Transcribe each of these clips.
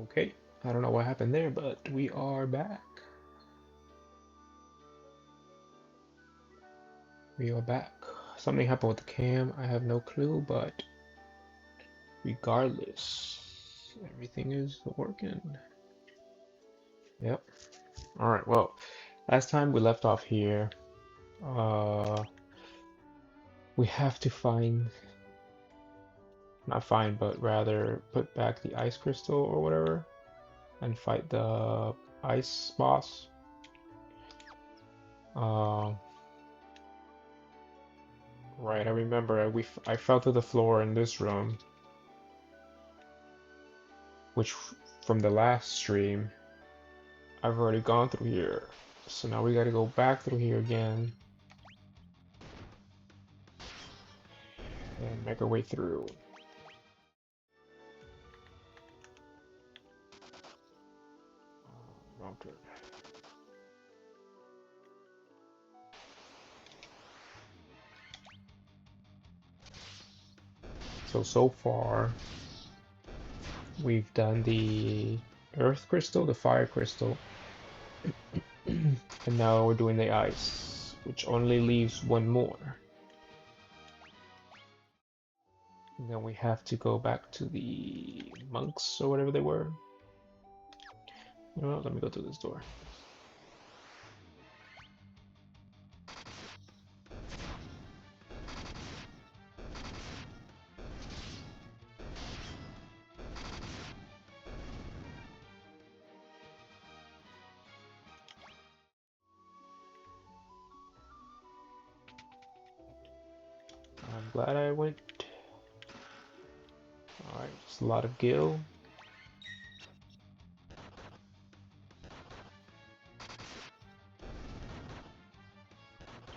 Okay, I don't know what happened there, but we are back. We are back. Something happened with the cam. I have no clue, but regardless, everything is working. Yep. All right. Well, last time we left off here. We have to find, not find, but rather put back the ice crystal or whatever, and fight the ice boss. Right. I remember I fell to the floor in this room, which from the last stream, I've already gone through here. So now we gotta go back through here again and make our way through. Wrong turn. So far, we've done the earth crystal, the fire crystal, and now we're doing the ice, which only leaves one more. And then we have to go back to the monks or whatever they were. You know what? Let me go through this door. I'm glad I went. Alright, just a lot of gil.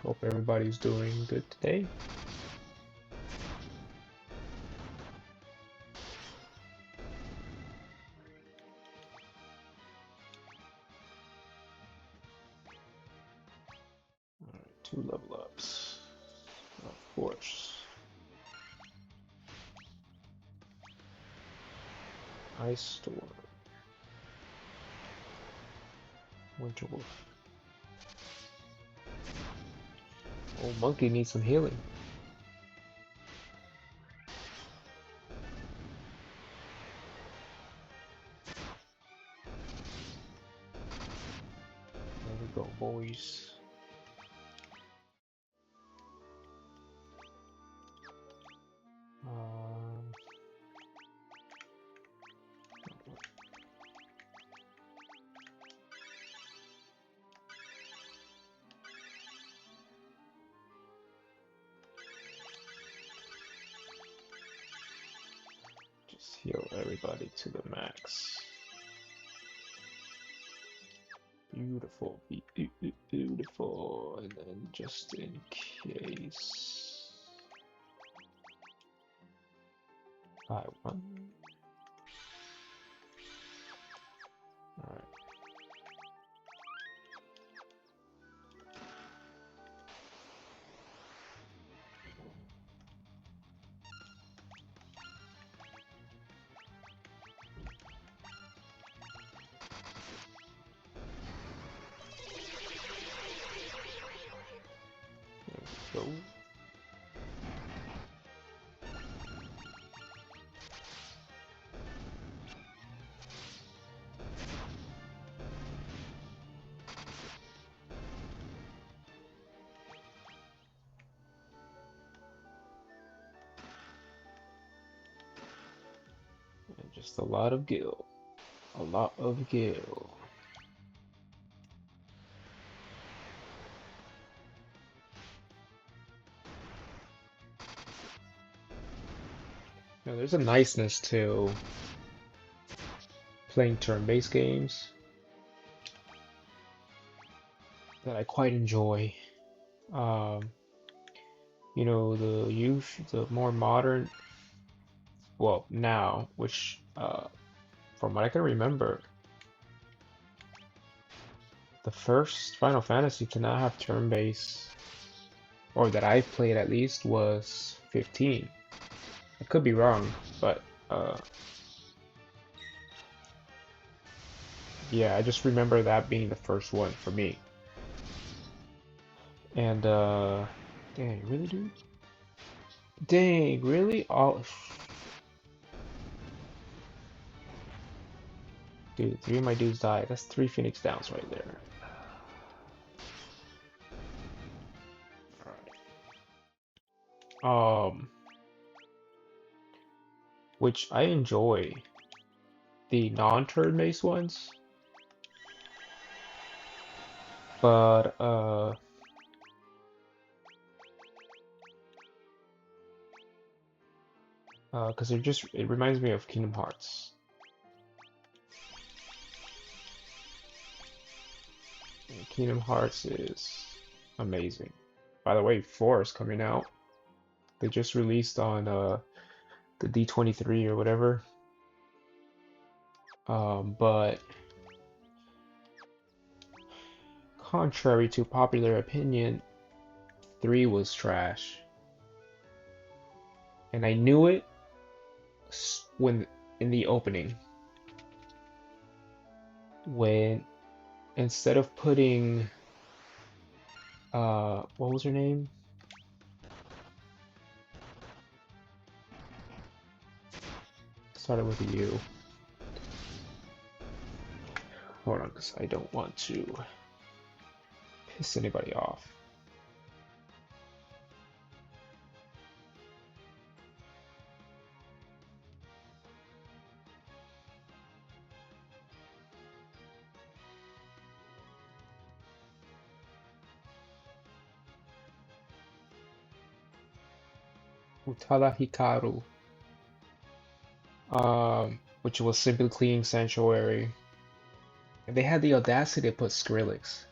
Hope everybody's doing good today. Alright, 2 level ups. Of course. Ice Storm. Winter Wolf. Oh, Monkey needs some healing. There we go, boys. Um, just heal everybody to the max. Beautiful, beautiful. And then just in case, I won. All right. There we go. And just a lot of gil. A lot of gil. Now, there's a niceness to playing turn-based games that I quite enjoy. You know, the more modern, well, now, which, from what I can remember, the first Final Fantasy to not have turn-based, or that I've played at least, was 15. I could be wrong, but, Yeah, I just remember that being the first one for me. And dang, really, dude? Dang, really? All dude, three of my dudes died. That's three Phoenix Downs right there. Um, which I enjoy the non-turn-based ones, but because it reminds me of Kingdom Hearts. And Kingdom Hearts is amazing. By the way, 4 is coming out. They just released on the D23 or whatever. But contrary to popular opinion, 3 was trash. And I knew it when in the opening, when instead of putting what was her name? Started with a U. Hold on, because I don't want to piss anybody off. Utada Hikaru, which was Simply Clean Sanctuary. And they had the audacity to put Skrillex.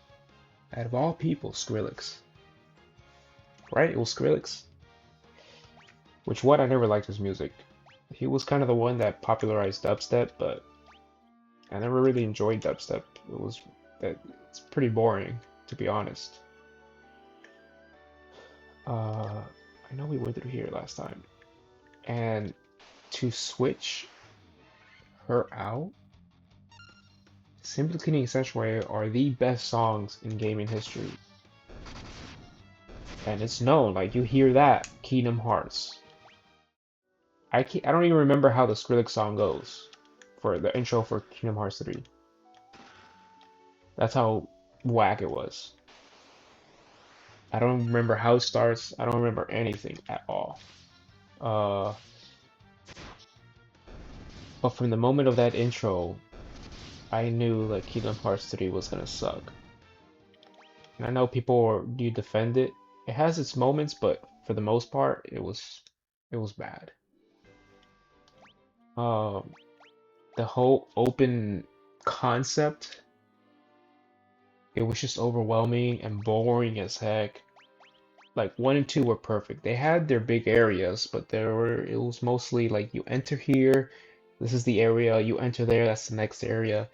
Out of all people, Skrillex. Right? It was Skrillex. Which one, I never liked his music. He was kind of the one that popularized dubstep, but I never really enjoyed dubstep. It's pretty boring, to be honest. I know we went through here last time. And to switch her out, Simply Cleaning Sanctuary are the best songs in gaming history. And it's known, like you hear that, Kingdom Hearts. I don't even remember how the Skrillex song goes for the intro for Kingdom Hearts 3. That's how whack it was. I don't remember how it starts. I don't remember anything at all. Uh, but from the moment of that intro, I knew like Kingdom Hearts 3 was gonna suck. And I know people do defend it. It has its moments, but for the most part, it was bad. Um, the whole open concept, it was just overwhelming and boring as heck. Like 1 and 2 were perfect. They had their big areas, but it was mostly like you enter here, this is the area, you enter there, that's the next area.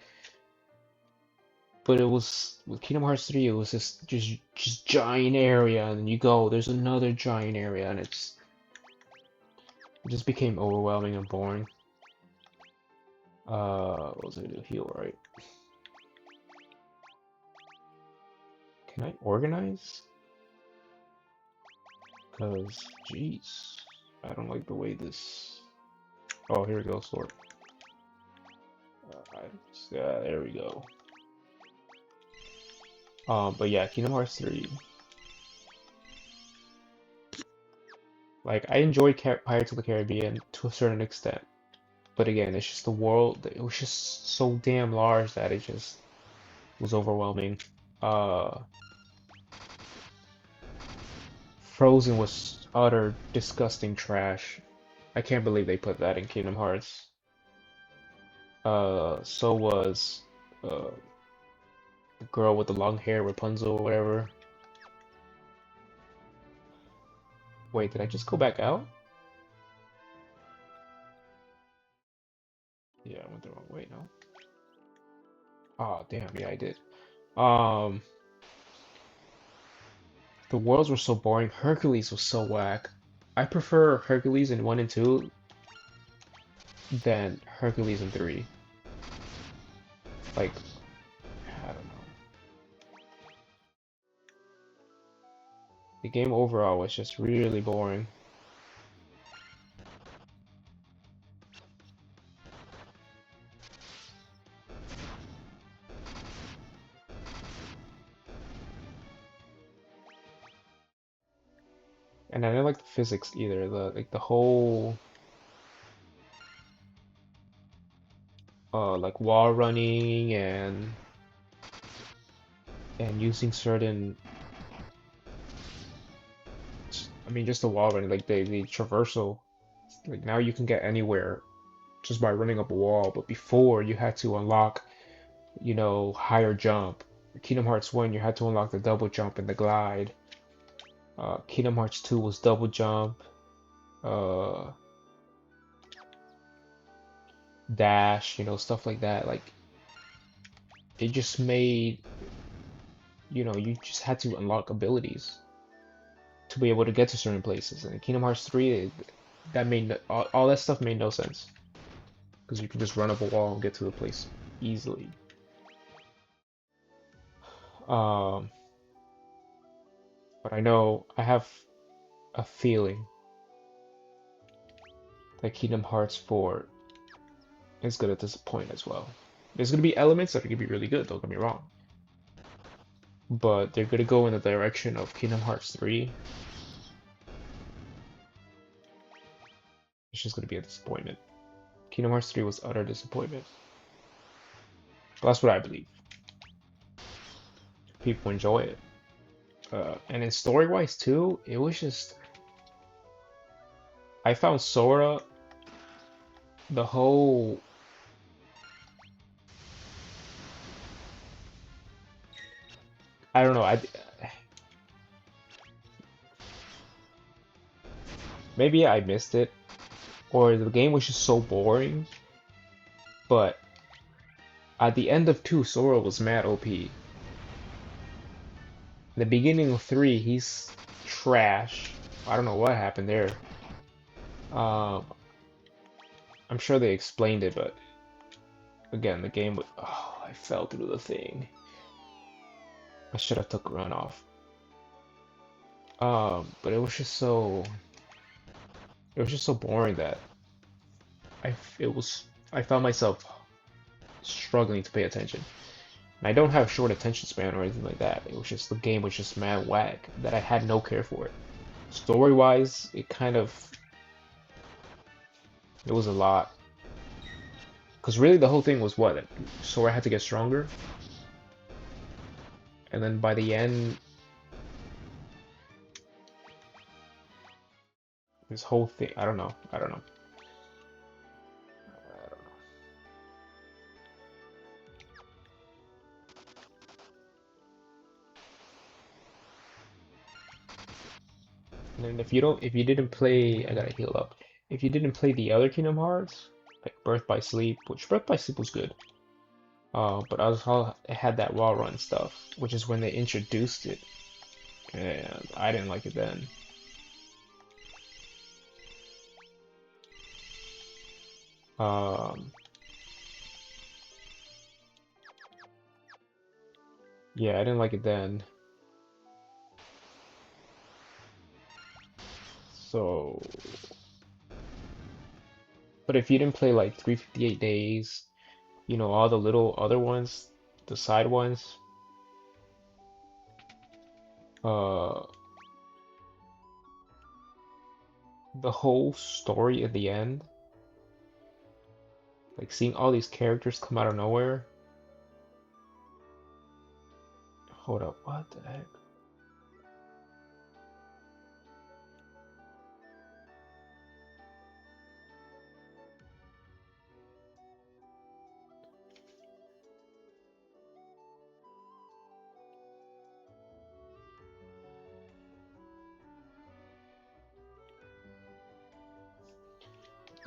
But it was with Kingdom Hearts 3, it was just giant area, and then you go, there's another giant area, and it just became overwhelming and boring. What was I gonna do? Heal, right? Can I organize? Because, jeez, I don't like the way this. Oh, here we go, sword. Yeah, there we go. But yeah, Kingdom Hearts 3. Like, I enjoyed Pirates of the Caribbean to a certain extent. But again, it's just the world, it was just so damn large that it just was overwhelming. Uh, Frozen was utter disgusting trash. I can't believe they put that in Kingdom Hearts. So was the girl with the long hair, Rapunzel or whatever. Wait, did I just go back out? Yeah, I went the wrong way, no? Oh, damn, yeah, I did. Um, the worlds were so boring. Hercules was so whack. I prefer Hercules in 1 and 2 than Hercules in 3. Like, the game overall was just really boring. And I didn't like the physics either. The whole like wall running and using certain, I mean, just the wall running, like the traversal. Like now you can get anywhere just by running up a wall, but before you had to unlock, you know, higher jump. Kingdom Hearts 1, you had to unlock the double jump and the glide. Kingdom Hearts 2 was double jump, uh, dash, you know, stuff like that. Like it just made, you know, you just had to unlock abilities to be able to get to certain places. And in Kingdom Hearts 3, that made all that stuff made no sense because you can just run up a wall and get to the place easily. Um, but I know I have a feeling that Kingdom Hearts 4 is gonna disappoint as well. There's gonna be elements that are gonna be really good, don't get me wrong. But they're gonna go in the direction of Kingdom Hearts 3. It's just gonna be a disappointment. Kingdom Hearts 3 was utter disappointment. But that's what I believe. People enjoy it. And in story-wise too, it was just I found Sora the whole I don't know, maybe I missed it or the game was just so boring, but at the end of 2 Sora was mad OP. In the beginning of 3 he's trash. I don't know what happened there. Um I'm sure they explained it, but again, the game was, oh, I fell through the thing. I should have took a run off. But it was just so boring that I found myself struggling to pay attention. And I don't have short attention span or anything like that. It was just the game was just mad whack that I had no care for it. Story wise, it was a lot. Because really the whole thing was what? Sora had to get stronger. And then by the end, this whole thing, I don't know. I don't know. And then if you didn't play, I gotta heal up. If you didn't play the other Kingdom Hearts, like Birth by Sleep, which Birth by Sleep was good. But I also it had that wall run stuff, which is when they introduced it, and I didn't like it then. Um, yeah, I didn't like it then. So, but if you didn't play like 358 days, you know, all the little other ones, the side ones, uh, the whole story at the end, like seeing all these characters come out of nowhere. Hold up, what the heck?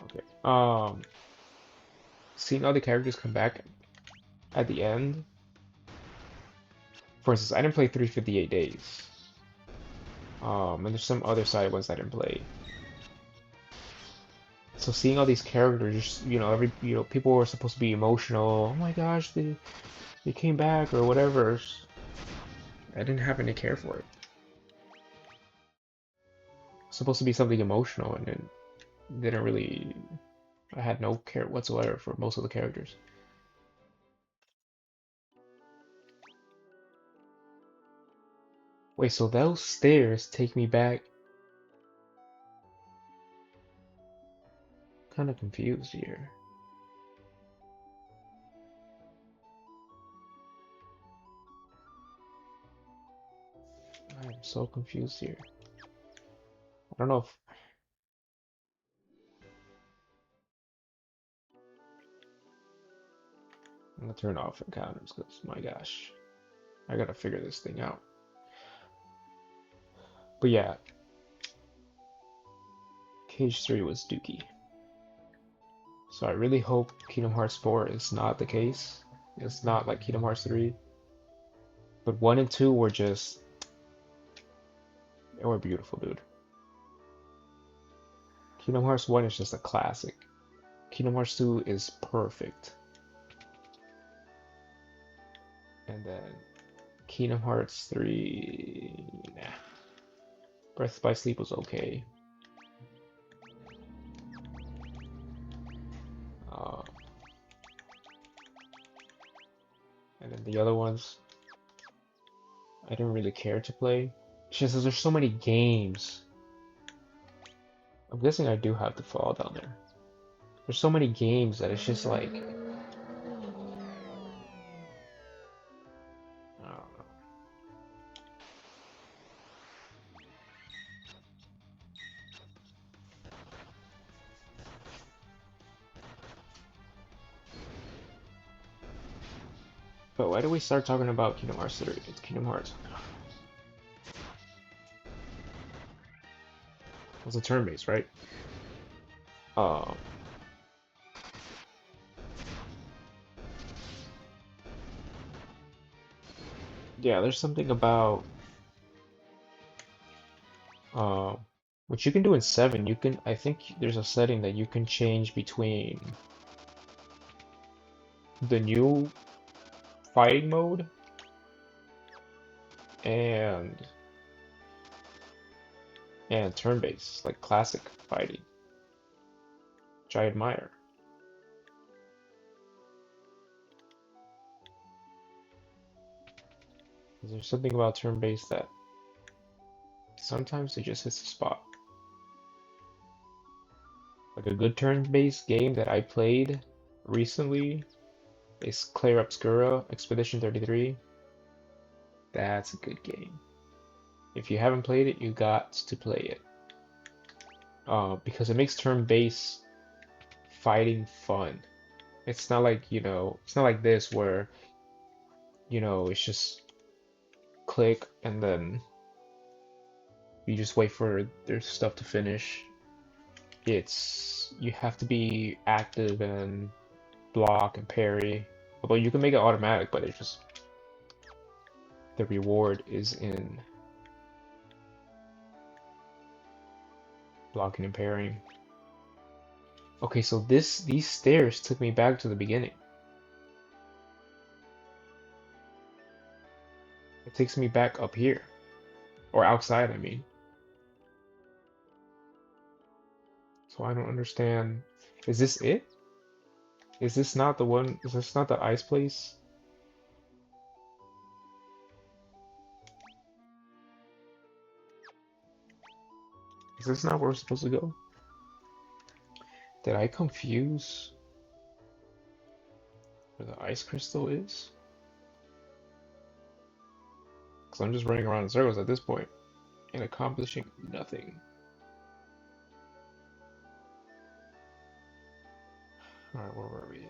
Okay. Seeing all the characters come back at the end. For instance, I didn't play 358 days. And there's some other side ones I didn't play. So seeing all these characters, you know, people were supposed to be emotional. Oh my gosh, they came back or whatever. I didn't have any care for it. supposed to be something emotional, and it didn't really. I had no care whatsoever for most of the characters. Wait, so those stairs take me back? Kind of confused here. I am so confused here. I don't know if I'm gonna turn off encounters because my gosh, I gotta figure this thing out. But yeah, Cage 3 was Dookie. So I really hope Kingdom Hearts 4 is not the case. It's not like Kingdom Hearts 3. But 1 and 2 were just, they were beautiful, dude. Kingdom Hearts 1 is just a classic. Kingdom Hearts 2 is perfect. And then Kingdom Hearts 3, nah. Breath by Sleep was okay. Uh, and then the other ones, I didn't really care to play. It's just that there's so many games. I'm guessing I do have to fall down there. There's so many games that it's just like, I don't know. But why do we start talking about Kingdom Hearts 3? It's Kingdom Hearts. It's a turn-based, right? Um, yeah, there's something about uh, which you can do in 7. You can, I think there's a setting that you can change between the new fighting mode and turn-based, like classic fighting, which I admire. There's something about turn-based that sometimes it just hits the spot. Like a good turn-based game that I played recently is Clair Obscura Expedition 33. That's a good game. If you haven't played it, you got to play it. Because it makes turn-based fighting fun. It's not like, it's not like this where, it's just click and then you just wait for their stuff to finish. You have to be active and block and parry. Although you can make it automatic, but it's just the reward is in blocking and parrying. Okay, so these stairs took me back to the beginning. It takes me back up here. Or outside, I mean. So I don't understand. Is this it? Is this not the one? Is this not the ice place? Is this not where we're supposed to go? Did I confuse where the ice crystal is? Because I'm just running around in circles at this point and accomplishing nothing. Alright, where were we?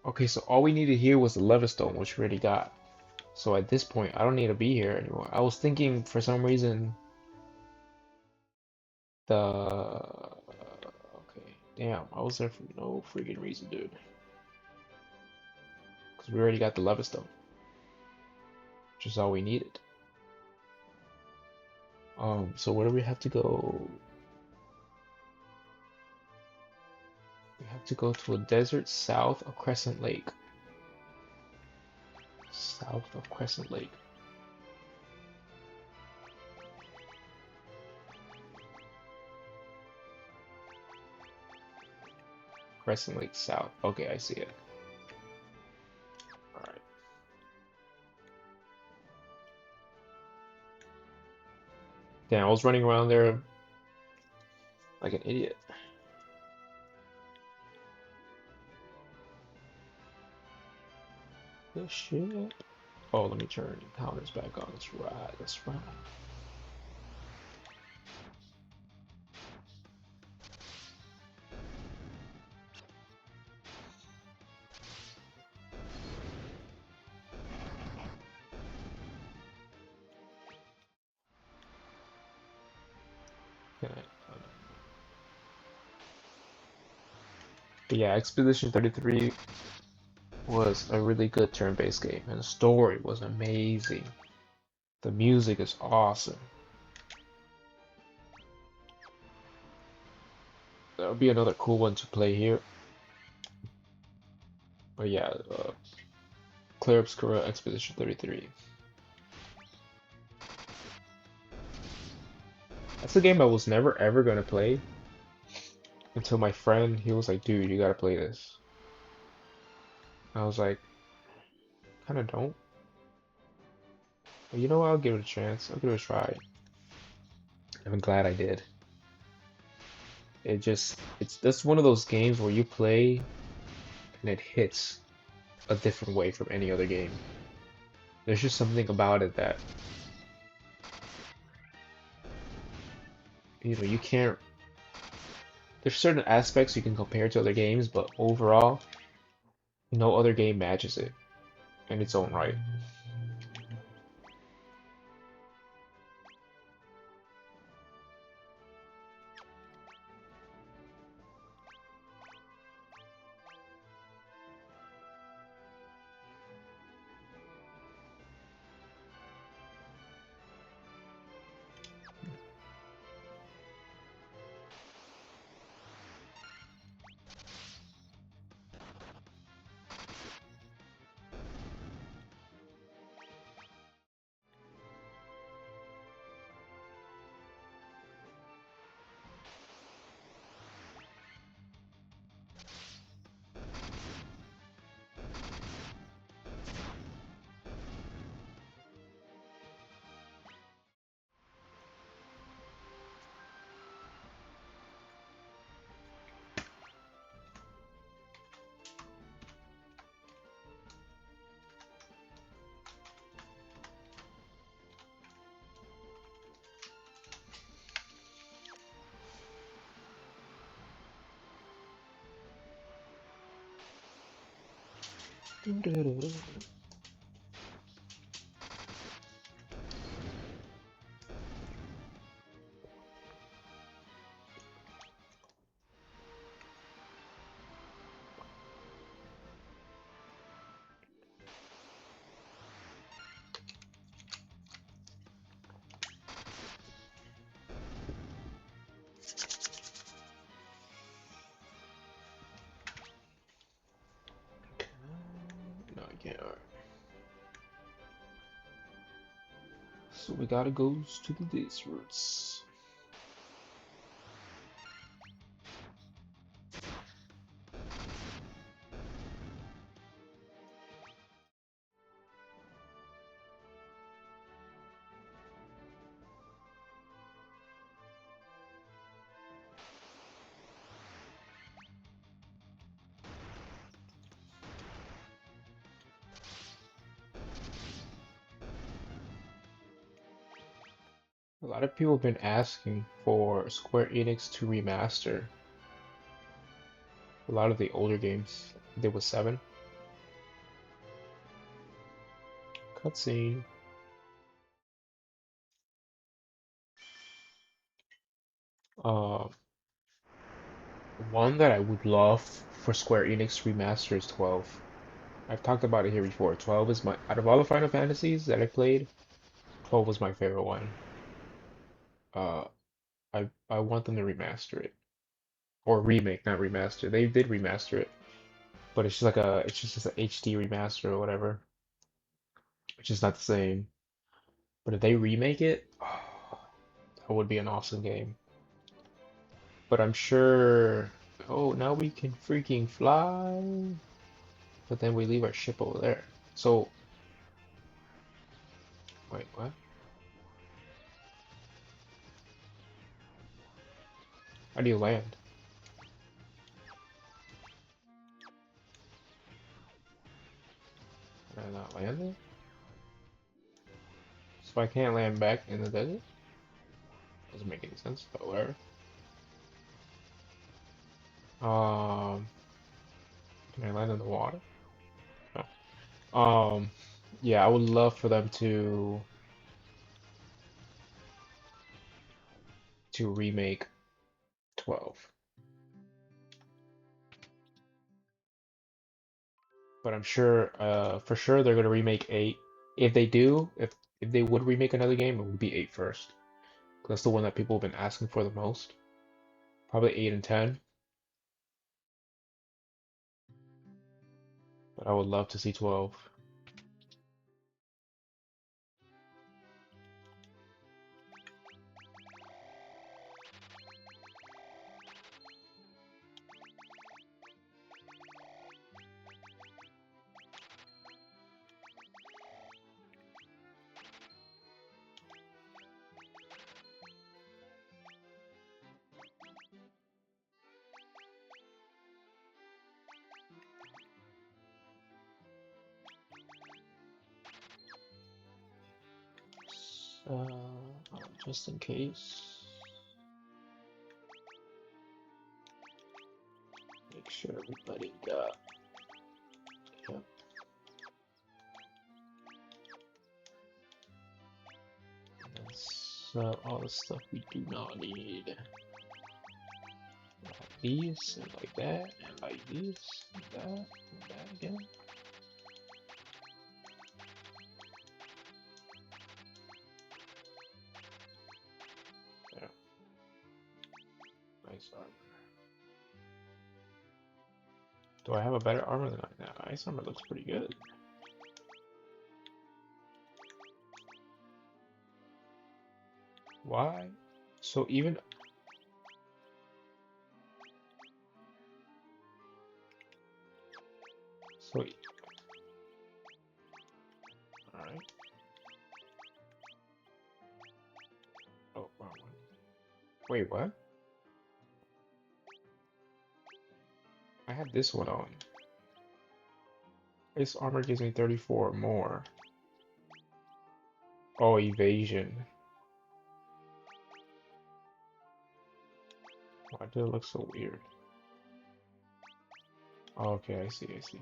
Okay, so all we needed here was the Levistone, which we already got. So at this point, I don't need to be here anymore. I was thinking for some reason okay, damn, I was there for no freaking reason, dude. Because we already got the Levistone, which is all we needed. So where do we have to go? to go to a desert south of Crescent Lake. South of Crescent Lake. Crescent Lake South. Okay, I see it. Alright. Damn, I was running around there like an idiot. This shit. Oh, let me turn counters back on. That's right. That's right. Can I? Oh, no. But yeah, Expedition 33 was a really good turn-based game, and the story was amazing. The music is awesome. That'll be another cool one to play here. But yeah, Clear Obscura Expedition 33. That's a game I was never ever gonna play until my friend, he was like, dude, you gotta play this. I was like, kinda don't. But you know what, I'll give it a chance. I'll give it a try. I'm glad I did. It's just one of those games where you play and it hits a different way from any other game. There's just something about it that, you know, you can't. There's certain aspects you can compare to other games, but overall, no other game matches it in its own right. No, I can't. Alright. So we gotta go to the deserts. A lot of people have been asking for Square Enix to remaster a lot of the older games. There was 7. Cutscene. Uh, One that I would love for Square Enix remaster is 12. I've talked about it here before. 12 is my, out of all the Final Fantasies that I played, 12 was my favorite one. Uh, I want them to remaster it. or remake, not remaster. They did remaster it, but it's just like a it's just an HD remaster or whatever, which is not the same. But if they remake it, oh, that would be an awesome game. But I'm sure. Oh, now we can freaking fly. But then we leave our ship over there. So, wait, what? How do you land? Can I not land there? So I can't land back in the desert? Doesn't make any sense, but whatever. Um, can I land in the water? No. Yeah, I would love for them to remake 12. But I'm sure, for sure they're gonna remake 8. If they do, if they would remake another game, it would be 8 first. 'Cause that's the one that people have been asking for the most. Probably 8 and 10, but I would love to see 12. Just in case, make sure everybody got. Yep. So all the stuff we do not need. Like these, and like that, and like this, and that again. Yeah. Nice armor. Do I have a better armor than I now? Ice armor looks pretty good. Why? So even so, all right. Oh, wrong one. Wait, what? I had this one on. This armor gives me 34 more. Oh, evasion. Why did it look so weird? Oh, okay, I see, I see.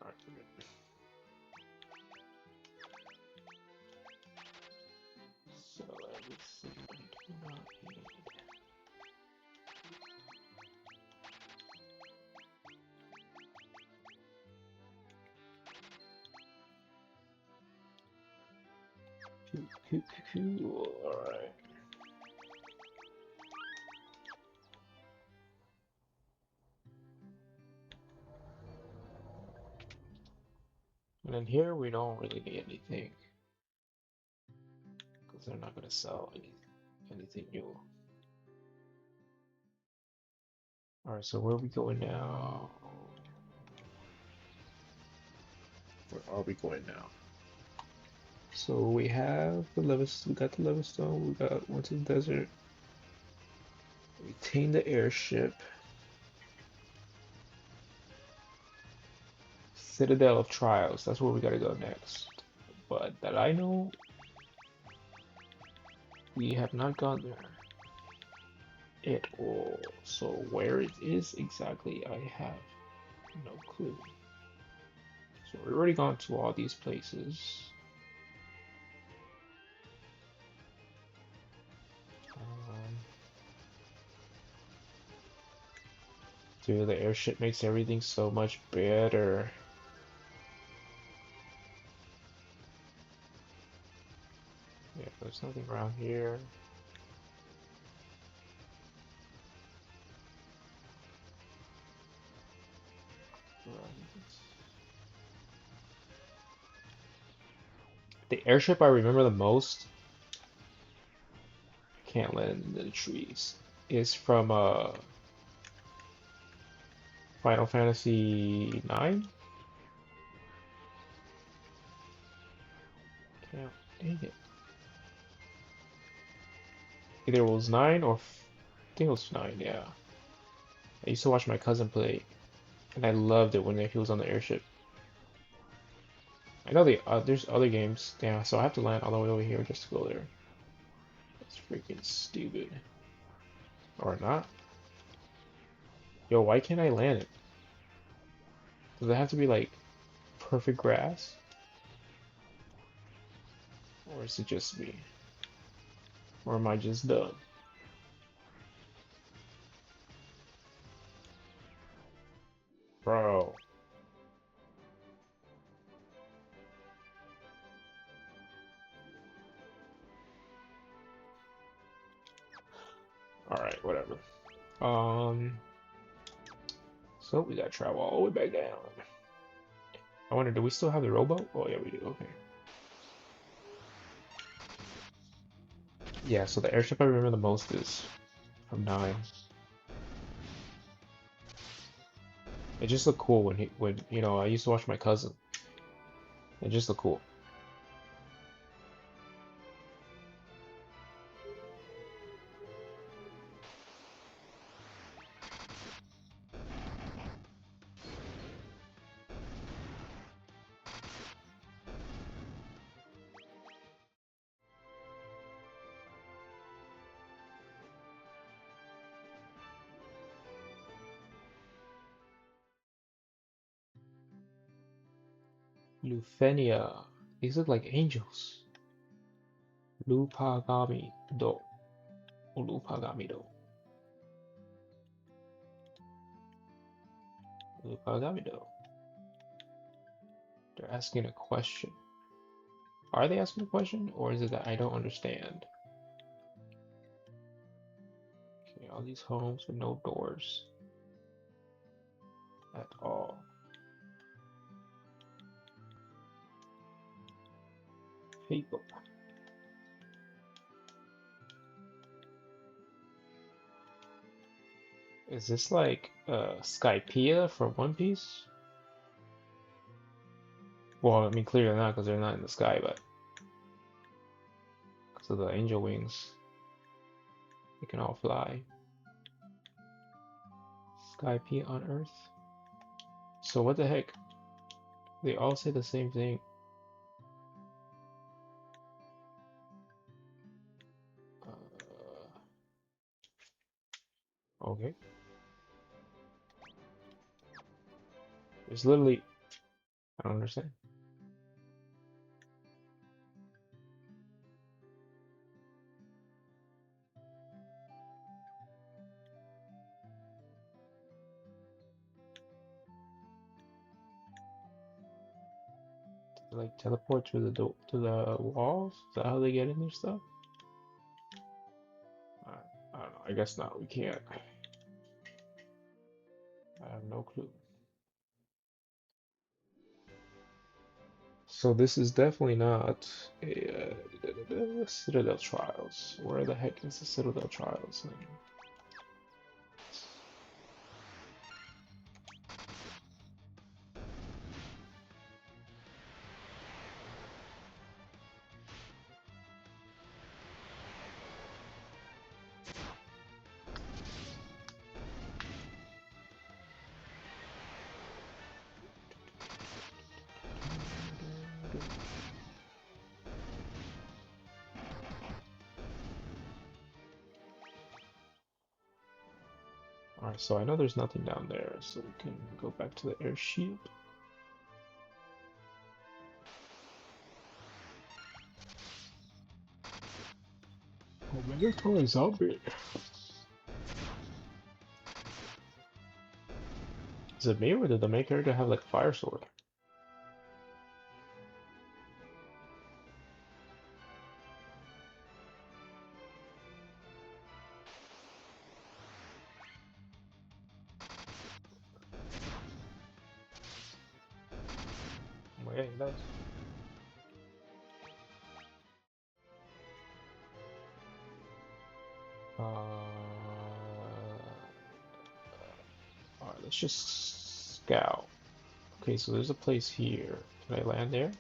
All right, we're good. So everything I do not need. All right. And then here we don't really need anything because they're not gonna sell anything new. All right, so where are we going now? Where are we going now? So we have the Levis, we got the Levistone, we got went to the desert, retain the airship, Citadel of Trials. That's where we gotta go next. But that I know, we have not gone there. it all. So where it is exactly, I have no clue. So we've already gone to all these places. Dude, the airship makes everything so much better. Yeah, there's nothing around here. The airship I remember the most, can't land in the trees, is from Final Fantasy 9? Can't, dang it. Either it was 9 or I think it was 9, yeah. I used to watch my cousin play, and I loved it when he was on the airship. I know there's other games. Damn, so I have to land all the way over here just to go there. That's freaking stupid. Or not. Yo, why can't I land it? Does it have to be like perfect grass? Or is it just me? Or am I just dumb? Bro. Alright, whatever. So we gotta travel all the way back down. I wonder, do we still have the rowboat? Oh yeah, we do, okay. Yeah, so the airship I remember the most is from 9. It just looked cool when you know, I used to watch my cousin. It just looked cool. Lufenia. These look like angels. Lupagami do. Lupagami do. Lupagami do. They're asking a question. Are they asking a question, or is it that I don't understand? Okay, all these homes with no doors at all. People. Is this like Skypiea from One Piece? Well, I mean, clearly not because they're not in the sky, but because of the angel wings, they can all fly. Skypiea on Earth. So what the heck? They all say the same thing. Okay. There's literally, I don't understand. Like teleport to the to the walls? Is that how they get in their stuff? I don't know. I guess not. We can't. I have no clue. So this is definitely not a Citadel Trials. Where the heck is the Citadel Trials, man? Alright, so I know there's nothing down there, so we can go back to the airship. Oh, mandatory zombie. Is it me or did the main character have like a fire sword? Oh, yeah, he does. Alright, let's just scout. Okay, so there's a place here. Can I land there?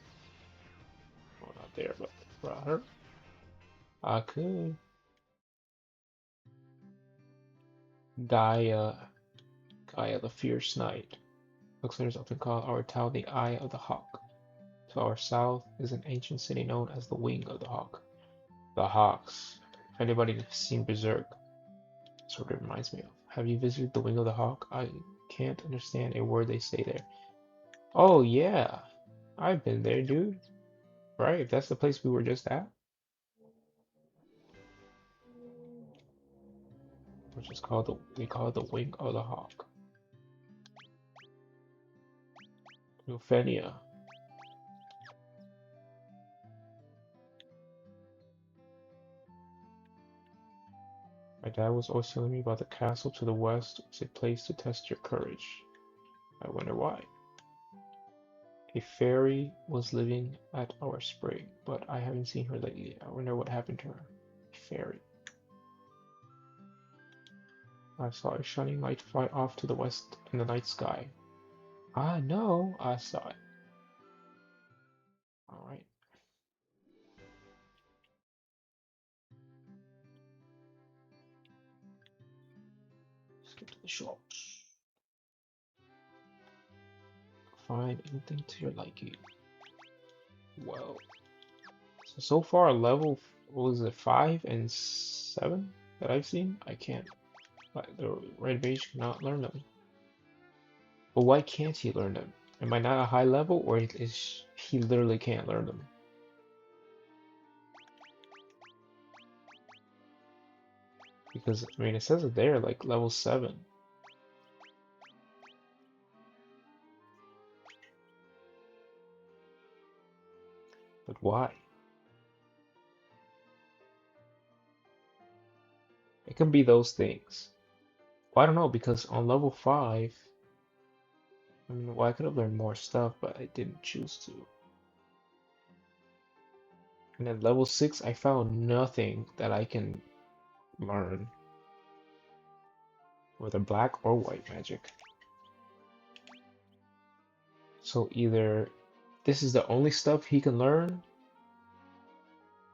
Well, not there, but rather. I could. Gaia. Gaia the Fierce Knight. Looks like there's often called our town the Eye of the Hawk. To our south is an ancient city known as the Wing of the Hawk. The Hawks. If anybody has seen Berserk, sort of reminds me of. Have you visited the Wing of the Hawk? I can't understand a word they say there. Oh yeah, I've been there, dude. Right, if that's the place we were just at. Which is called we call it the Wing of the Hawk. Nufenia. My dad was always telling me about the castle to the west was a place to test your courage. I wonder why. A fairy was living at our spring, but I haven't seen her lately. I wonder what happened to her. Fairy. I saw a shining light fly off to the west in the night sky. I know, I saw it. Alright. Let's get to the shops. Find anything to your liking. Well, so far level, what was it, 5 and 7 that I've seen? I can't, the red mage cannot learn them. But why can't he learn them? Am I not a high level, or is he literally can't learn them? Because, I mean, it says it there, like level 7. But why? It can be those things. Well, I don't know, because on level 5, I mean, well, I could have learned more stuff, but I didn't choose to. And at level 6, I found nothing that I can learn. Whether black or white magic. So either this is the only stuff he can learn,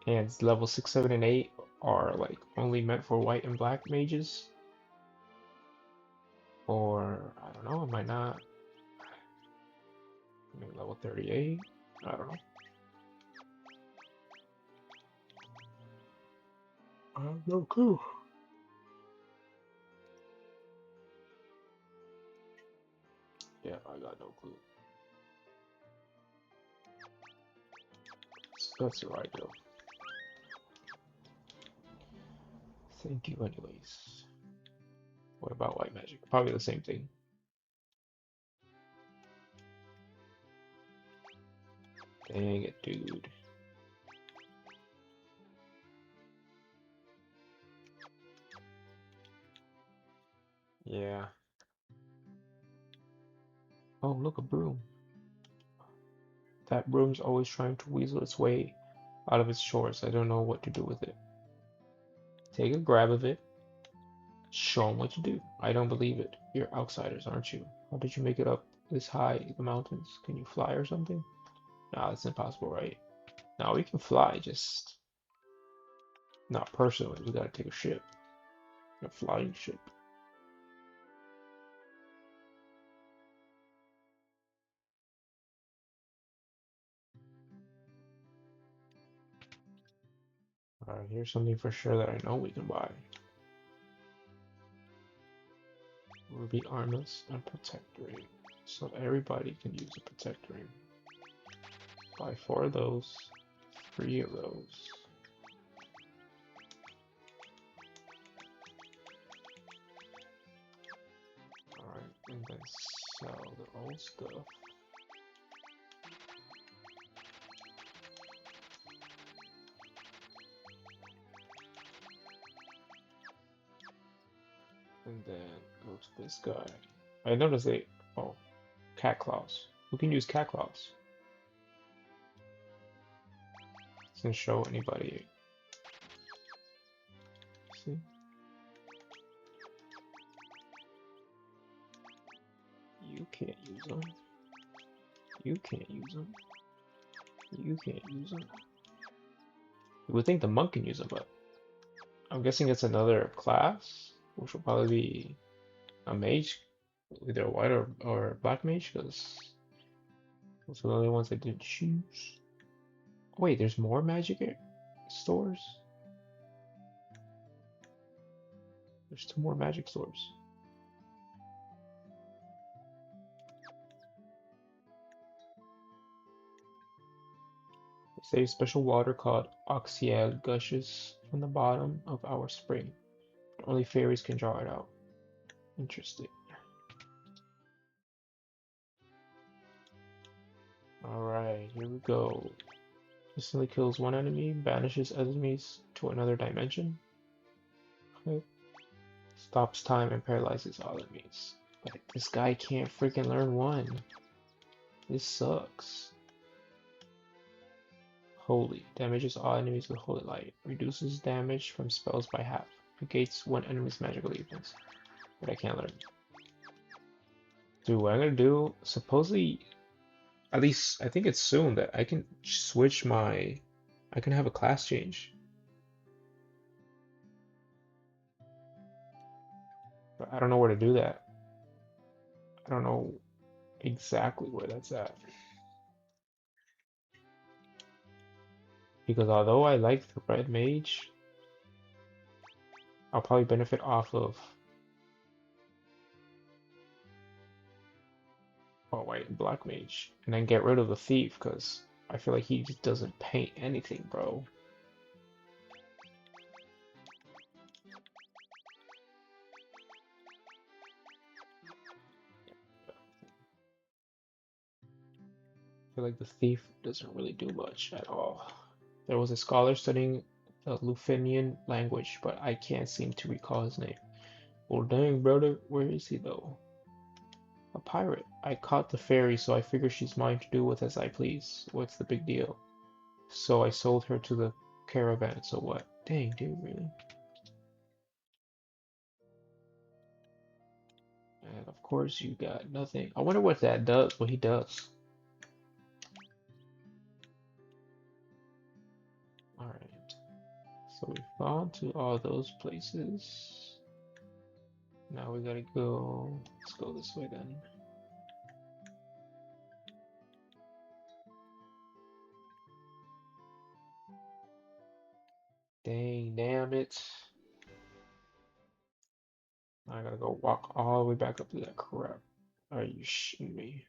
and level 6, 7, and 8 are like only meant for white and black mages, or I don't know, it might not. Maybe level 38, I don't know. I have no clue. Yeah, I got no clue. That's alright though. Thank you anyways. What about white magic? Probably the same thing. Dang it, dude. Yeah. Oh, look, a broom. That broom's always trying to weasel its way out of its chores. I don't know what to do with it. Take a grab of it. Show them what you do. I don't believe it. You're outsiders, aren't you? How did you make it up this high in the mountains? Can you fly or something? Nah, that's impossible, right? Now we can fly, just not personally. We gotta take a ship. A flying ship. Alright, here's something for sure that I know we can buy. Ruby armlets and protector ring. So everybody can use a protector ring. Buy 4 of those, 3 of those. Alright, and then sell their old stuff. And then go to this guy. I noticed they, oh, cat claws. Who can use cat claws? Doesn't show anybody. See? You can't use them. You can't use them. You can't use them. You would think the monk can use them, but I'm guessing it's another class, which will probably be a mage, either a white or black mage, because those are the only ones I didn't choose. Wait, there's more magic stores? There's 2 more magic stores. They say special water called Oxiel gushes from the bottom of our spring. Only fairies can draw it out. Interesting. Alright, here we go. Instantly kills 1 enemy, banishes enemies to another dimension. Okay. Stops time and paralyzes all enemies. But this guy can't freaking learn 1. This sucks. Holy. Damages all enemies with holy light. Reduces damage from spells by half. Negates 1 enemy's magical defense. But I can't learn. Dude, what I'm gonna do, supposedly, at least I think it's soon that I can switch I can have a class change. But I don't know where to do that. I don't know exactly where that's at. Because although I like the red mage, I'll probably benefit off of white and black mage. And then get rid of the thief, because I feel like he just doesn't paint anything, bro. I feel like the thief doesn't really do much at all. There was a scholar studying the Lufenian language, but I can't seem to recall his name. Well, dang, brother, where is he though? A pirate. I caught the fairy, so I figure she's mine to do with as I please. What's the big deal? So I sold her to the caravan, so what? Dang, dude, really? And of course you got nothing. I wonder what that does, what he does. Alright. So we've gone to all those places. Now we gotta go. Let's go this way then. Dang, damn it. I gotta go walk all the way back up to that crap. Are you shitting me?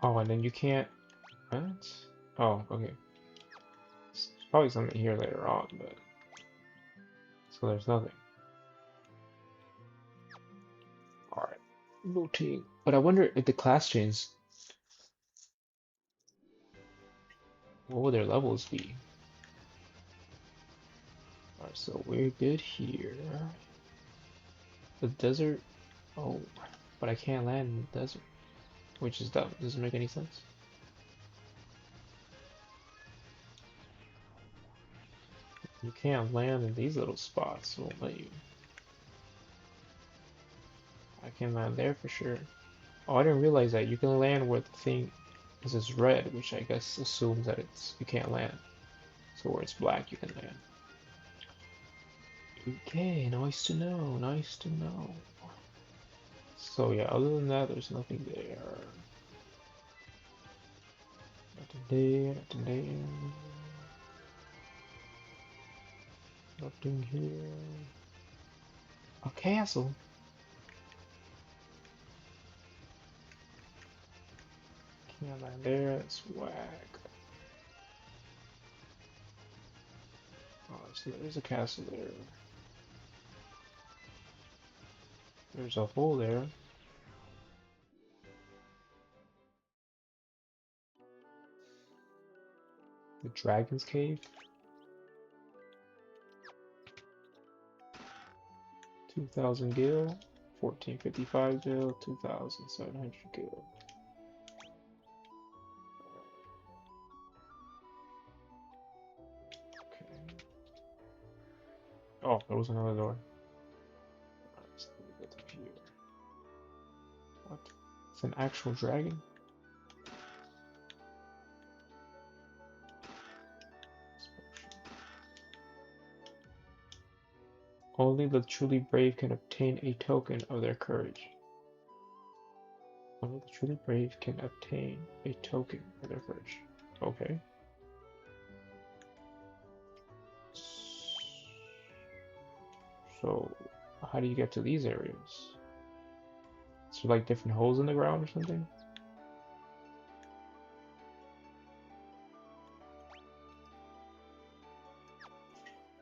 Oh, and then you can't. What? Oh, okay. There's probably something here later on, but. So there's nothing. Alright. Looting. But I wonder if the class chains. What would their levels be? Alright, so we're good here. The desert. Oh, but I can't land in the desert. Which is dumb. Doesn't make any sense. You can't land in these little spots, so won't let you. I can land there for sure. Oh, I didn't realize that you can land where the thing is red, which I guess assumes that it's you can't land. So where it's black, you can land. Okay, nice to know, nice to know. So yeah, other than that, there's nothing there. Nothing there, nothing there. Nothing here. A castle. Can't land there, that's whack. Oh, so there's a castle there. There's a hole there. The Dragon's Cave. 2,000 gil. 1455 gil. 2,700 gil. Okay. Oh, there was another door. Alright, so let me go to here. What? It's an actual dragon? Only the truly brave can obtain a token of their courage. Only the truly brave can obtain a token of their courage. Okay. So, how do you get to these areas? Is there like different holes in the ground or something?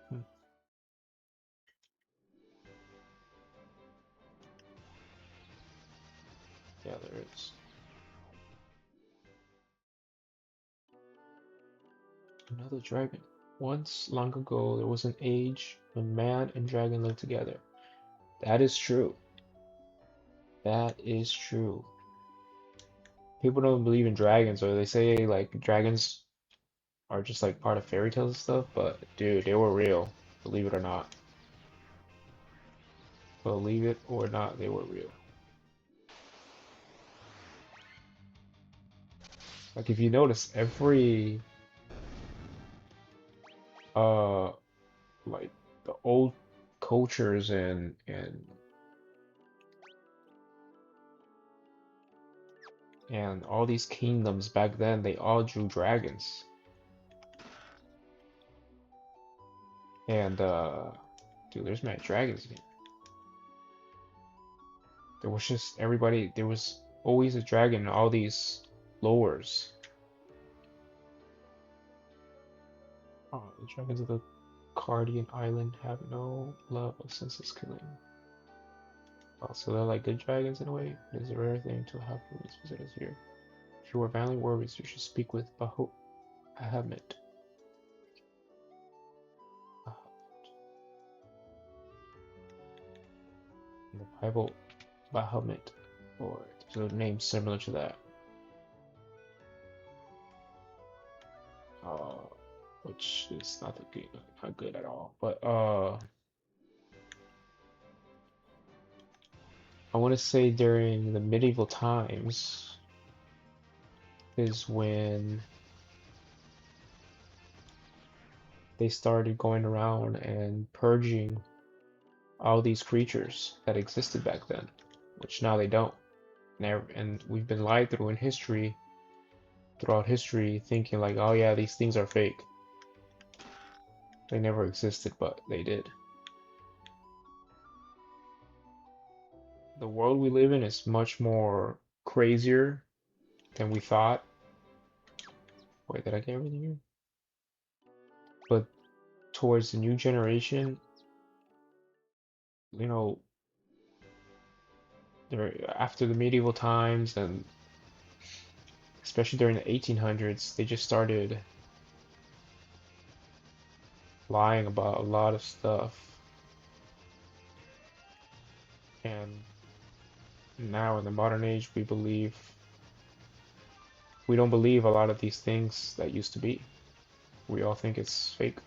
Hmm. Yeah, there is. Another dragon. Once, long ago, there was an age when man and dragon lived together. That is true. That is true. People don't believe in dragons, or they say like dragons are just like part of fairy tales and stuff, but dude, they were real. Believe it or not. Believe it or not, they were real. Like if you notice every uh like the old cultures and all these kingdoms back then, they all drew dragons. And dude, there's mad dragons in here. There was just everybody, there was always a dragon in all these lores. Oh, the dragons of the Cardian Island have no love of senseless killing. Oh, so they're like good dragons in a way. It is a rare thing to have these visitors here. If you are valiant warriors, you should speak with Bahamut. In the Bible, Bahamut, or there's a name similar to that. Uh, which is not good at all. But I want to say during the medieval times is when they started going around and purging all these creatures that existed back then, which now they don't. And we've been lied through in history, throughout history, thinking like, oh yeah, these things are fake. They never existed, but they did. The world we live in is much more crazier than we thought. Wait, did I get everything here? But towards the new generation, you know, after the medieval times and especially during the 1800s, they just started lying about a lot of stuff. And now in the modern age, we don't believe a lot of these things that used to be. We all think it's fake.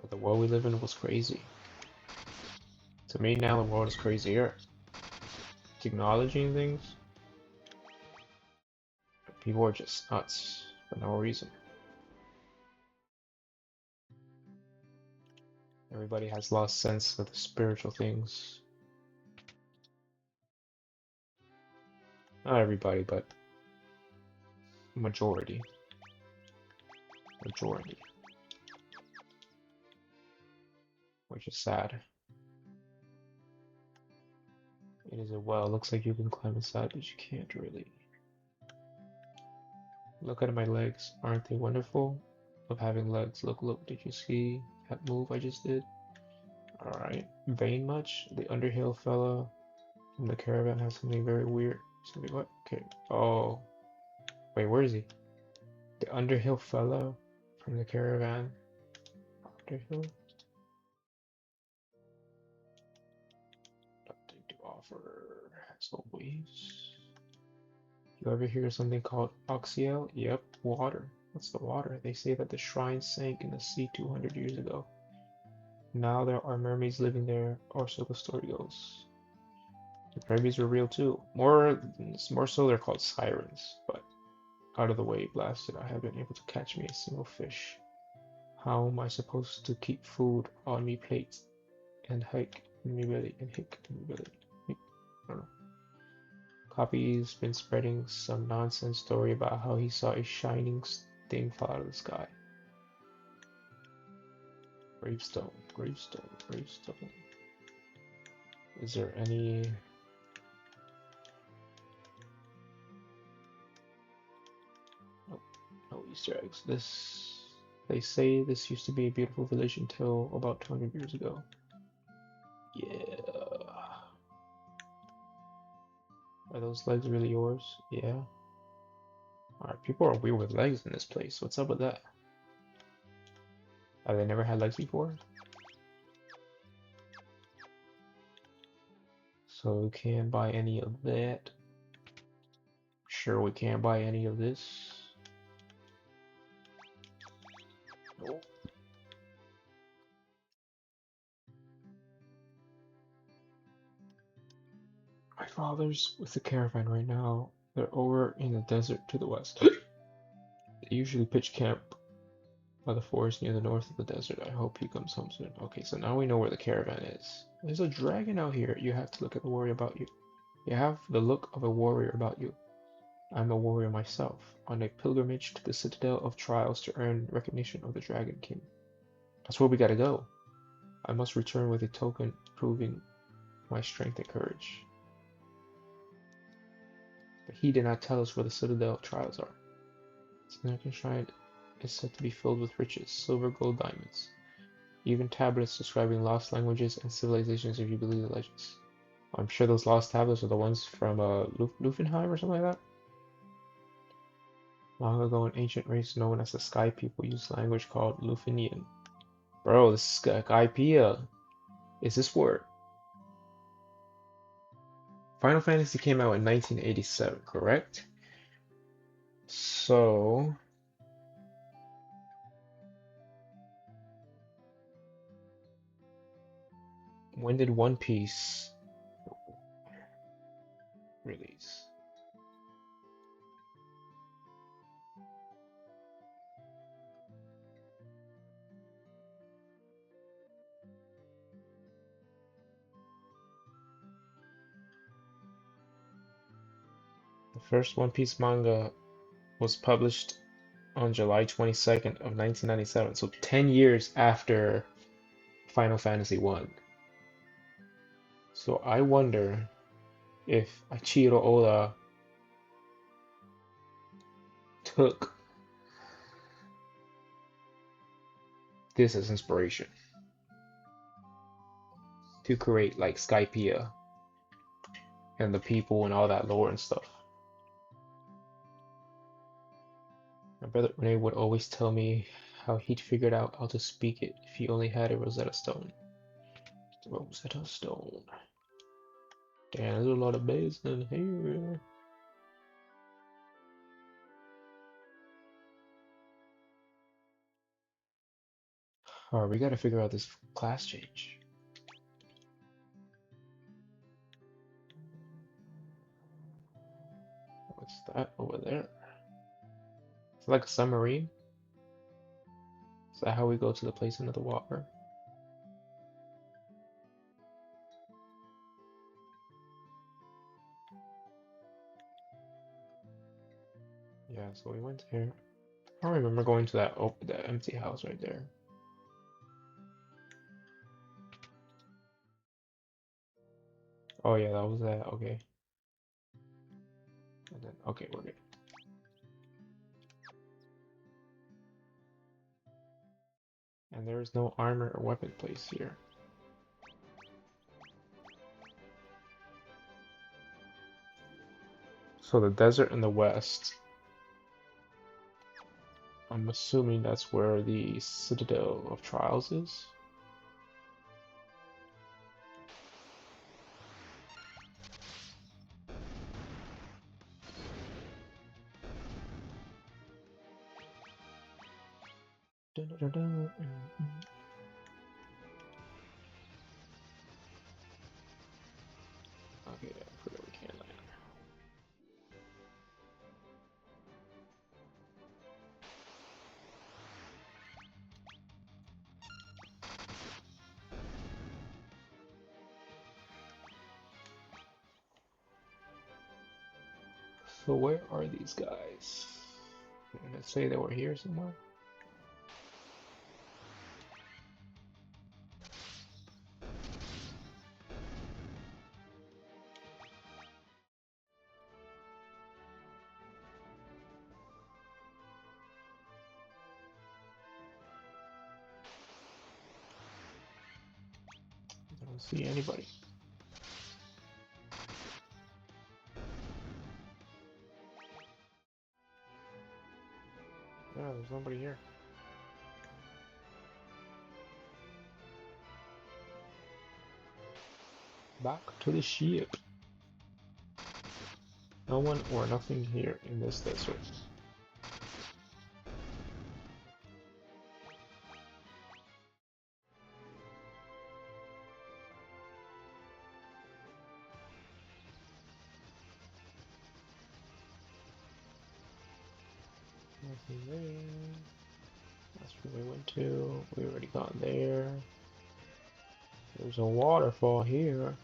But the world we live in was crazy. To me now the world is crazier. Acknowledging things, people are just nuts for no reason. Everybody has lost sense of the spiritual things. Not everybody, but majority. Majority. Which is sad. It is a well. Looks like you can climb inside, but you can't really. Look at my legs. Aren't they wonderful? Of having legs. Look, look. Did you see that move I just did? Alright. Vain much? The Underhill fella from the caravan has something very weird. Something what? Okay. Oh. Wait, where is he? The Underhill fella from the caravan. Underhill? Nothing to offer, as always. You ever hear something called Oxiel? Yep, water. What's the water? They say that the shrine sank in the sea 200 years ago. Now there are mermaids living there, or so the story goes. The mermaids were real too. More so they're called sirens, but out of the way, blasted, I haven't been able to catch me a single fish. How am I supposed to keep food on me plate and hike in me belly and hick in me belly? I don't know. Copy's been spreading some nonsense story about how he saw a shining thing fall out of the sky. Gravestone, gravestone, gravestone. Is there any... Nope, no Easter eggs. They say this used to be a beautiful village until about 200 years ago. Yeah. Are those legs really yours? Yeah. Alright, people are weird with legs in this place. What's up with that? Have they never had legs before? So we can't buy any of that. Sure, we can't buy any of this. Nope. My father's with the caravan right now. They're over in the desert to the west. They usually pitch camp by the forest near the north of the desert. I hope he comes home soon. Okay, so now we know where the caravan is. There's a dragon out here. You have to look at the warrior about you. You have the look of a warrior about you. I'm a warrior myself, on a pilgrimage to the Citadel of Trials to earn recognition of the Dragon King. That's where we gotta go. I must return with a token proving my strength and courage. But he did not tell us where the Citadel of Trials are. Its American shrine is said to be filled with riches, silver, gold, diamonds. Even tablets describing lost languages and civilizations if you believe the legends. I'm sure those lost tablets are the ones from Lufenheim or something like that. Long ago, an ancient race known as the Sky People used language called Lufenian. Bro, this is Skypiea. Is this word? Final Fantasy came out in 1987, correct? So... when did One Piece release? The first One Piece manga was published on July 22nd of 1997, so 10 years after Final Fantasy 1. So I wonder if Ichiro Oda took this as inspiration to create like Skypiea and the people and all that lore and stuff. My brother Renee would always tell me how he'd figured out how to speak it if he only had a Rosetta Stone. Rosetta Stone. Damn, there's a lot of bass in here. Alright, we gotta figure out this class change. What's that over there? It's like a submarine. Is that how we go to the place under the water? Yeah, so we went here. I don't remember going to that empty house right there. Oh yeah, that was that. Okay. And then okay, we're good. And there is no armor or weapon place here. So the desert in the west. I'm assuming that's where the Citadel of Trials is. Dun, dun, dun, dun. Okay, I forgot we can't land. So where are these guys? Let's say they were here somewhere. I don't see anybody. Yeah, there's nobody here. Back to the ship. No one or nothing here in this desert. Nothing there. That's where we went to. We already gone there. There's a waterfall here.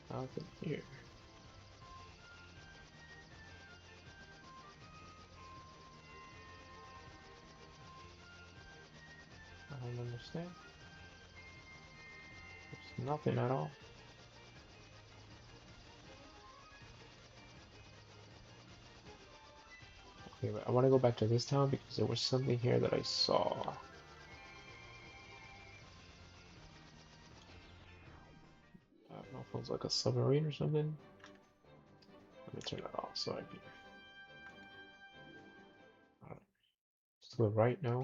Nothing here. I don't understand. There's nothing at all. Okay, but I want to go back to this town because there was something here that I saw. I don't know if it was like a submarine or something. Let me turn that off so I can. To the right now.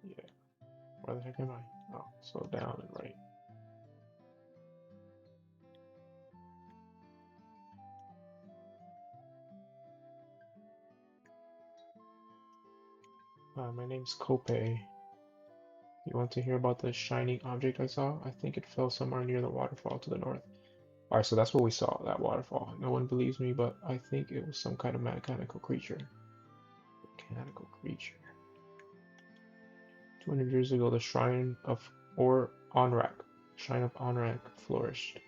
Yeah. Where the heck am I? Oh, so down and right. My name's Kope. You want to hear about the shining object I saw? I think it fell somewhere near the waterfall to the north. Alright, so that's what we saw, that waterfall. No one believes me, but I think it was some kind of mechanical creature. Mechanical creature. 200 years ago, the Shrine of Onrak flourished.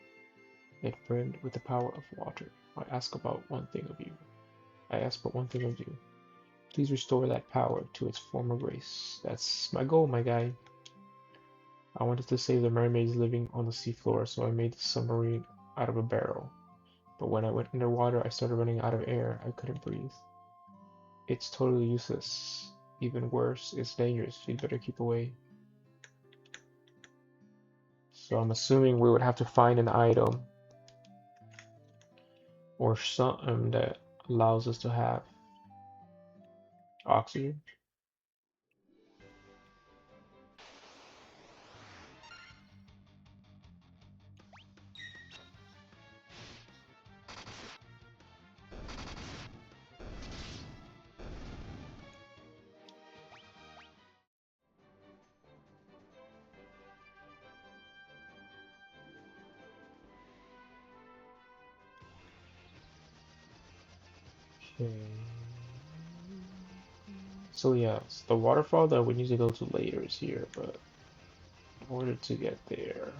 It brimmed with the power of water. I ask but one thing of you. Please restore that power to its former grace. That's my goal, my guy. I wanted to save the mermaids living on the seafloor, so I made the submarine out of a barrel. But when I went underwater, I started running out of air. I couldn't breathe. It's totally useless. Even worse, it's dangerous. You'd better keep away. So I'm assuming we would have to find an item or something that allows us to have oxygen. Okay. So yeah, the waterfall that we need to go to later is here, but in order to get there,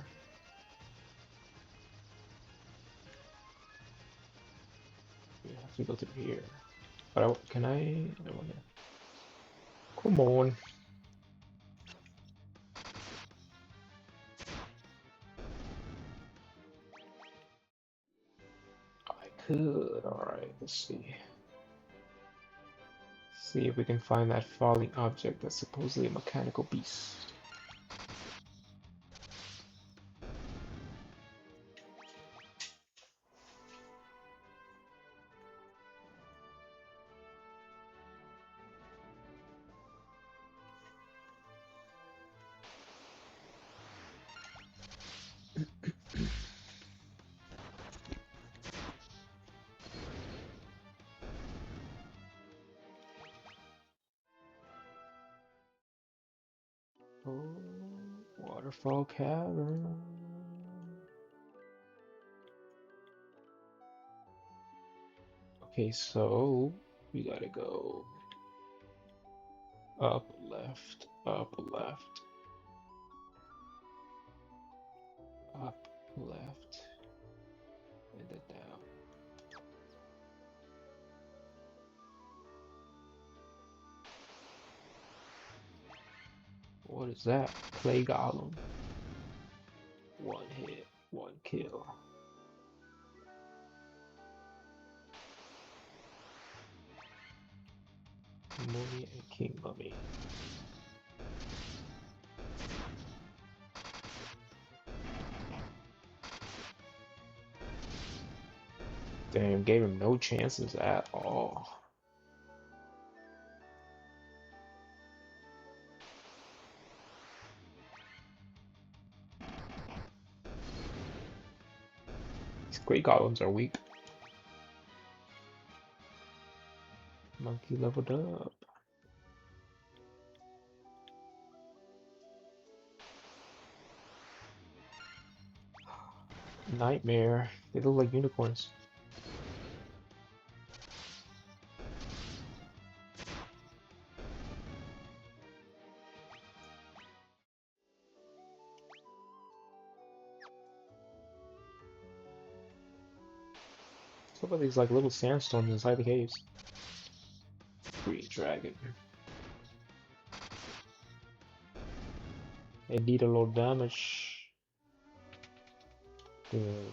we have to go through here. But can I? I wanna. Come on. I could. All right. Let's see. See if we can find that falling object that's supposedly a mechanical beast. Oh, waterfall cavern. Okay, so we gotta go up, left, up, left, and then down. What is that? Clay golem. One hit, one kill. Mummy and King Mummy. Damn, gave him no chances at all. These Great Golems are weak. Monkey leveled up. Nightmare. They look like unicorns. Some of these like little sandstorms inside the caves. Green dragon. They need a little damage.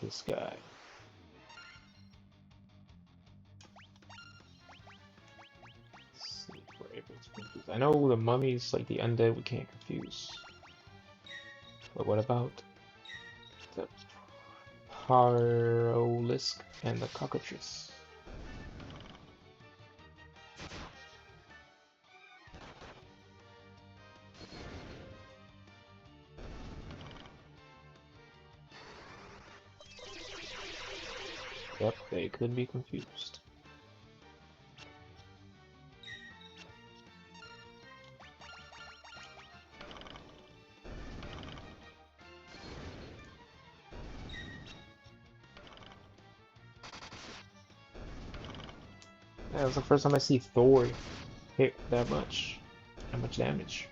This guy. Let's see if we're able to confuse. I know the mummies, like the undead, we can't confuse. But what about the Parolisk and the cockatrice? Yep, they could be confused. Yeah, it's the first time I see Thor hit that much damage.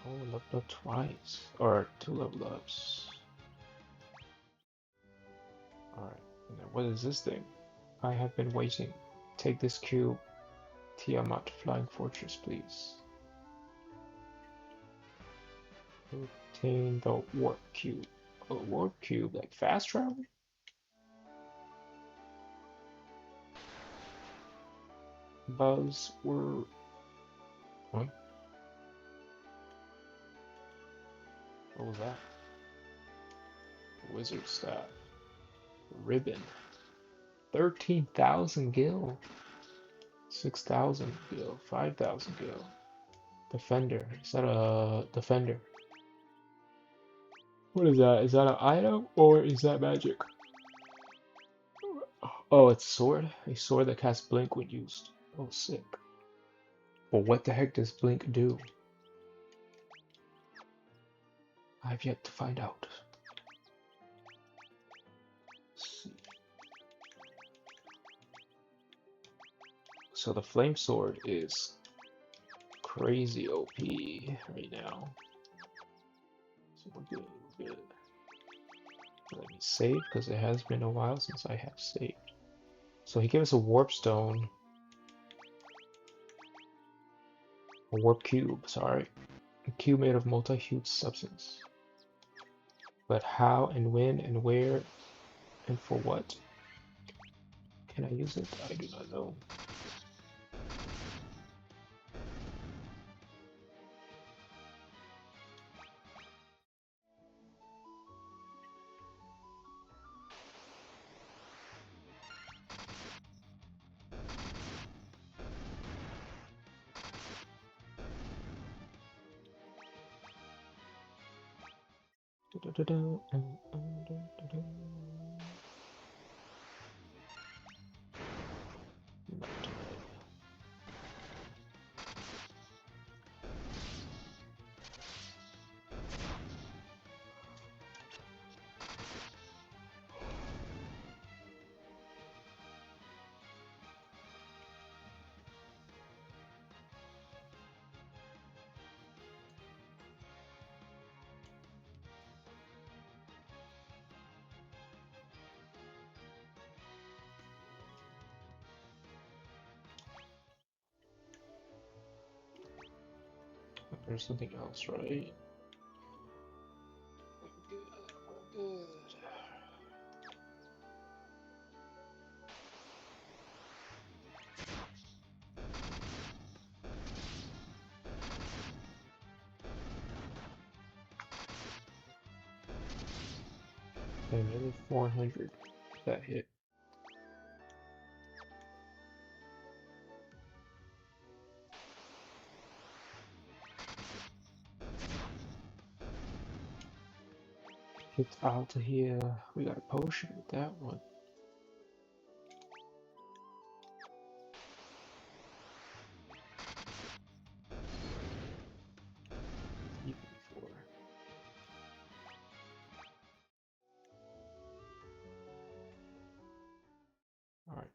Oh, leveled up twice. Or 2 level ups. Alright, and then what is this thing? I have been waiting. Take this cube. Tiamat Flying Fortress, please. Obtain the warp cube. A warp cube, like fast travel? Buzzword. What? What was that? Wizard staff. Ribbon. 13,000 gil. 6,000 gil. 5,000 gil. Defender. Is that a defender? What is that? Is that an item or is that magic? Oh, it's a sword? A sword that casts blink when used. Oh, sick. Well, what the heck does blink do? I've yet to find out. Let's see. So the flame sword is crazy OP right now. So we're good, we're good. Let me save because it has been a while since I have saved. So he gave us a warp stone. A warp cube, sorry. A cube made of multi-hued substance. But how and when and where and for what? Can I use it? I do not know. There's something else, right? Good. Okay, nearly 400. That hit. Hit out here. We got a potion with that one. Even before. Alright.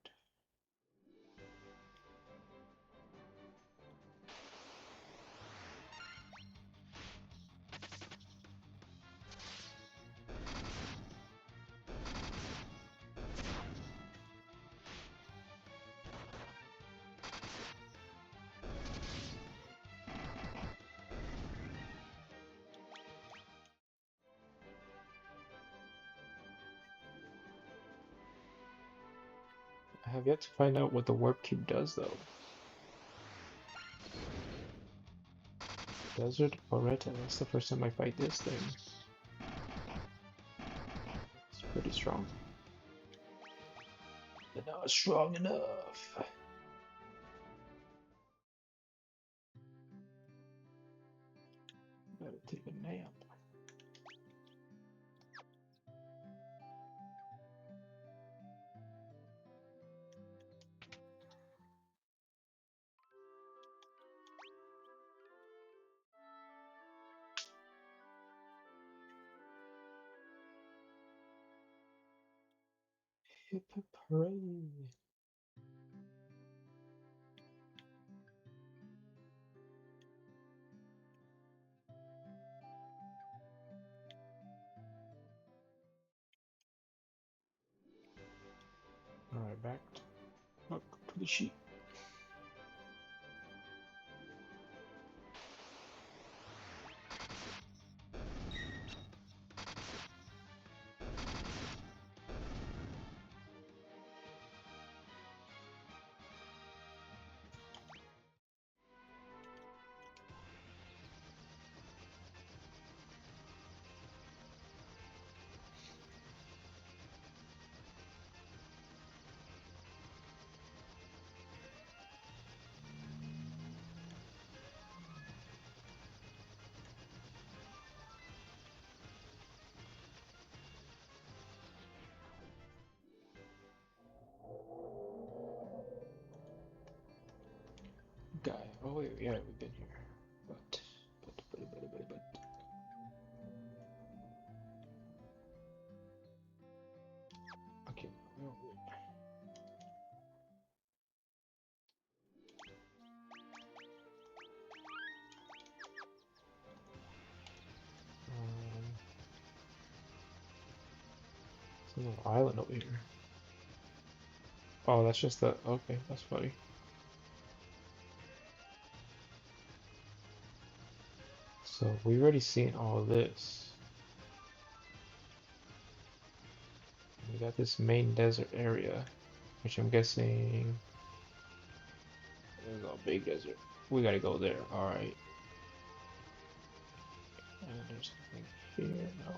I have yet to find out what the warp cube does though. Desert Oretta, that's the first time I fight this thing. It's pretty strong. But not strong enough. Better take a nap. Hip hip hooray. Alright, back to the sheet. Guy. Oh wait, yeah, we've been here. But. Okay. There's an island over here. Oh, that's just the... Okay, that's funny. So we already seen all this. We got this main desert area, which I'm guessing is a big desert. We gotta go there. All right. And there's nothing here. No.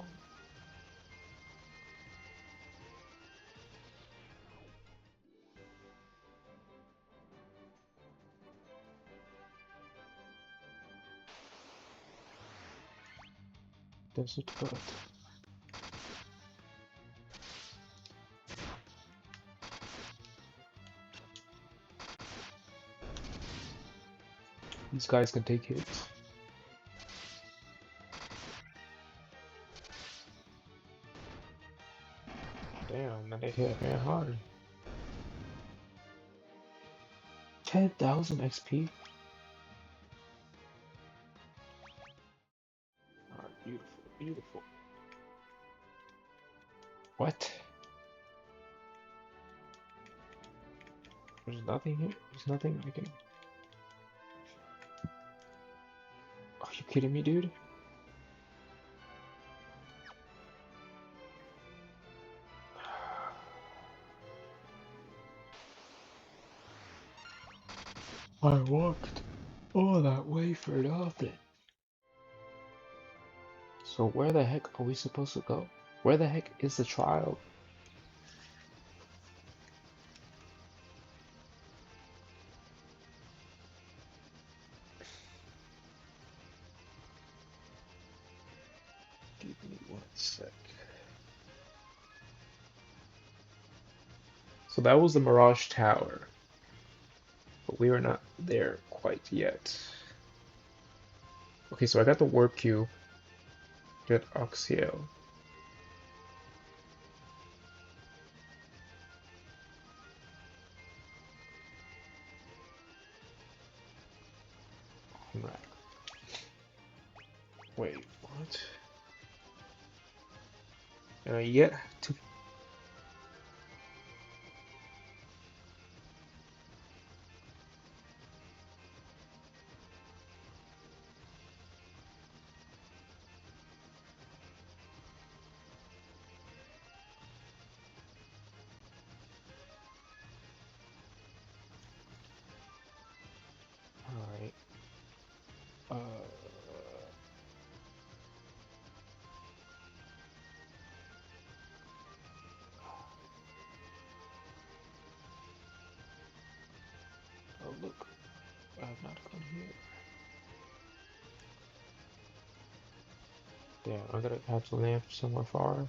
Desert cut. These guys can take hits. Damn, now they hit man hard. 10,000 XP. Alright, beautiful, beautiful. What? There's nothing here? There's nothing I can... Are you kidding me, dude? I walked all that way for nothing. So where the heck are we supposed to go? Where the heck is the trial? Give me 1 sec. So that was the Mirage Tower. But we were not there quite yet. Okay, so I got the warp cube. Get Oxiel. Right. Wait, what? Yet to... Alright. Oh look, I have not come here. Damn, I'm gonna have to land somewhere far.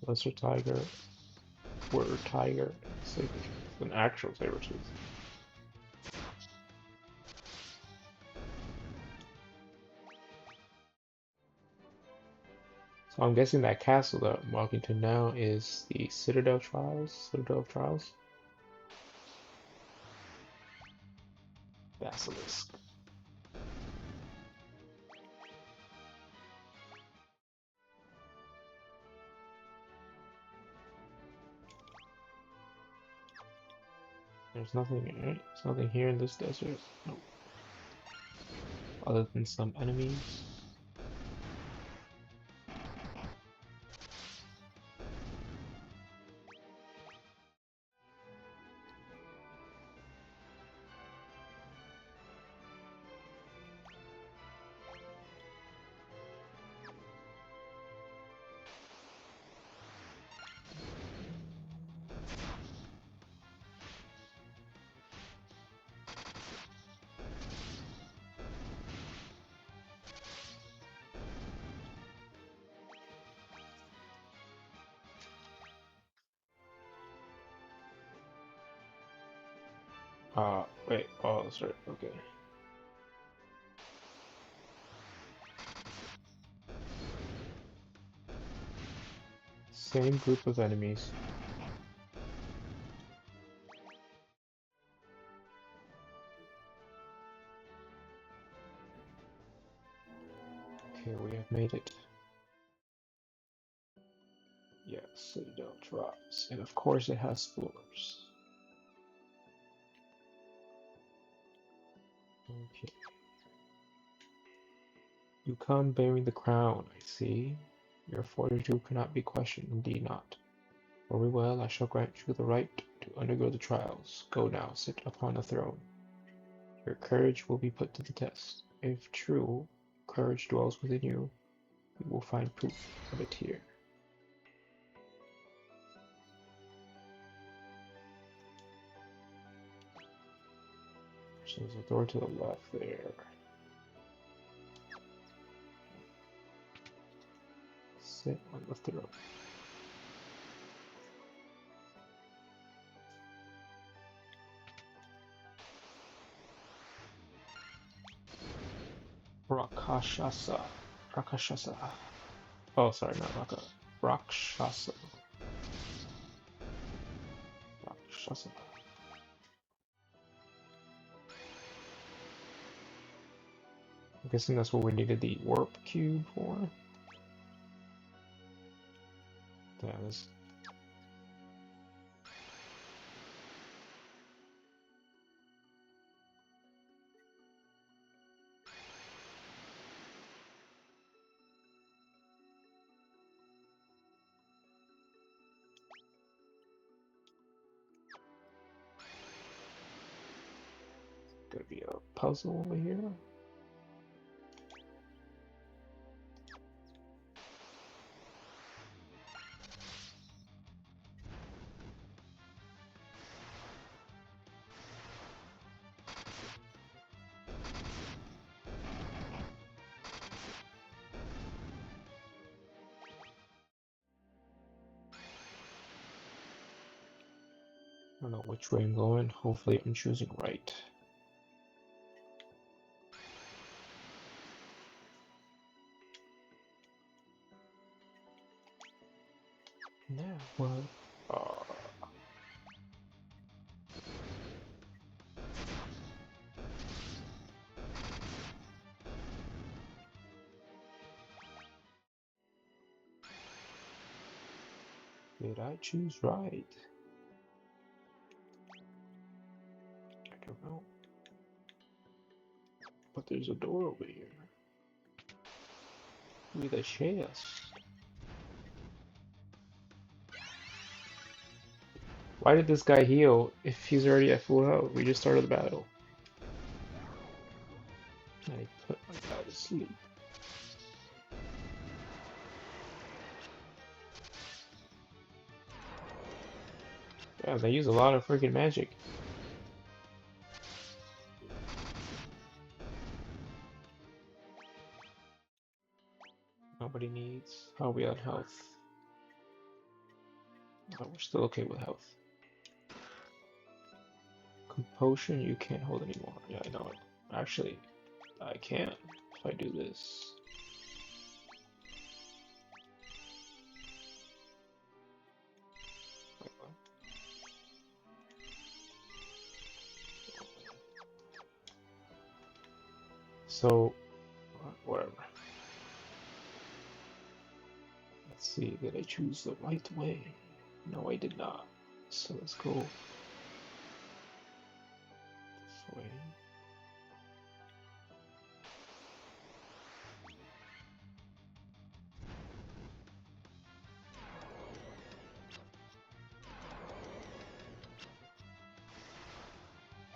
Lesser Tiger, Word Tiger, it's an actual saber tooth. So I'm guessing that castle that I'm walking to now is the Citadel Trials? Citadel of Trials? Basilisk. There's nothing here in this desert. Nope. Other than some enemies. Wait, oh, that's right, okay. Same group of enemies. I've made it. Yes, Citadel drops. And of course it has floors. Okay. You come bearing the crown, I see. Your fortitude cannot be questioned, indeed not. Very well, I shall grant you the right to undergo the trials. Go now, sit upon the throne. Your courage will be put to the test. If true, courage dwells within you. You will find proof of it here. So there's a door to the left there. Sit on the throne. Rakashasa. Rakashasa. Oh, sorry, not Raka. Rakshasa. Rakshasa. I'm guessing that's what we needed the warp cube for. That is. Gonna be a puzzle over here. I don't know which way I'm going. Hopefully I'm choosing right. Now what? Did I choose right? I don't know. But there's a door over here. With a chest. Why did this guy heal if he's already at full health? We just started the battle. I put my guy to sleep. Yeah, they use a lot of freaking magic. Nobody needs. How are we on health? Oh, we're still okay with health. Compulsion, you can't hold anymore. Yeah, I know it. Actually, I can if I do this. Wait, what? So, whatever. Let's see, did I choose the right way? No, I did not. So let's go this way.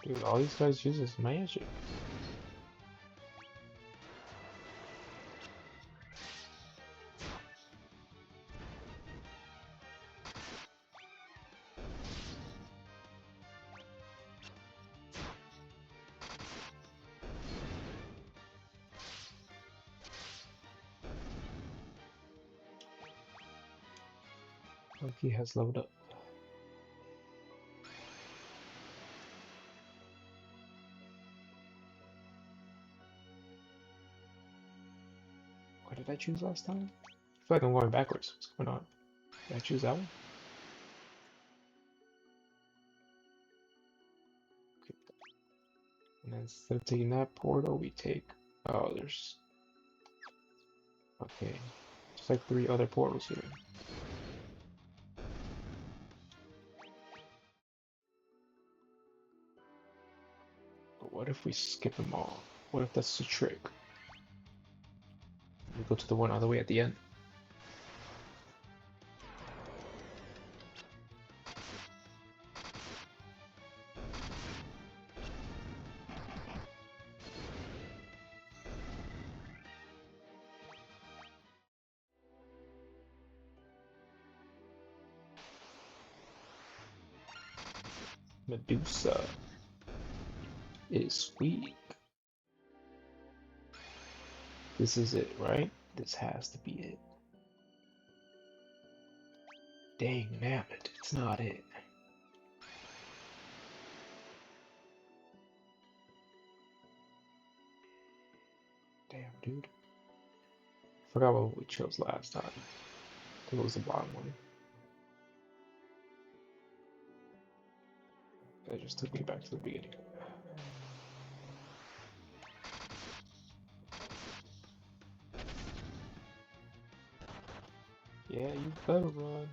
Dude, all these guys use is magic. Monkey has leveled up. What did I choose last time? I feel like I'm going backwards. What's going on? Did I choose that one? Okay. And then instead of taking that portal, we take... Oh, there's... Okay. Just like 3 other portals here. But what if we skip them all? What if that's the trick? We go to the one all the way at the end. Medusa is weak. This is it, right? This has to be it. Dang nabbit, it's not it. Damn, dude. Forgot what we chose last time. I think it was the bottom one. That just took me back to the beginning. Yeah, you better run.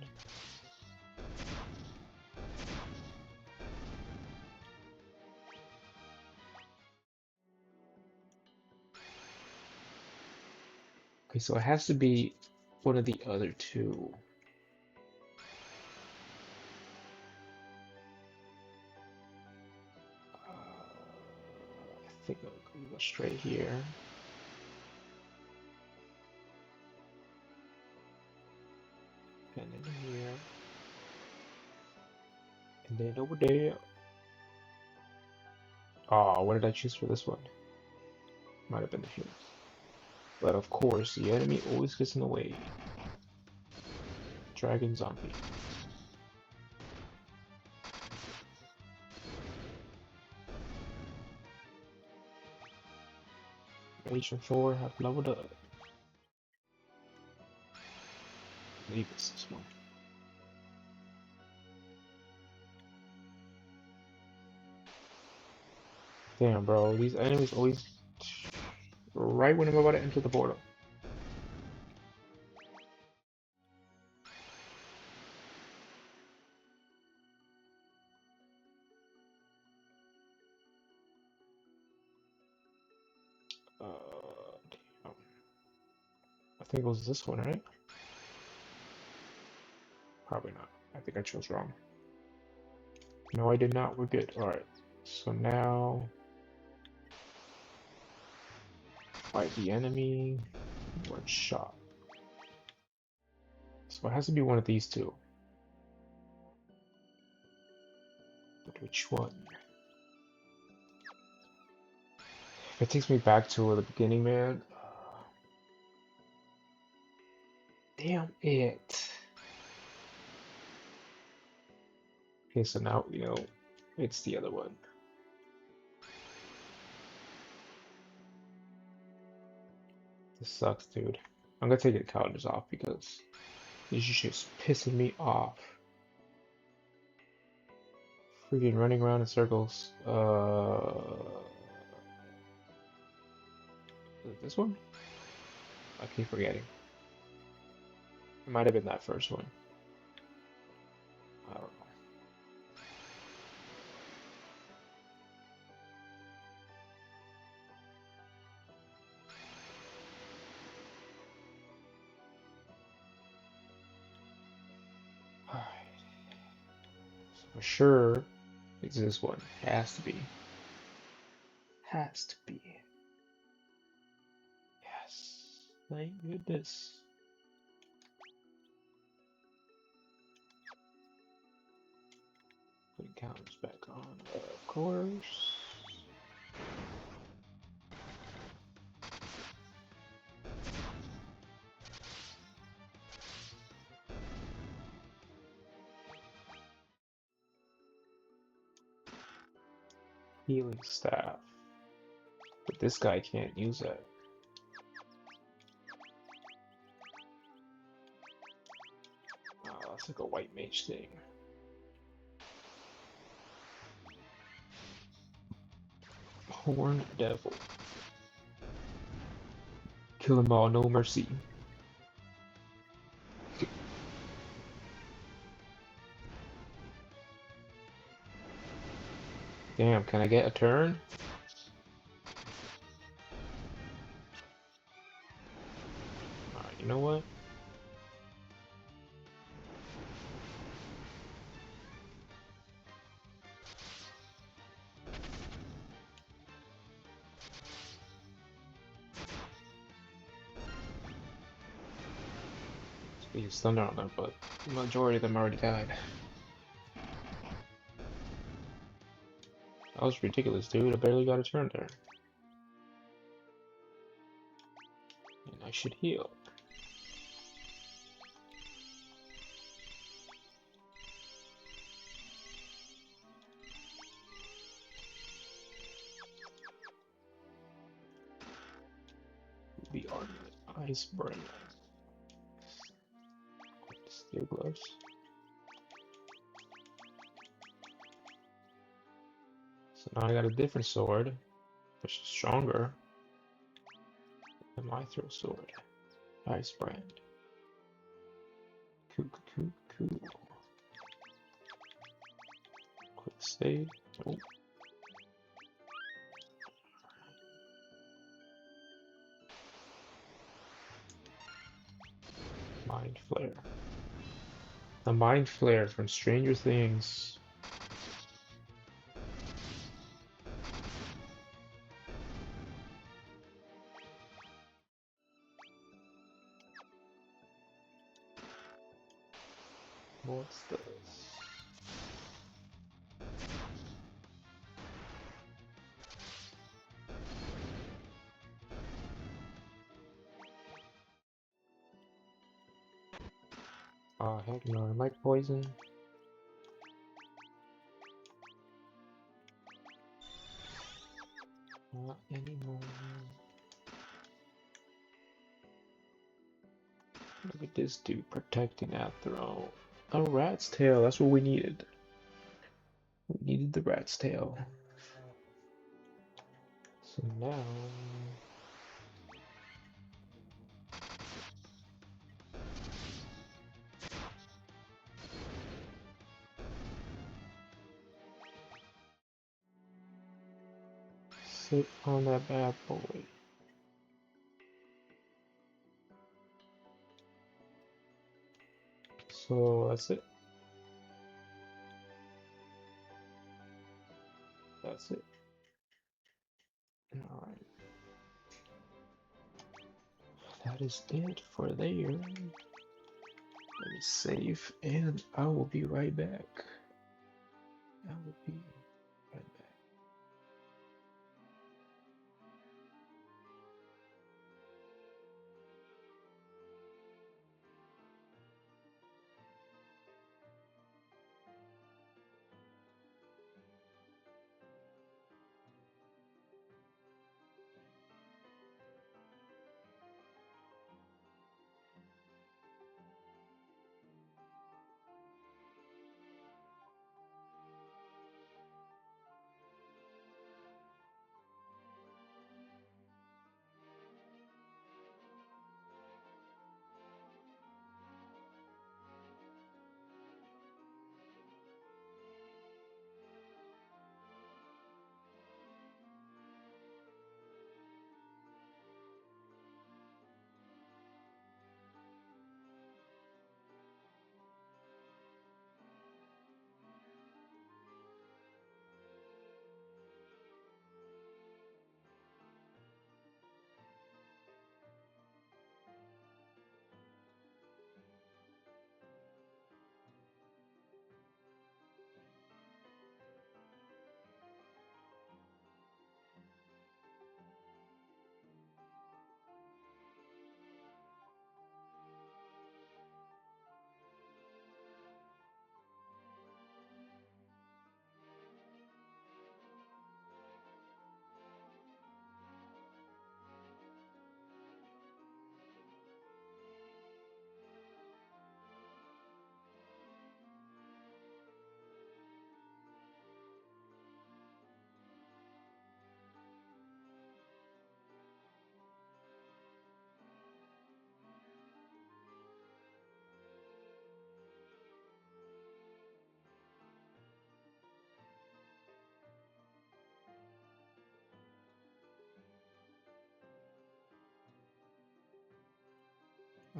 Okay, so it has to be one of the other two. I think I'll go straight here. And then here. And then over there. Oh, what did I choose for this one? Might have been here. But of course, the enemy always gets in the way. Dragon zombie. Mage and Thor have leveled up. Leave this one. Damn, bro, these enemies always right when I'm about to enter the portal. Damn. I think it was this one, right? Probably not. I think I chose wrong. No, I did not. We're good. Alright. So now fight the enemy. One shot. So it has to be one of these two. But which one? It takes me back to the beginning, man. Damn it. Okay, so now, it's the other one. This sucks, dude. I'm gonna take the counters off because this is just pissing me off. Freaking running around in circles. Is it this one? I keep forgetting. It might have been that first one. I don't know. Alright. So for sure, it's this one. Has to be. Has to be. Yes. Thank goodness. Putting counters back on, of course. Healing staff. But this guy can't use that. Oh, that's like a white mage thing. Horned Devil. Kill them all, no mercy. Damn, can I get a turn? Alright, you know what? Let's use thunder on them, but the majority of them already died. That was ridiculous, dude. I barely got a turn there. And I should heal. Be on the ice brand. Steel gloves. So now I got a different sword, which is stronger than my throw sword. Ice brand. Cool, cool, cool. Quick save. Oh. Mind Flare. The Mind Flare from Stranger Things. What's this? Oh, heck no, I like poison. Not anymore. Look at this dude protecting that throne. A rat's tail, that's what we needed. We needed the rat's tail. So now... sit on that bad boy. So that's it. That's it. Alright. That is it for there. Let me save and I will be right back. I will be right back.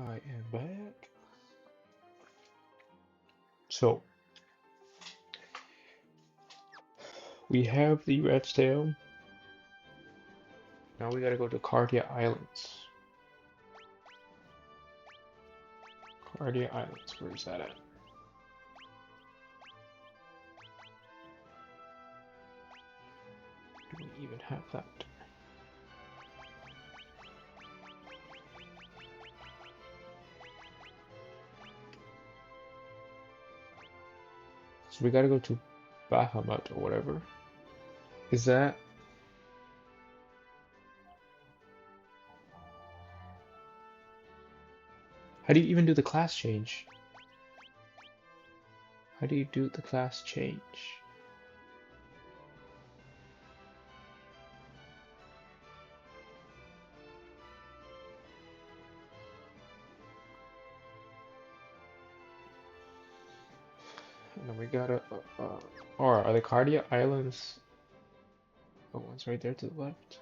I am back. So we have the Rat's Tail. Now we gotta go to Cardia Islands. Cardia Islands, where is that at? Do we even have that? So we gotta go to Bahamut or whatever. Is that? How do you even do the class change? How do you do the class change? And then we gotta, or are the Cardia Islands? Oh, one's right there to the left.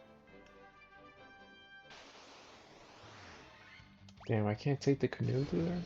Damn, I can't take the canoe through there.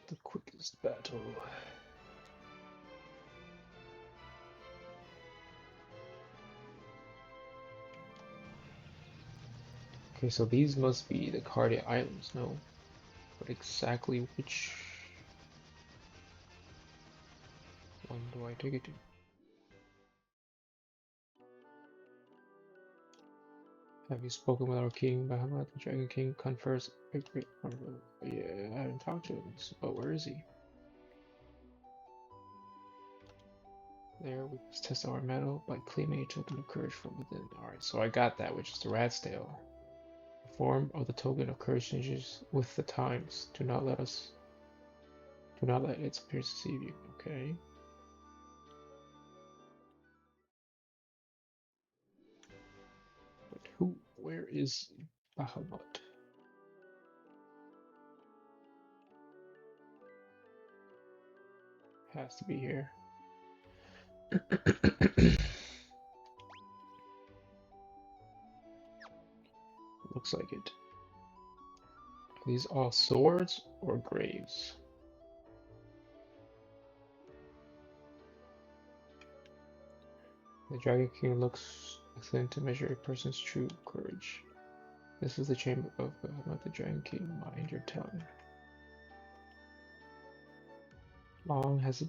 The quickest battle. Okay, so these must be the Cardia Islands, no? But exactly which one do I take it to? Have you spoken with our king, Bahamut? The Dragon King confers victory. Yeah, I haven't talked to him, but where is he? There, we must test our metal by claiming a token of courage from within. Alright, so I got that, which is the Rat's Tail. The form of the token of courage changes with the times. Do not let its appearance deceive you. Okay. But where is Bahamut? Has to be here. Looks like it. Are these all swords or graves? The Dragon King looks within to measure a person's true courage. This is the chamber of Bahamut, the Dragon King. Mind your tongue. Long has it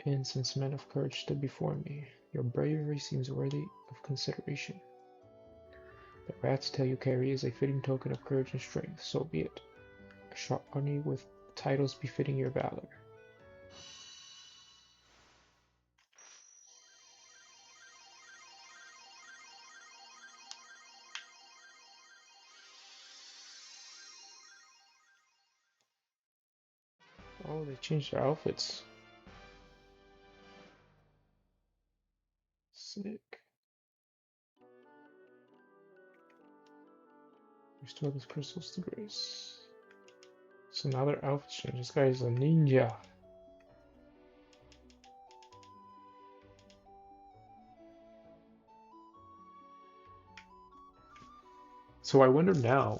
been since men of courage stood before me. Your bravery seems worthy of consideration. The Rat's Tail you carry is a fitting token of courage and strength, so be it. A sharp army with titles befitting your valor. Oh, they changed their outfits. Sick. Restore those crystals to grace. So now their outfits change. This guy is a ninja. So I wonder now,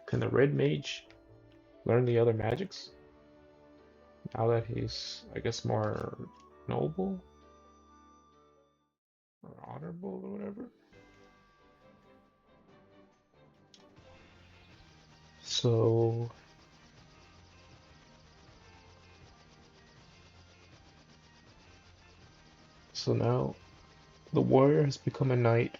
can the red mage learn the other magics? Now that he's, I guess, more noble? Or honorable or whatever? So now the warrior has become a knight,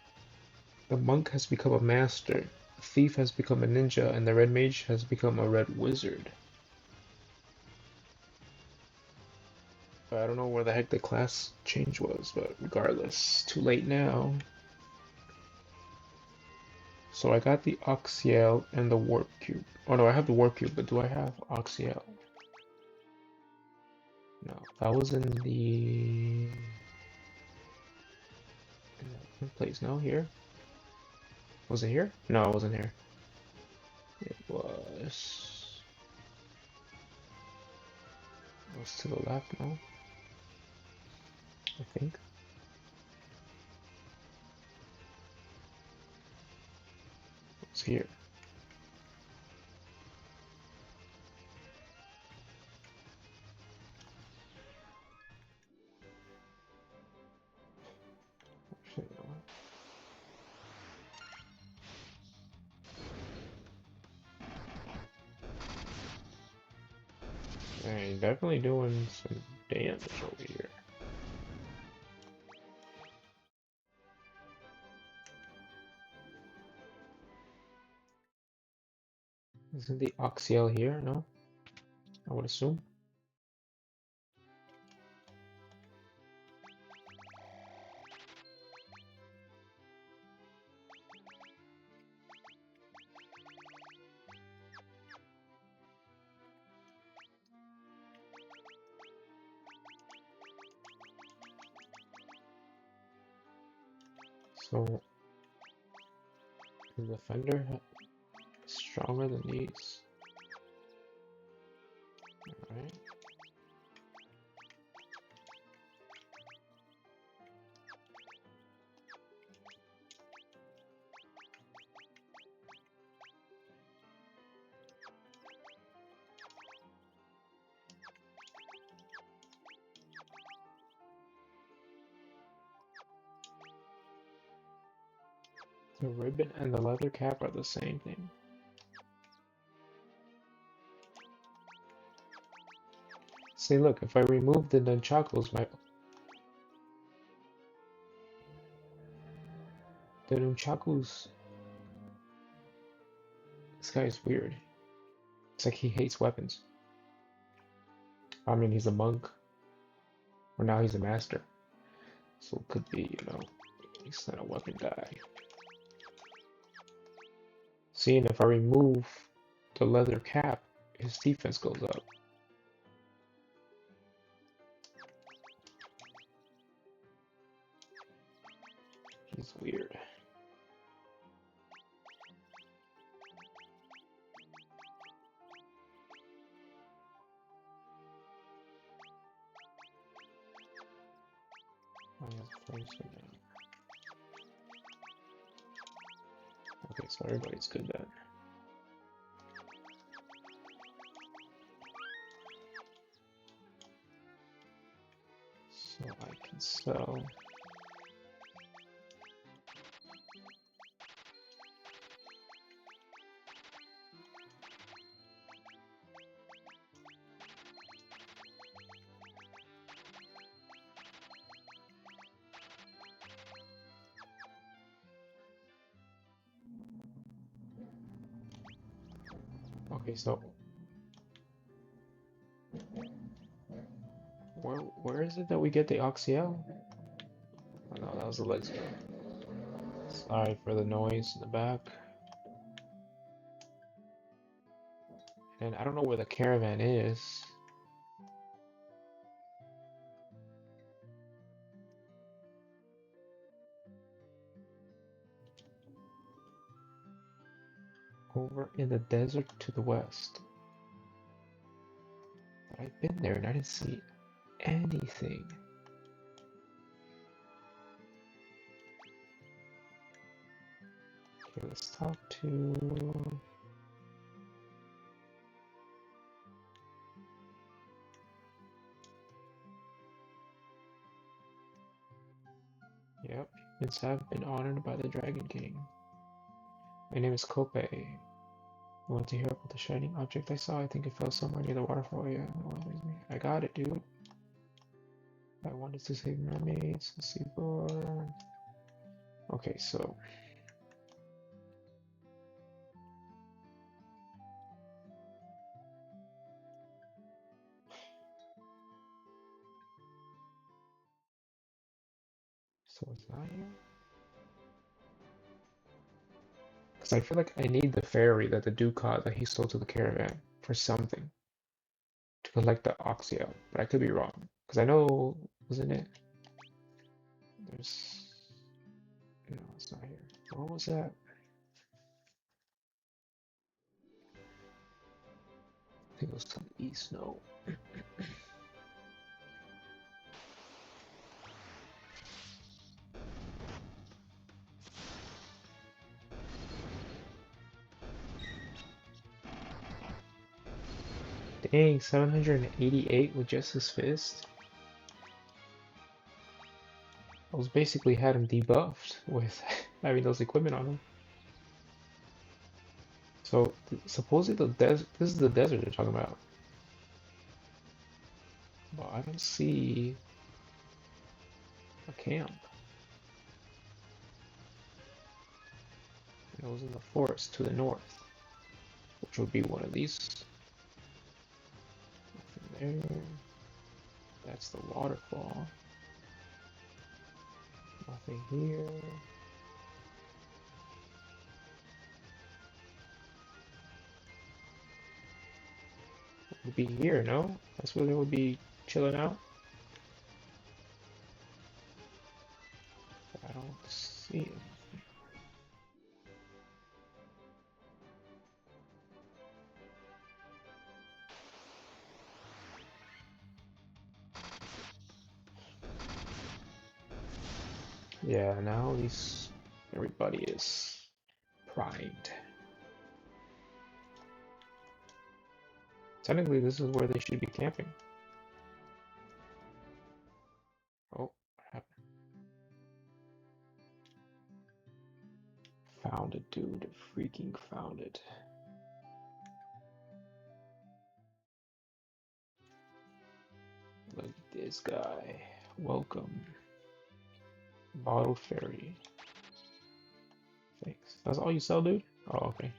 the monk has become a master, the thief has become a ninja, and the red mage has become a red wizard. I don't know where the heck the class change was, but regardless, too late now. So I got the Oxiel and the Warp Cube. Oh no, I have the Warp Cube, but do I have Oxiel? No, that was in the place. No, here. Was it here? No, it wasn't here. It was. It was to the left. No, I think. It's here. Actually, no. Yeah, he's definitely doing some damage over here. Isn't the Oxiel here? No, I would assume. So the Defender stronger than these. Alright. The ribbon and the leather cap are the same thing. See, look, if I remove the nunchakus, the nunchakus, this guy is weird. It's like he hates weapons. I mean, he's a monk, or now he's a master. So it could be, you know, he's not a weapon guy. See, and if I remove the leather cap, his defense goes up. He's weird. Oh, he has a flame sword now. Okay, so everybody's good then. So I can sell. Okay, so where is it that we get the Oxiel? Oh no, that was the legs. Sorry for the noise in the back. And I don't know where the caravan is. Over in the desert to the west. But I've been there and I didn't see anything. Okay, let's talk to... Yep, humans have been honored by the Dragon King. My name is Kope. You want to hear about the shining object I saw? I think it fell somewhere near the waterfall. Yeah, I got it, dude. I wanted to save mermaids. Seaboard. Okay, so So it's not here? Because I feel like I need the fairy that the dude caught that he stole to the caravan for something to collect the Oxy out, but I could be wrong. Because I know, wasn't it? There's. No, it's not here. What was that? I think it was to the east, no. Dang, 788 with just his fist. I was basically had him debuffed with having those equipment on him. So supposedly the desert, this is the desert they're talking about. But I don't see a camp. It was in the forest to the north, which would be one of these. Nothing there. That's the waterfall. Nothing here. It would be here, no? That's where they would be chilling out. But I don't see it. Yeah, now everybody is primed. Technically, this is where they should be camping. Oh, what happened? Found it, dude. Freaking found it. Look at this guy. Welcome. Bottle Fairy. Thanks. That's all you sell, dude? Oh, okay.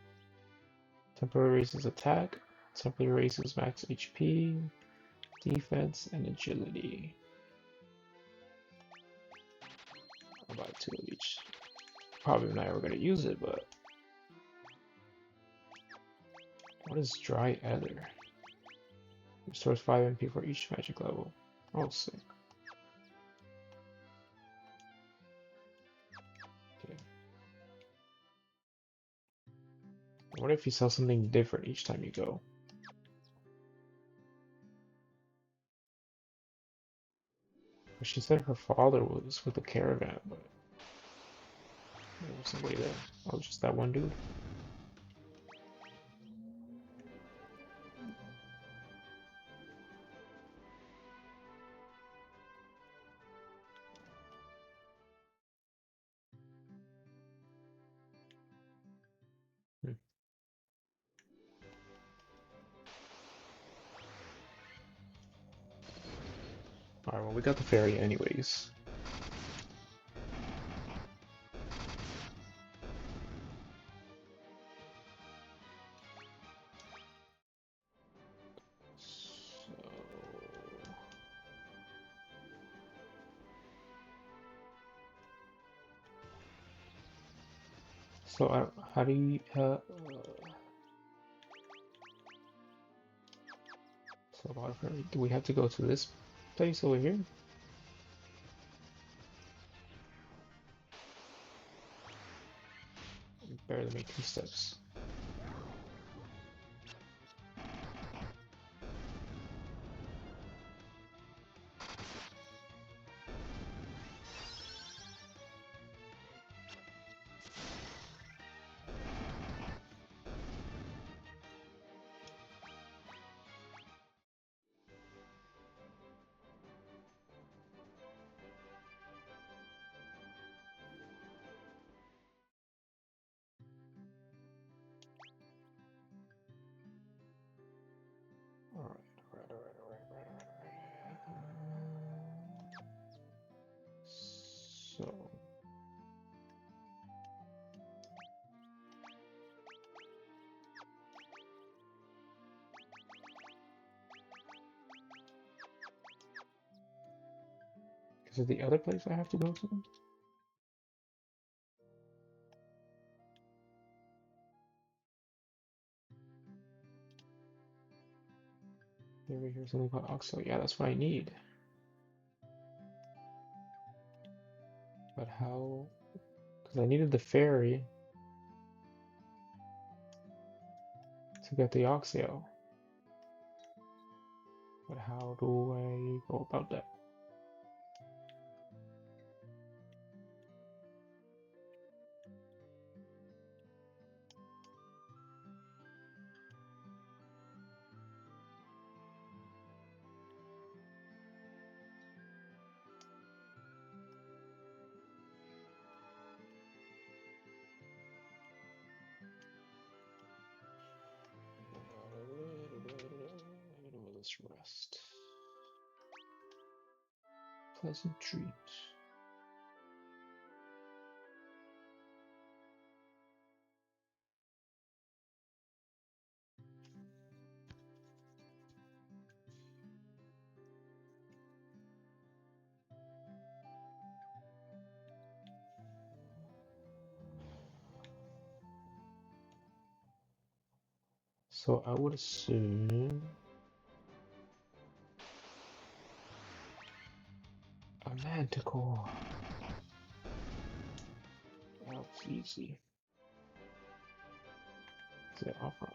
Temporary raises attack. Temporary raises max HP, defense, and agility. I'll buy 2 of each. Probably not ever gonna use it, but what is dry ether? Restores 5 MP for each magic level. Oh, sick. Okay. What if you sell something different each time you go? But she said her father was with the caravan, but there was nobody there. Oh, just that one dude. Hmm. Alright, well, we got the ferry anyways. So, how do you, so about ferry, do we have to go to this place over here? We barely made 2 steps. Alright. So, is it the other place I have to go to? You ever hear something called oxo? Yeah, that's what I need. But how? Because I needed the ferry to get the oxio. But how do I go about that? Let's rest. Pleasant dreams. So I would assume a manticore. That was easy. Is it off? Okay.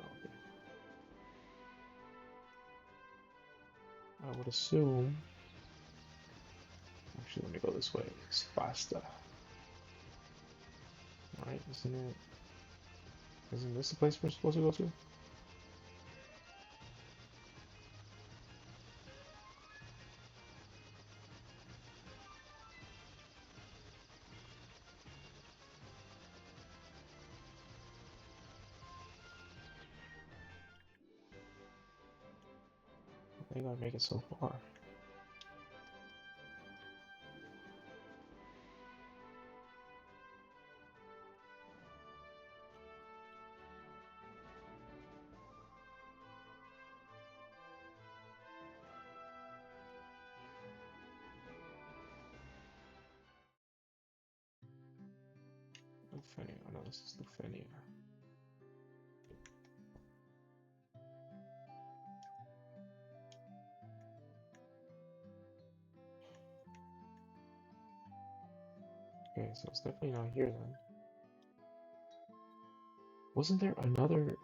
I would assume. Actually, let me go this way. It's faster. Right? Isn't it? Isn't this the place we're supposed to go to? They gotta make it so far. Lufenia. Oh no, this is Lufenia. Okay, so it's definitely not here then. Wasn't there another?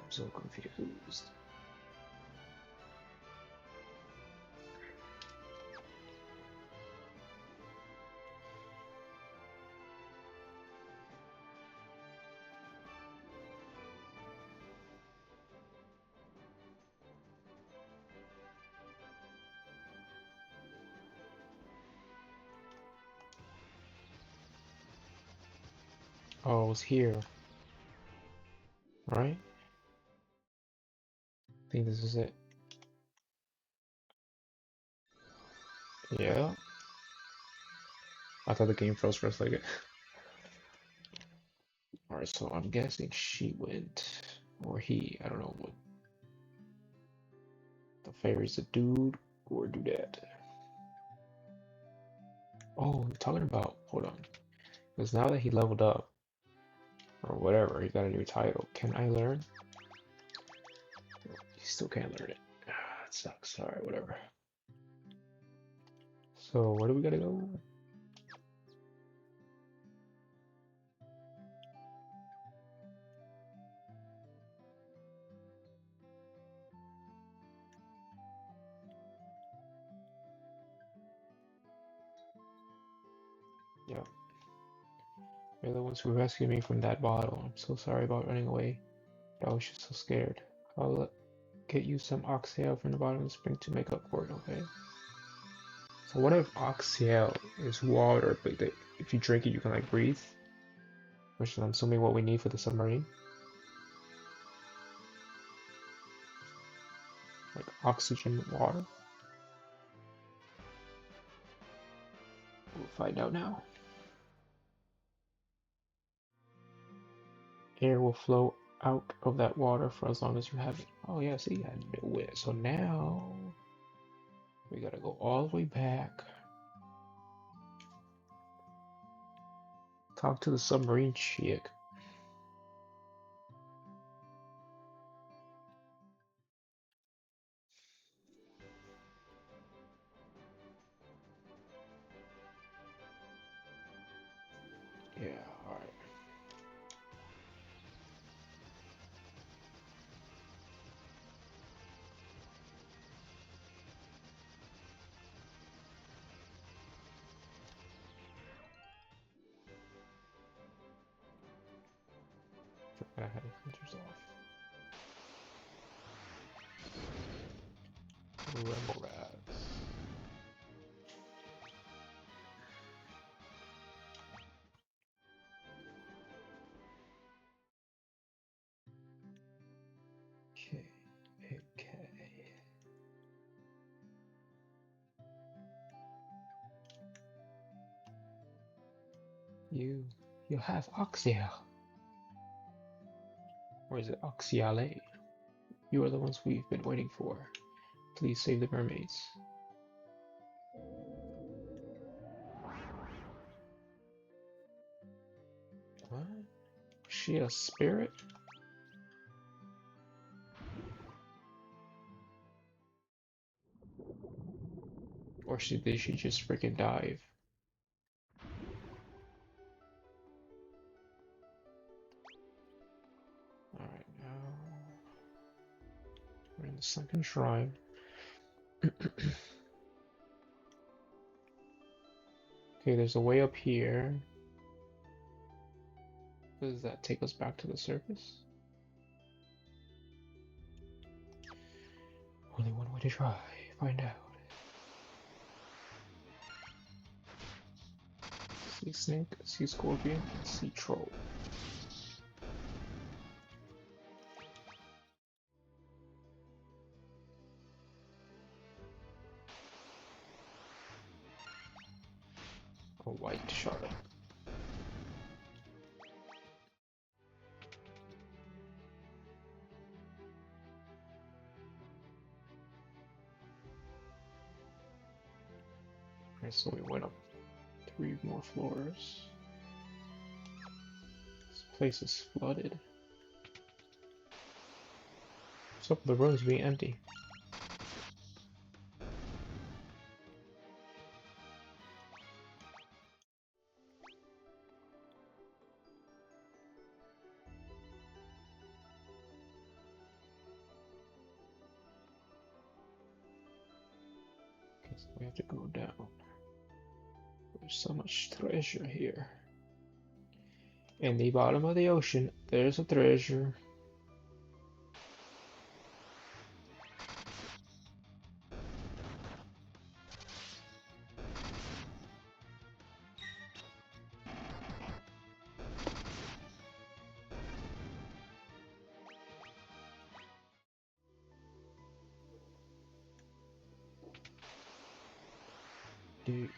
I'm so confused. Oh, it was here, right? I think this is it. Yeah. I thought the game froze for a second. Alright, so I'm guessing she went, or he, I don't know what. The fairy's a dude or dudette. Oh, you're talking about, hold on. Because now that he leveled up, or whatever, he got a new title. Can I learn? You still can't learn it. Ah, that sucks. Alright, whatever. So, where do we gotta go? Yeah. You're the ones who rescued me from that bottle. I'm so sorry about running away. I was just so scared. I'll get you some oxtail from the bottom of the spring to make up for it, okay? So what if oxtail is water, but if you drink it, you can like breathe? Which I'm assuming what we need for the submarine. Like oxygen water. We'll find out now. Air will flow out of that water for as long as you have it. Oh yeah, see, I knew it. So now we gotta go all the way back. Talk to the submarine chick. Yeah, alright. Forgot I had the filters off. Rebel rats. Okay, okay. You have Oxia. Or is it Oxiale? You are the ones we've been waiting for. Please save the mermaids. What? Is she a spirit? Or did she just freaking dive? Alright, now we're in the sunken shrine. Okay, there's a way up here. Does that take us back to the surface? Only one way to try. Find out. Sea snake, sea scorpion, and sea troll. A white shark. Okay, so we went up 3 more floors. This place is flooded. What's up with the roads being empty? Okay, so we have to go down. There's so much treasure here. In the bottom of the ocean, there's a treasure. Dude.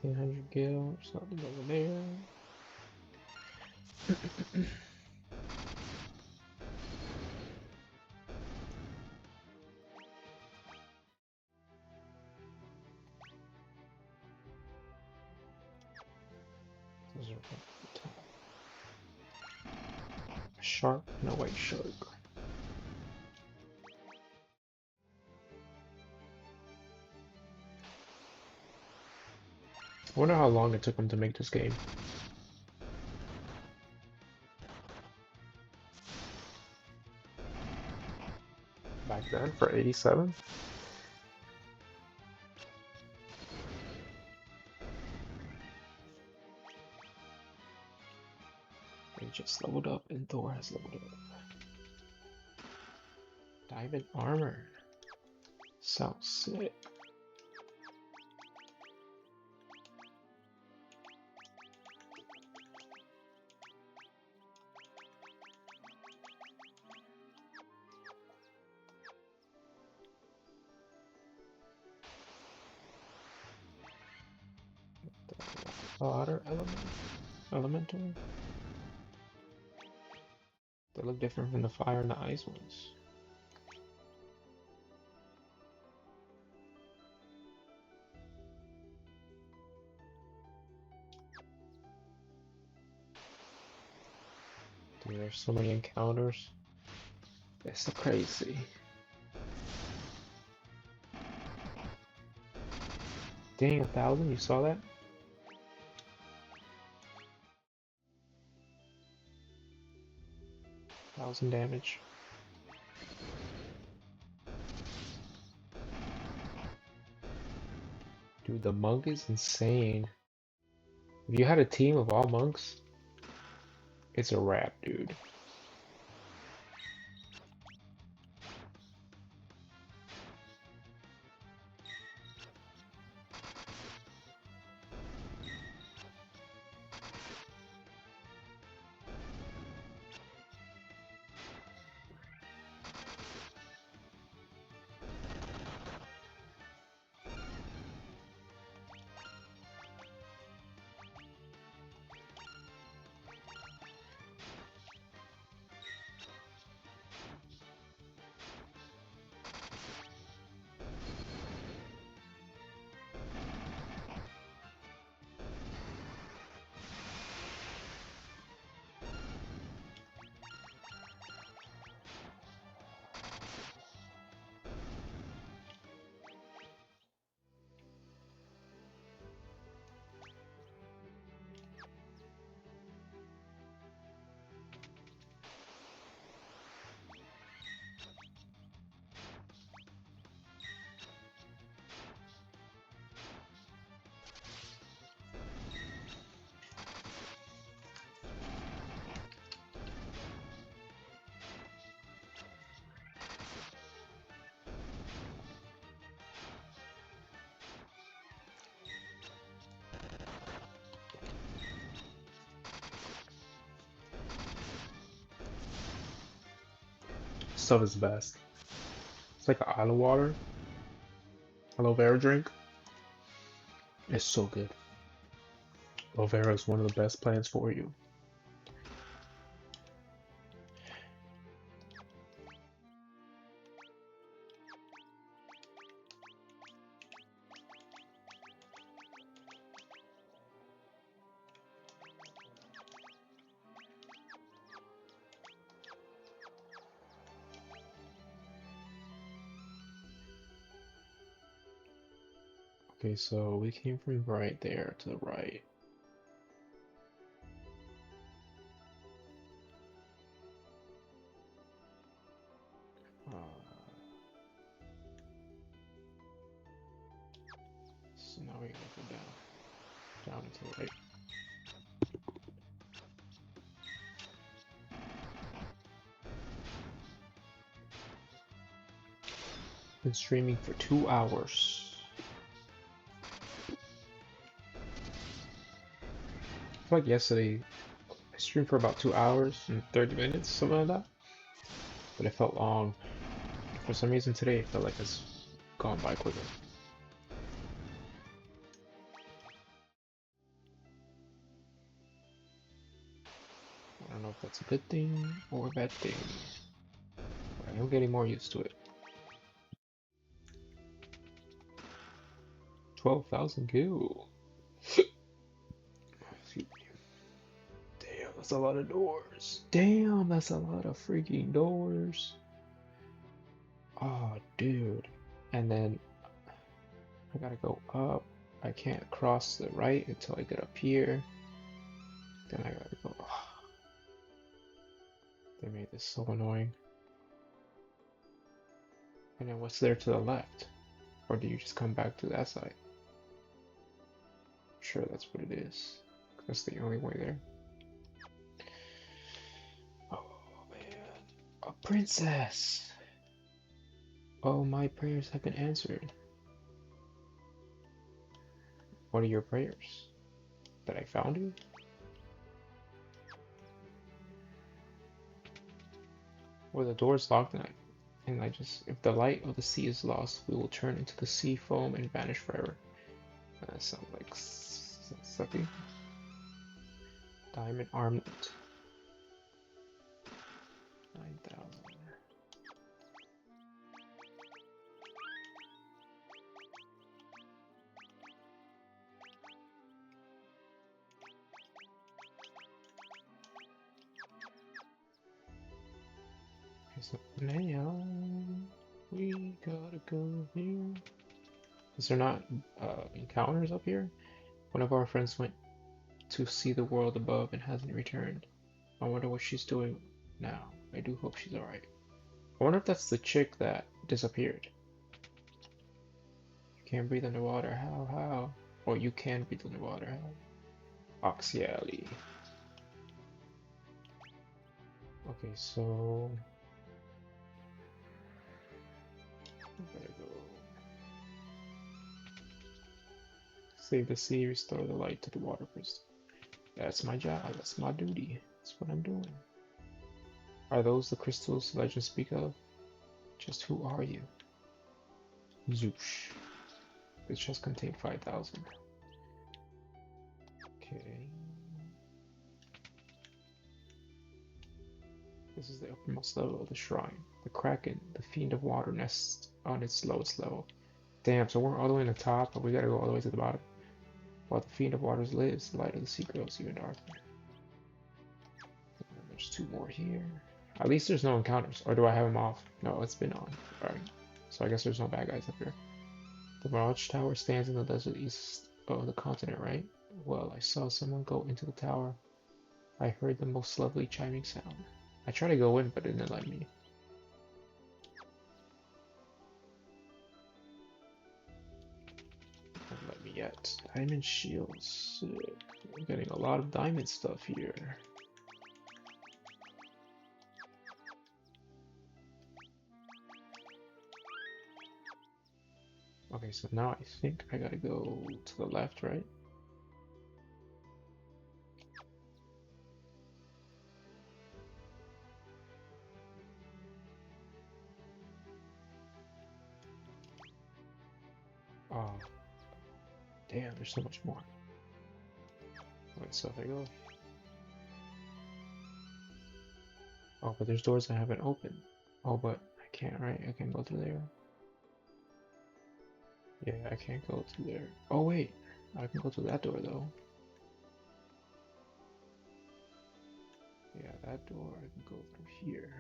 $1,300 gil, there's nothing over there. Those are up the top. A shark and a white shark. I wonder how long it took them to make this game. back then for 87. They just leveled up and Thor has leveled up. Diamond armor. Sounds sick. Water elemental. They look different from the fire and the ice ones. Dude, there's so many encounters. It's so crazy. Dang, 1,000? You saw that? Thousand damage. Dude, the monk is insane. If you had a team of all monks, it's a wrap, dude. Stuff is best. It's like an aloe water, aloe vera drink. It's so good. Aloe vera is one of the best plants for you. Okay, so we came from right there to the right. So now we gotta go down and to the right. Been streaming for 2 hours. I feel like yesterday I streamed for about 2 hours and 30 minutes, something like that. But it felt long. For some reason today it felt like it's gone by quicker. I don't know if that's a good thing or a bad thing. But I am getting more used to it. 12,000 gil. Damn, that's a lot of doors. Damn, that's a lot of freaking doors. Oh, dude. And then I gotta go up. I can't cross the right until I get up here. Then I gotta go. Oh, they made this so annoying. And then what's there to the left? Or do you just come back to that side? Sure, that's what it is. That's the only way there. Oh man. A princess! Oh, my prayers have been answered. What are your prayers? That I found you? Well, the door's locked and I just, if the light of the sea is lost, we will turn into the sea foam and vanish forever. That sounds like something. Diamond armlet. 9,000. So now we gotta go here. Is there not encounters up here? One of our friends went to see the world above and hasn't returned. I wonder what she's doing now. I do hope she's alright. I wonder if that's the chick that disappeared. You can't breathe underwater. How? Oh, you can breathe underwater. How? Oxyally. Okay, so I gotta go. Save the sea, restore the light to the water crystal. That's my job, that's my duty. That's what I'm doing. Are those the crystals legends speak of? Just who are you? Zoosh. This chest contained 5,000. Okay. This is the uppermost level of the shrine. The Kraken, the fiend of water, nests on its lowest level. Damn, so we're all the way in the top, but we gotta go all the way to the bottom. While the fiend of waters lives, the light of the sea grows even darker. And there's two more here. At least there's no encounters. Or do I have them off? No, it's been on. Alright. So I guess there's no bad guys up here. The Mirage Tower stands in the desert east of the continent, right? Well, I saw someone go into the tower. I heard the most lovely chiming sound. I tried to go in, but it didn't let me. Won't let me yet. Diamond shields. Sick. I'm getting a lot of diamond stuff here. Okay, so now I think I gotta go to the left, right? Oh, damn, there's so much more. Alright, so if I go... Oh, but there's doors I haven't opened. Oh, but I can't, right? I can't go through there. Yeah, I can't go through there. Oh, wait. I can go through that door, though. Yeah, that door, I can go through here.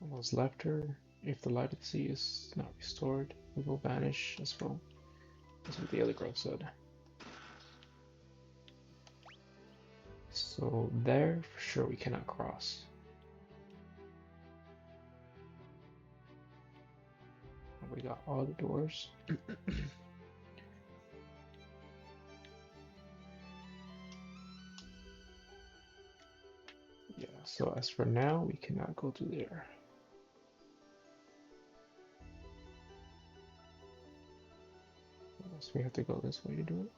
Almost left her. If the light of the sea is not restored, we will vanish as well. That's what the other girl said. So there, for sure, we cannot cross. We got all the doors. Yeah, so as for now, we cannot go through there. I guess we have to go this way to do it.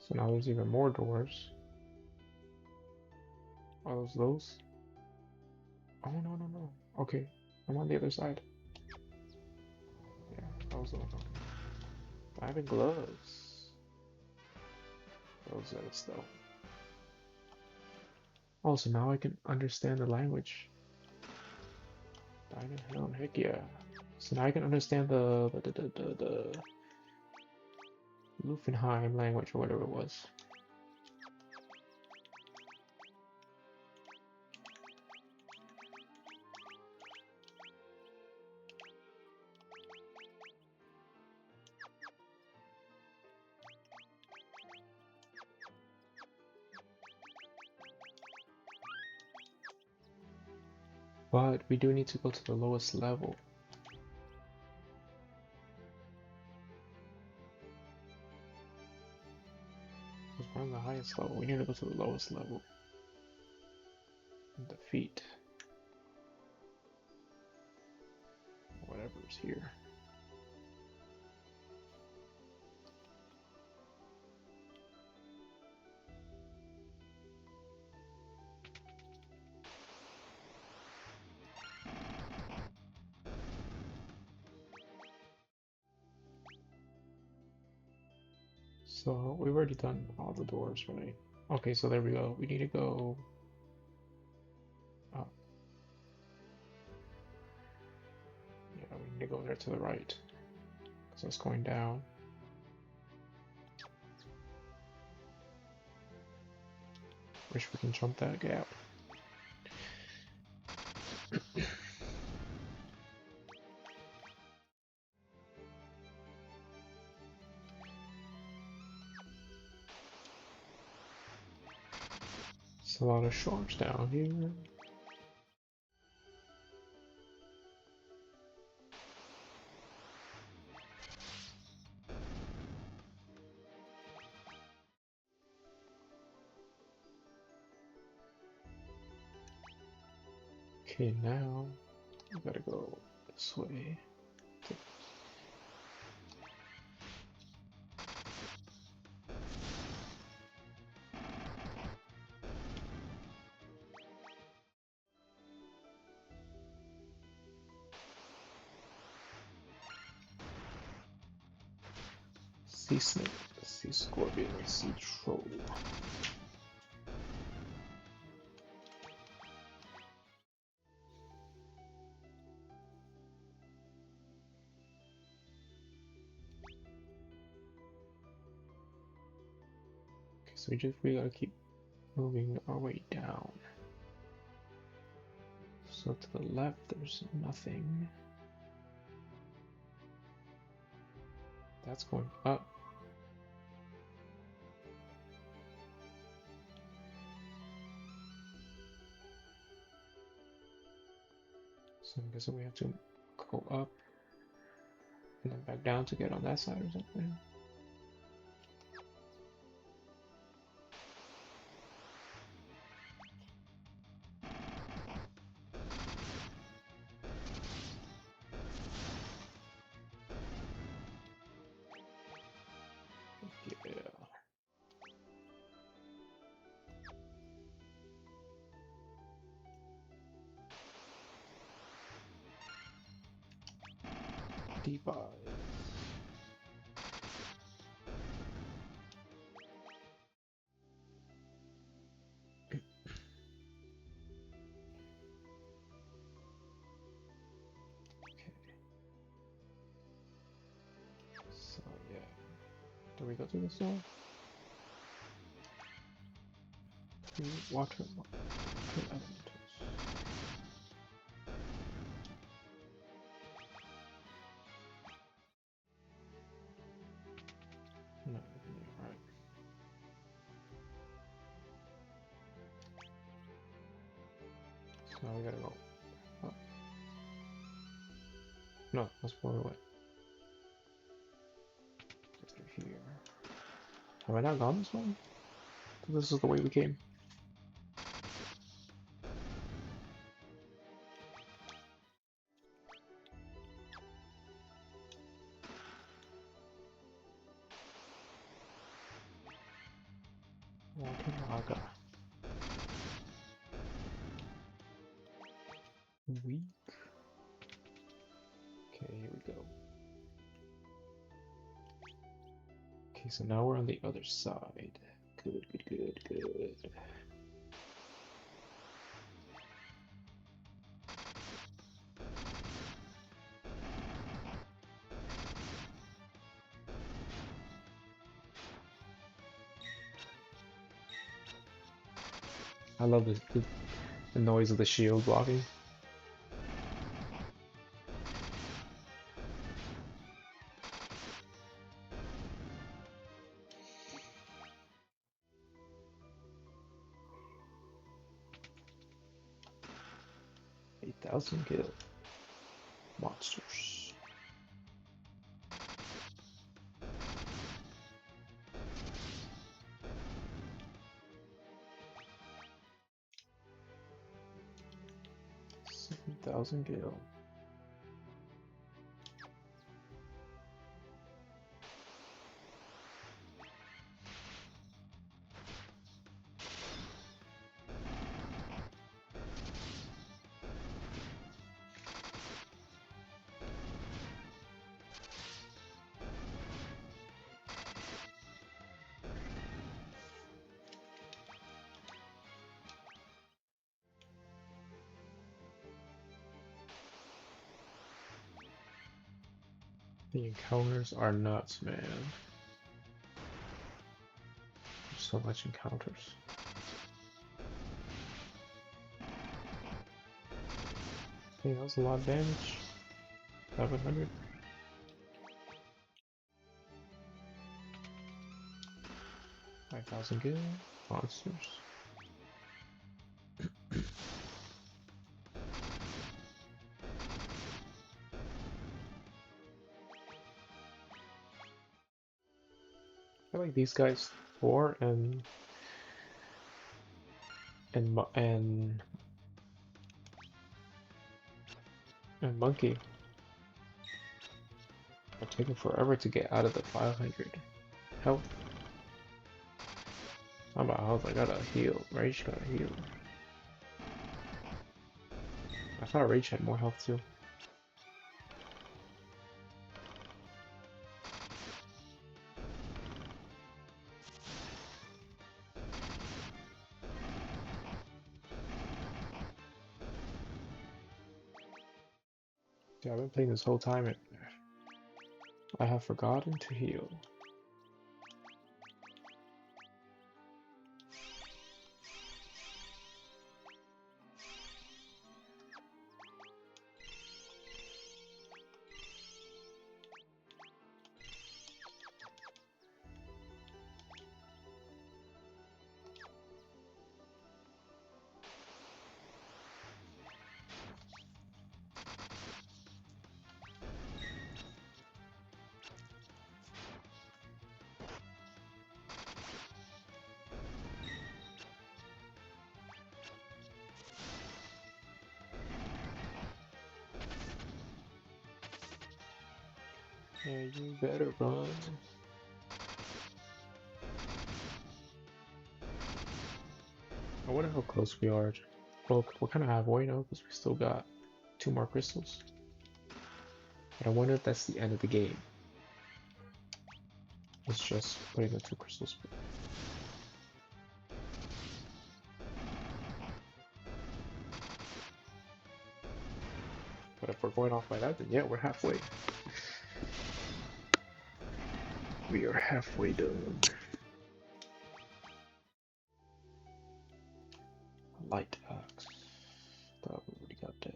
So now there's even more doors. Are those? Oh, no, no, no. Okay, I'm on the other side. Yeah, that was the one. Diamond gloves. Those are the stuff. Oh, so now I can understand the language. Diamond Helm, heck yeah. So now I can understand the Lufenheim language or whatever it was. But we do need to go to the lowest level. Because we're on the highest level. We need to go to the lowest level. And defeat whatever's here. So we've already done all the doors, right? Okay, so there we go. We need to go up. Yeah, we need to go there to the right. Because it's going down. Wish we can jump that gap. It's a lot of sharks down here. Okay, now we gotta go this way. Okay. Sea snake, sea scorpion, and sea troll. Okay, so we gotta keep moving our way down. So to the left, there's nothing. That's going up. So I'm guessing we have to go up and then back down to get on that side or something. Yeah. Deep eyes. Okay. So yeah. Do we go through this door? Water elementals. No, right. So now we gotta go up. No, that's where we went. Go through here. Have I not gone this way? This is the way we came. Water Naga. Weak. Okay, here we go. Okay, so now we're on the other side. Good, good, good, good. I love the noise of the shield blocking. 8,000 gil. Monsters. $7,000 gil. The encounters are nuts, man. There's so much encounters. Okay, that was a lot of damage. 700. $5,000 gil. Monsters. I feel like these guys, Thor and Monkey, are taking forever to get out of the 500 health. How about health? I gotta heal. Rage gotta heal. I thought Rage had more health too. Yeah, I've been playing this whole time and I have forgotten to heal. Yeah, you better run. I wonder how close we are. Well, we're kind of halfway now because we still got 2 more crystals. But I wonder if that's the end of the game. It's just putting the 2 crystals. But if we're going off by that, then yeah, we're halfway. We are halfway done. Light axe. Thought we already got that.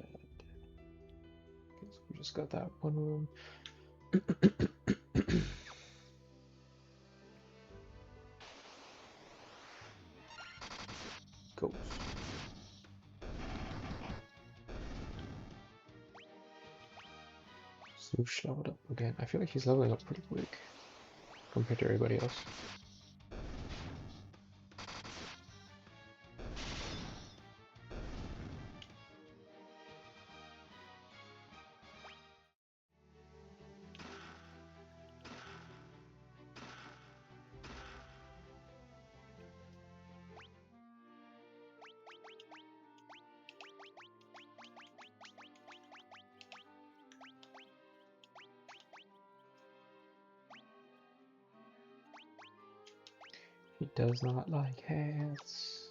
Guess we just got that one room. Ghost. Swoosh leveled up again. I feel like he's leveling up pretty quick compared to everybody else. He does not like hats.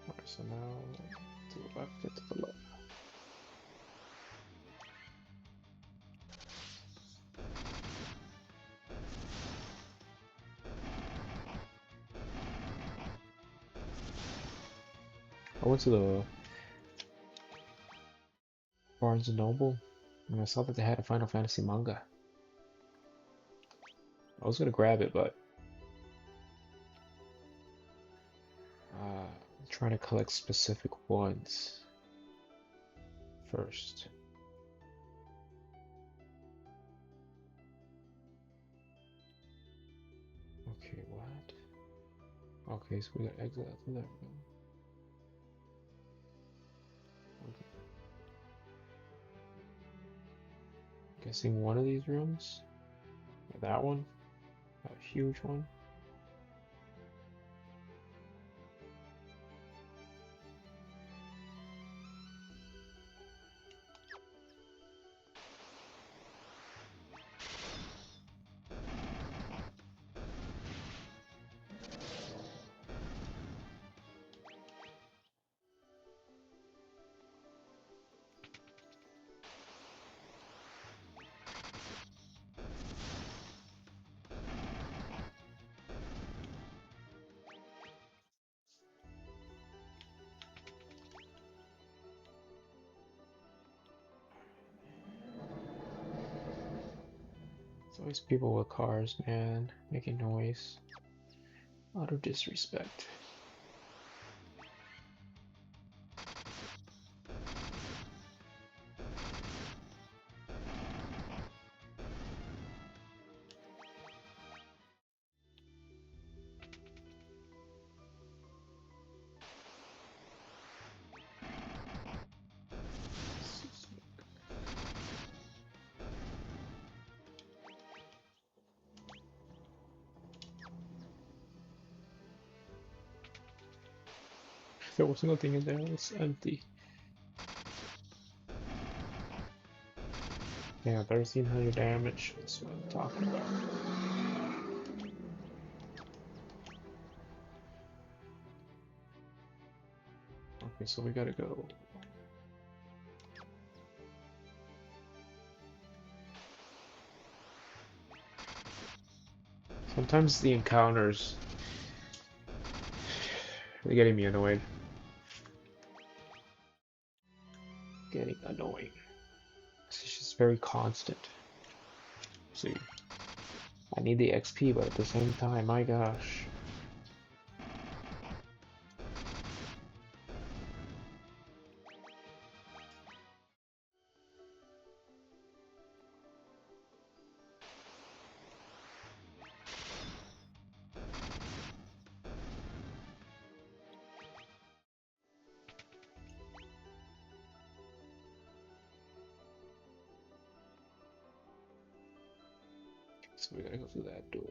Alright, so now to the left, get to the left. I went to the Barnes& and Noble, and I saw that they had a Final Fantasy manga. I was gonna grab it, but I'm trying to collect specific ones first. Okay, what? Okay, so we got exile from there. Okay. Guessing one of these rooms? Yeah, that one? That huge one? It's always people with cars, man, making noise. Out of disrespect. There was nothing in there, it was empty. Yeah, 1300 damage, that's what I'm talking about. Okay, so we gotta go. Sometimes the encounters, they're getting me annoyed. Getting annoying. It's just very constant. See, I need the XP, but at the same time, my gosh. So we gotta go through that door.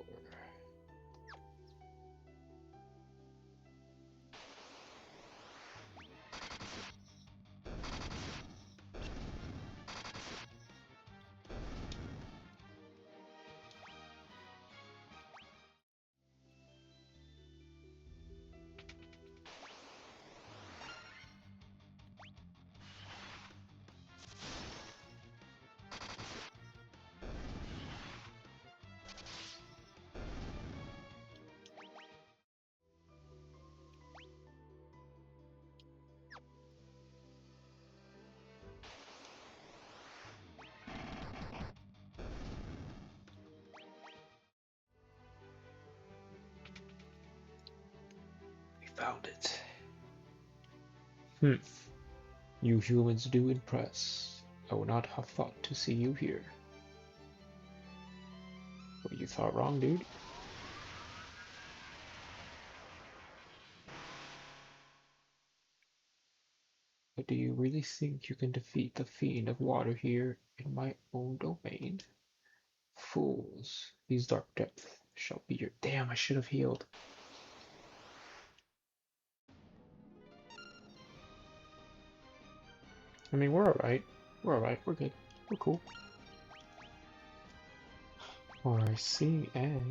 We found it. You humans do impress. I would not have thought to see you here. Well, you thought wrong, dude. But do you really think you can defeat the fiend of water here in my own domain? Fools, these dark depths shall be your— Damn, I should have healed. I mean, we're alright. We're alright, we're good. We're cool. Or seeing as...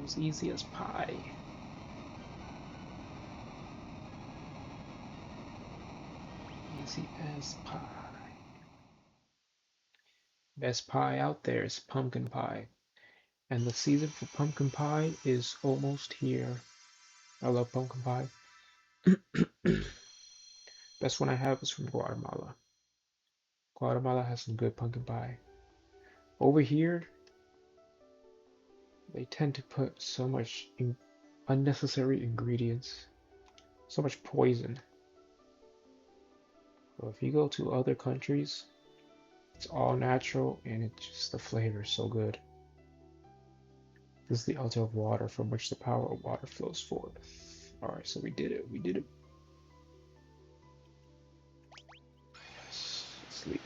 was easy as pie. Easy as pie. Best pie out there is pumpkin pie. And the season for pumpkin pie is almost here. I love pumpkin pie. Best one I have is from Guatemala. Guatemala has some good pumpkin pie. Over here, they tend to put so much unnecessary ingredients, so much poison. But if you go to other countries, it's all natural and it's just the flavor is so good. This is the altar of water from which the power of water flows forth. Alright, so we did it. We did it. Yes, let's leave.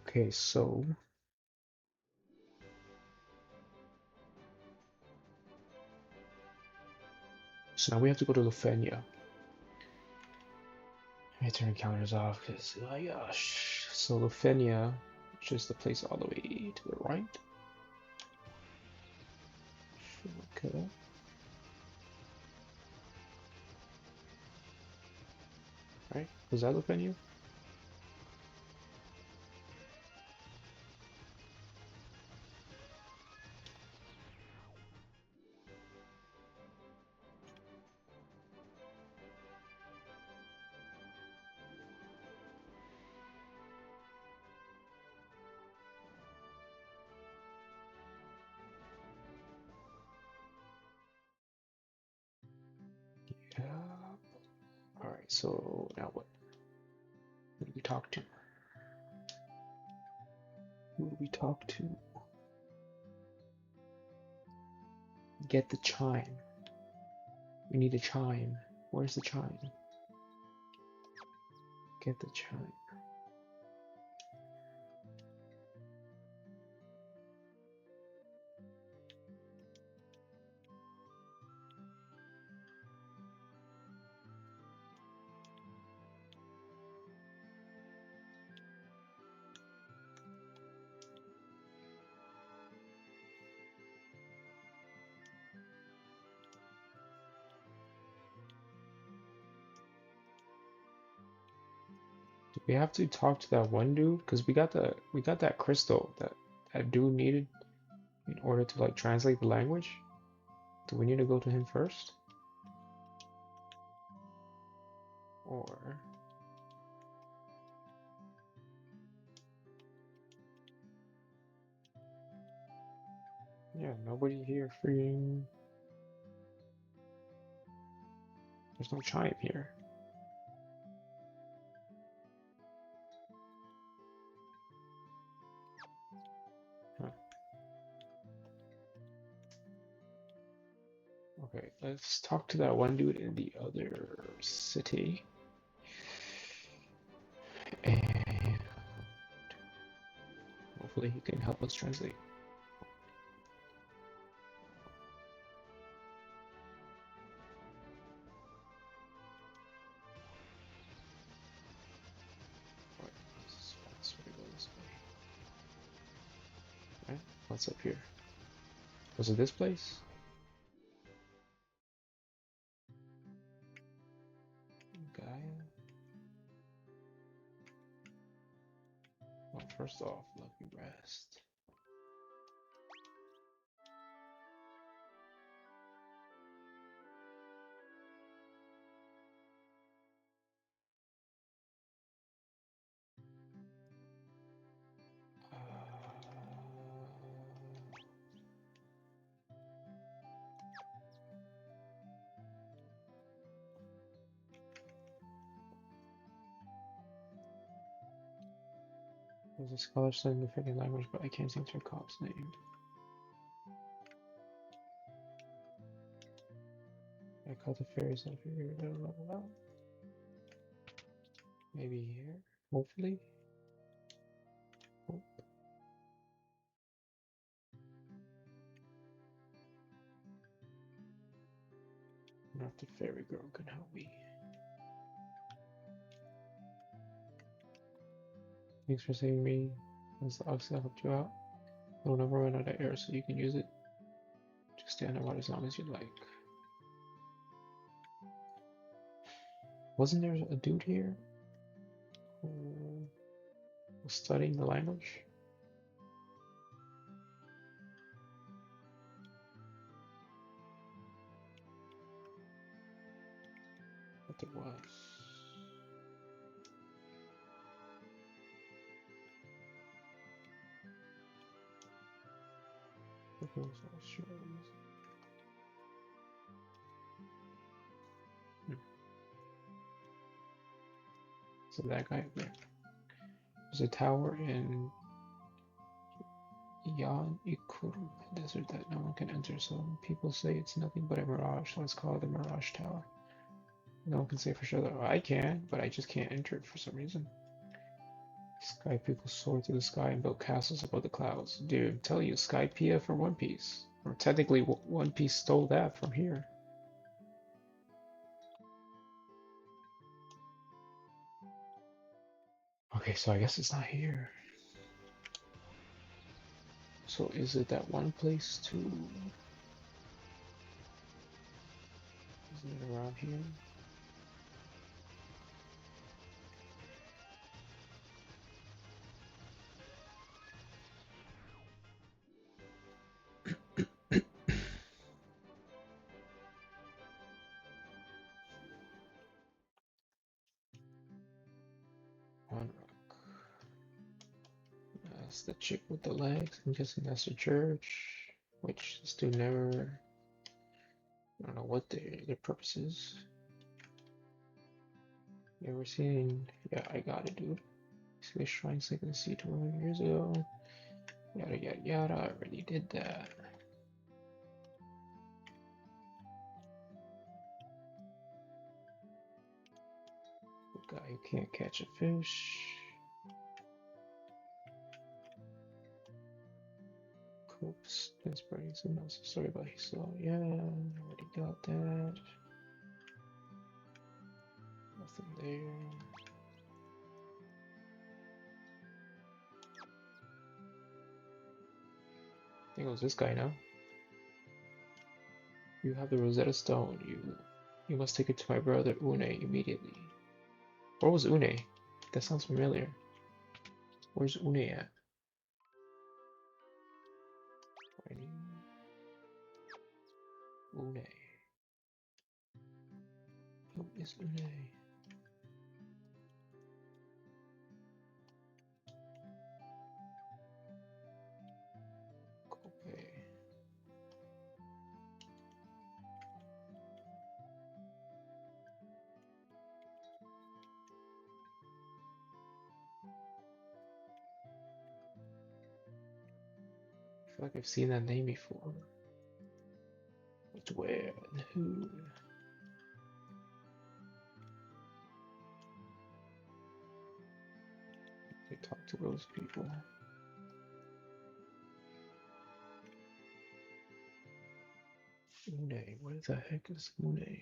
Okay, so now we have to go to Lufenia. Let me turn encounters off because, oh my gosh. So Lufenia, which is the place all the way to the right. Okay. Right, was that Lufenia? Yeah. Alright, so now what? Who do we talk to? Who do we talk to? Get the chime. We need a chime. Where's the chime? Get the chime. Do we have to talk to that one dude? Because we got that crystal that dude needed in order to like translate the language. Do we need to go to him first? Or yeah, nobody here freeing. There's no chime here. Huh. Okay, let's talk to that one dude in the other city. And hopefully he can help us translate. Alright, this is fast way to go this way. Right? What's up here? Was it this place? Gaia? Well, first off, let me rest. There's a scholar studying the Finnish language, but I can't seem to recall his name. I caught the fairies and figured it out. Maybe here, hopefully. Hope. Not the fairy girl can help me. Thanks for saving me. Since the oxy helped you out, it'll never run out of air, so you can use it. Stay underwater as long as you like. Wasn't there a dude here who was studying the language? But there was. So that guy up there. There's a tower in Yan Ikuru desert that no one can enter, so people say it's nothing but a mirage, so let's call it the Mirage Tower. No one can say for sure that I can, but I just can't enter it for some reason. Sky people soar through the sky and build castles above the clouds. Dude, I'm telling you, Skypiea for One Piece. Or technically, One Piece stole that from here. Okay, so I guess it's not here. So is it that one place too? Isn't it around here? One rock. That's the chick with the legs. I'm guessing that's the church. Which this dude never. I don't know what their purpose is. Never seen. Yeah, I got it, dude. See the shrine sinking the sea 200 years ago. Yada yada yada. I already did that. The guy who can't catch a fish. Copes. Inspiring someone else's story about he saw. Yeah, I already got that. Nothing there. I think it was this guy now. You have the Rosetta Stone. You must take it to my brother Une immediately. Where was Une? That sounds familiar. Where's Une at? Une. Who is Une? Kope. I feel like I've seen that name before. But where and who? They talk to those people. Une, where the heck is Une?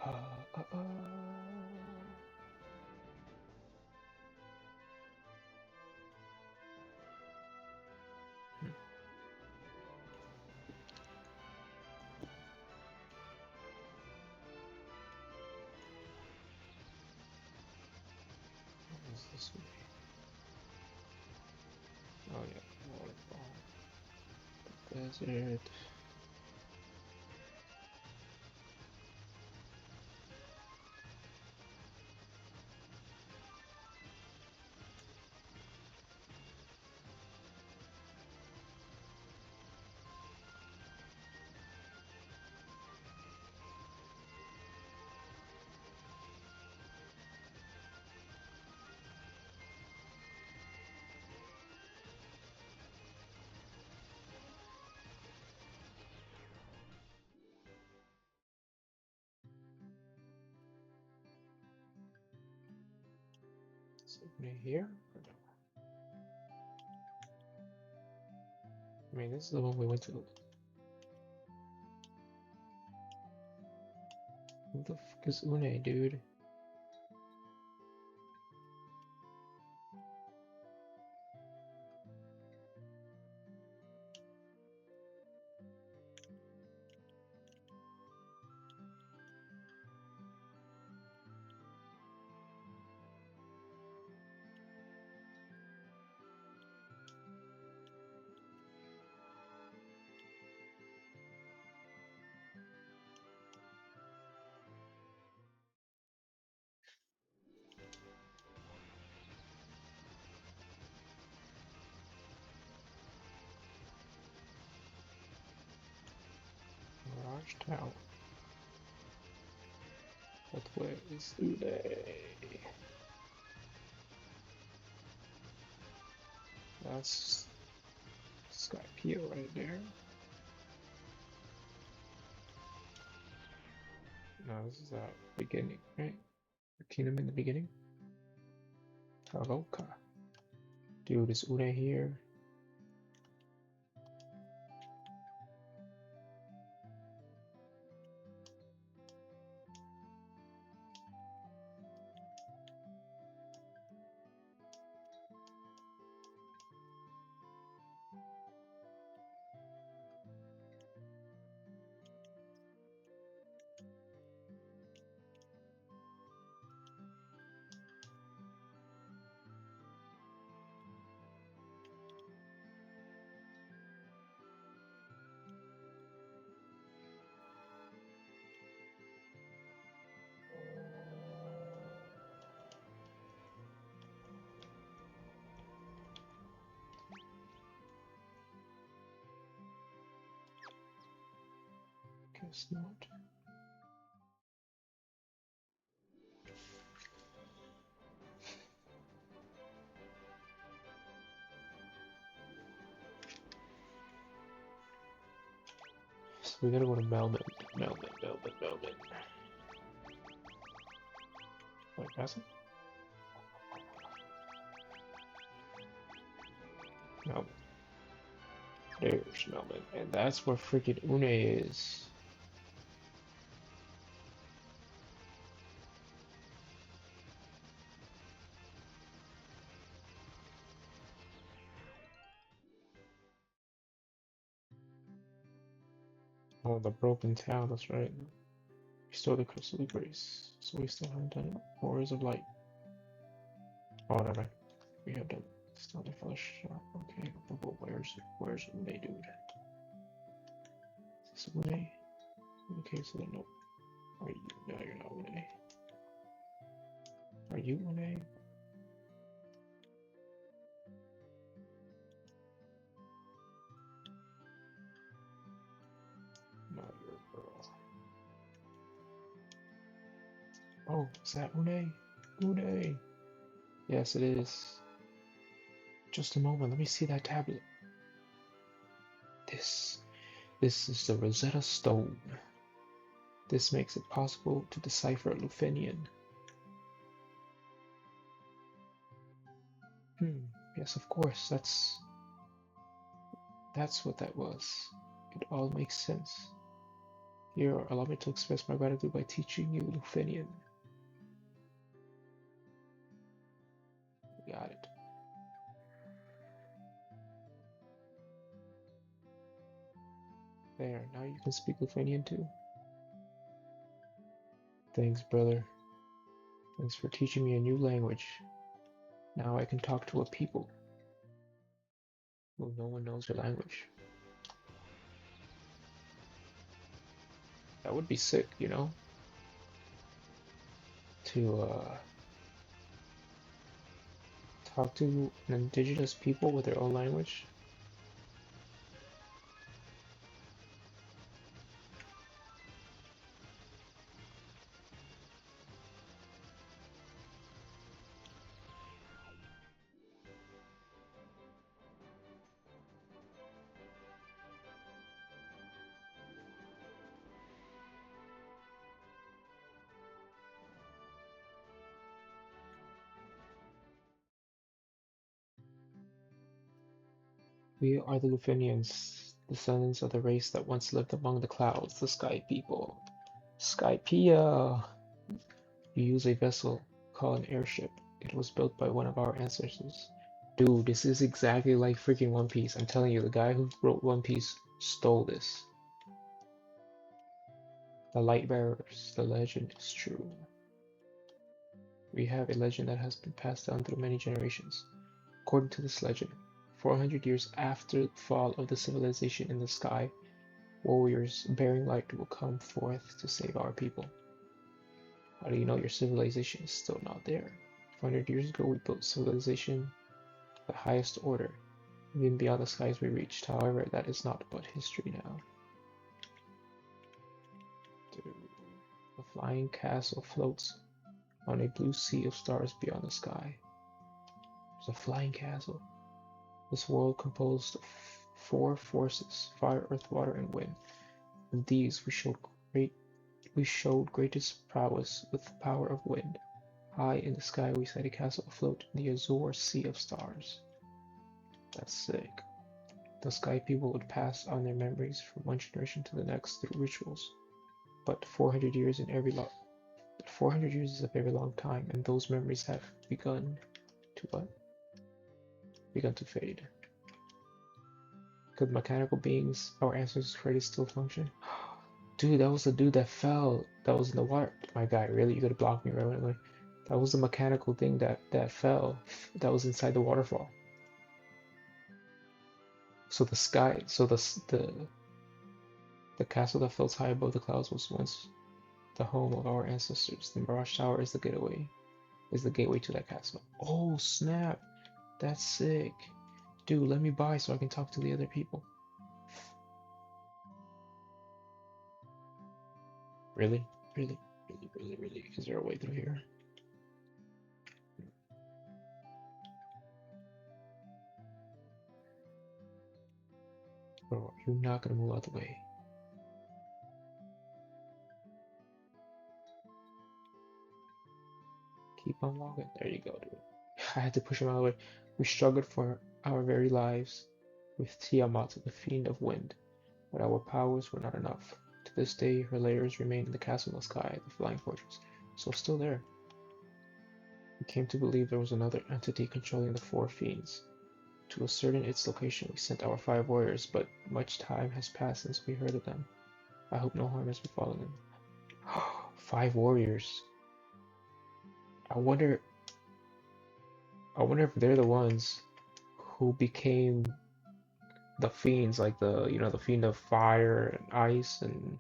Uh, uh, uh. What is this way? Oh yeah, waterfall. Desert. Une here? Or no? I mean, this is the one we went to. Who the fuck is Une, dude? Mirage Tower. What way is Une? That's Skypiea right there. No, this is beginning, right? The kingdom in the beginning. Taroka. Dude, is Une here? Guess not. So we gotta go to Melbourne. Melbourne. Wait, passing? Melbourne. There's Melbourne. And that's where freaking Une is. Oh, the broken town, that's right. Restore the crystal grace. So we still haven't done it. Horrors of light. Oh, never mind. We have done. Still the flesh. Okay, but where's Une, dude? Is this Une? Okay, so then no. Are you? No, you're not Une. Are you Une? No, you're a girl. Oh, is that Une? Une! Yes, it is. Just a moment, let me see that tablet. This is the Rosetta Stone. This makes it possible to decipher Lufenian. Yes, of course, that's what that was. It all makes sense. Here, allow me to express my gratitude by teaching you Lufenian. Got it. There, now you can speak Lufenian too. Thanks, brother. Thanks for teaching me a new language. Now I can talk to a people. Well, no one knows your language. That would be sick, you know? To talk to an indigenous people with their own language. We are the Lufinians, descendants of the race that once lived among the clouds, the Sky People. Skypea! You use a vessel called an airship. It was built by one of our ancestors. Dude, this is exactly like freaking One Piece. I'm telling you, the guy who wrote One Piece stole this. The Light Bearers, the legend is true. We have a legend that has been passed down through many generations. According to this legend, 400 years after the fall of the civilization in the sky, warriors bearing light will come forth to save our people. How do you know your civilization is still not there? 400 years ago, we built civilization of the highest order, even beyond the skies we reached. However, that is not but history now. The flying castle floats on a blue sea of stars beyond the sky. There's a flying castle. This world composed of four forces: fire, earth, water, and wind. Of these we showed greatest prowess with the power of wind. High in the sky we set a castle afloat in the azure sea of stars. That's sick. The Sky People would pass on their memories from one generation to the next through rituals. But 400 years is a very long time, and those memories have begun to what? Begun to fade. Could mechanical beings our ancestors created still function? Dude, that was the dude that fell. That was in the water. My guy, really? You gotta block me right away. That was the mechanical thing that fell. That was inside the waterfall. So the sky, so the castle that floats high above the clouds was once the home of our ancestors. The Mirage Tower is the gateway to that castle. Oh snap! That's sick. Dude, let me buy so I can talk to the other people. Really? Really? Really? Really? Really? Is there a way through here? Bro, you're not gonna move out the way. Keep on walking. There you go, dude. I had to push him out of the way. We struggled for our very lives with Tiamat, the fiend of wind, but our powers were not enough. To this day, her layers remain in the castle in the sky, the flying fortress, so still there. We came to believe there was another entity controlling the four fiends. To ascertain its location, we sent our 5 warriors, but much time has passed since we heard of them. I hope no harm has befallen them. 5 warriors. I wonder if they're the ones who became the fiends, like the fiend of fire and ice, and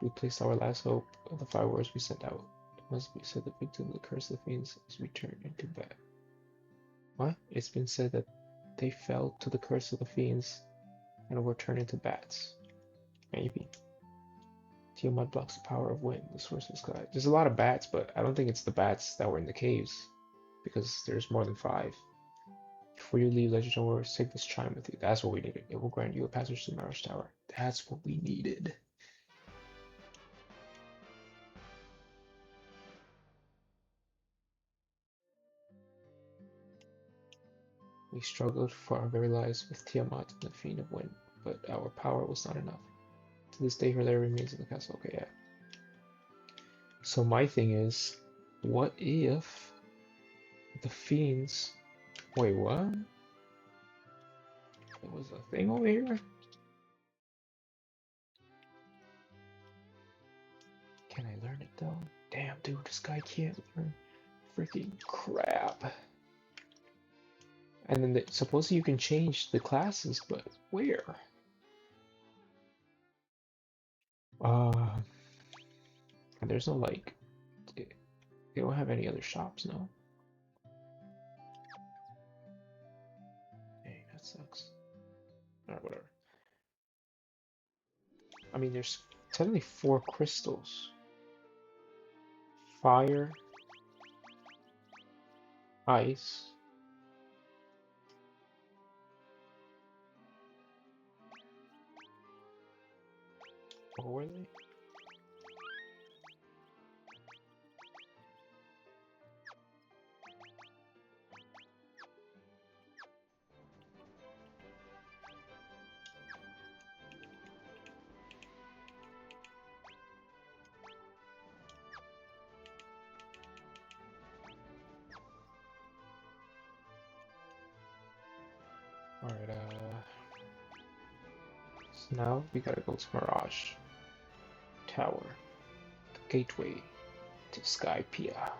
we placed our last hope on the 5 warriors we sent out. It must be said the victim of the curse of the fiends is returned into bat. What? It's been said that they fell to the curse of the fiends and were turned into bats. Maybe. Tiamat blocks the power of wind, the source of the sky. There's a lot of bats, but I don't think it's the bats that were in the caves, because there's more than 5. Before you leave, Legend of Warriors, take this chime with you. That's what we needed. It will grant you a passage to the Mirage Tower. That's what we needed. We struggled for our very lives with Tiamat and the Fiend of Wind, but our power was not enough. To this day, her lair remains in the castle. Okay, yeah. So my thing is, what if the fiends... Wait, what? There was a thing over here? Can I learn it though? Damn, dude, this guy can't learn freaking crap. And then supposedly you can change the classes, but where? And there's no like, they don't have any other shops, no? Hey, that sucks. Alright, whatever. I mean, there's technically 4 crystals. Fire, ice, what were they? Now we gotta go to Mirage Tower, the gateway to Skypiea.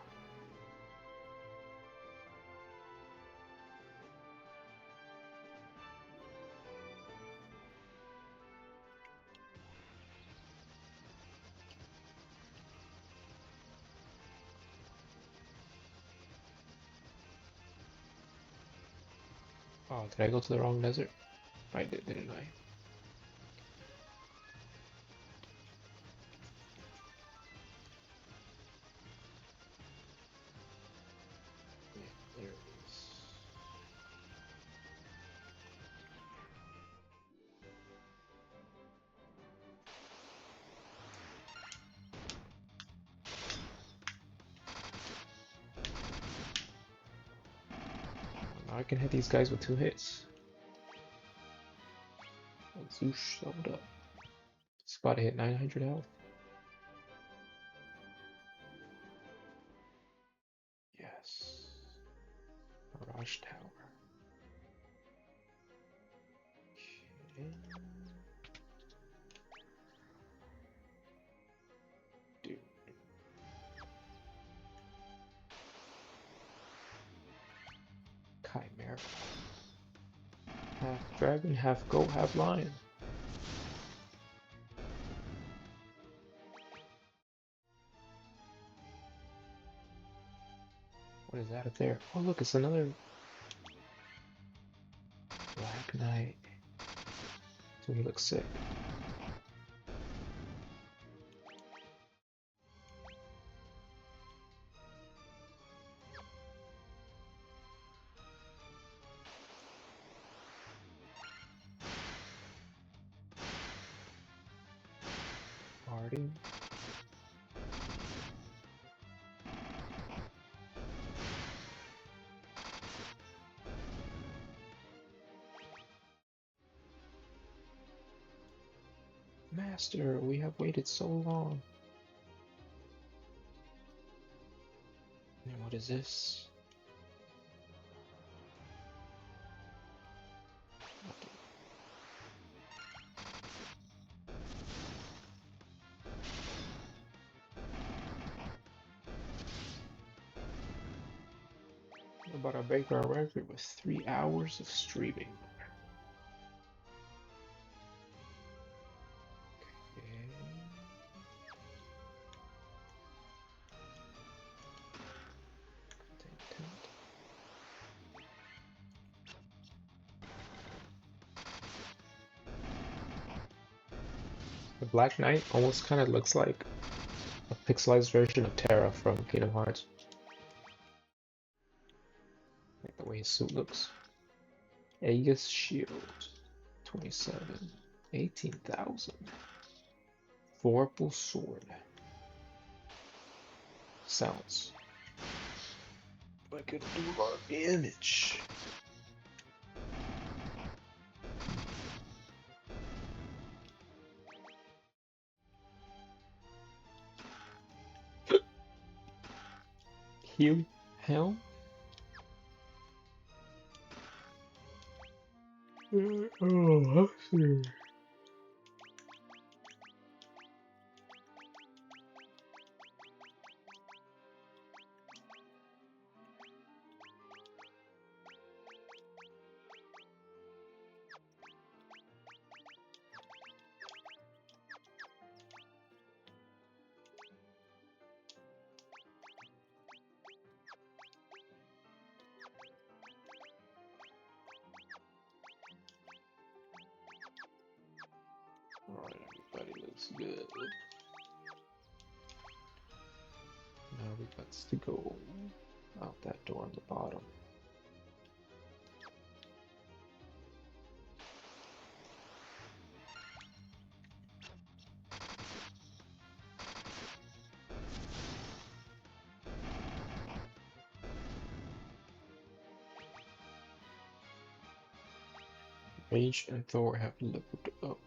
Oh, did I go to the wrong desert? I did, didn't I? Yeah, there it is. Now I can hit these guys with 2 hits. Zoosh, leveled up. It's about to hit 900 health. Yes. Mirage Tower. Okay. Dude. Chimera. Half dragon, half goat, half lion. What is that up there? Oh look, it's another Black Knight. So he looks sick. Party. Master, we have waited so long. And what is this? Nothing. We're about to break our record with 3 hours of streaming. Okay. Content. The Black Knight almost kind of looks like a pixelized version of Terra from Kingdom Hearts. Like the way his suit looks. Aegis Shield. 27. 18,000. Vorpal Sword. Sounds like it'll do a lot of damage. Heal Helm? Oh, let's see. Alright, everybody looks good. Now we got to go out that door on the bottom. Rage and Thor have leveled up.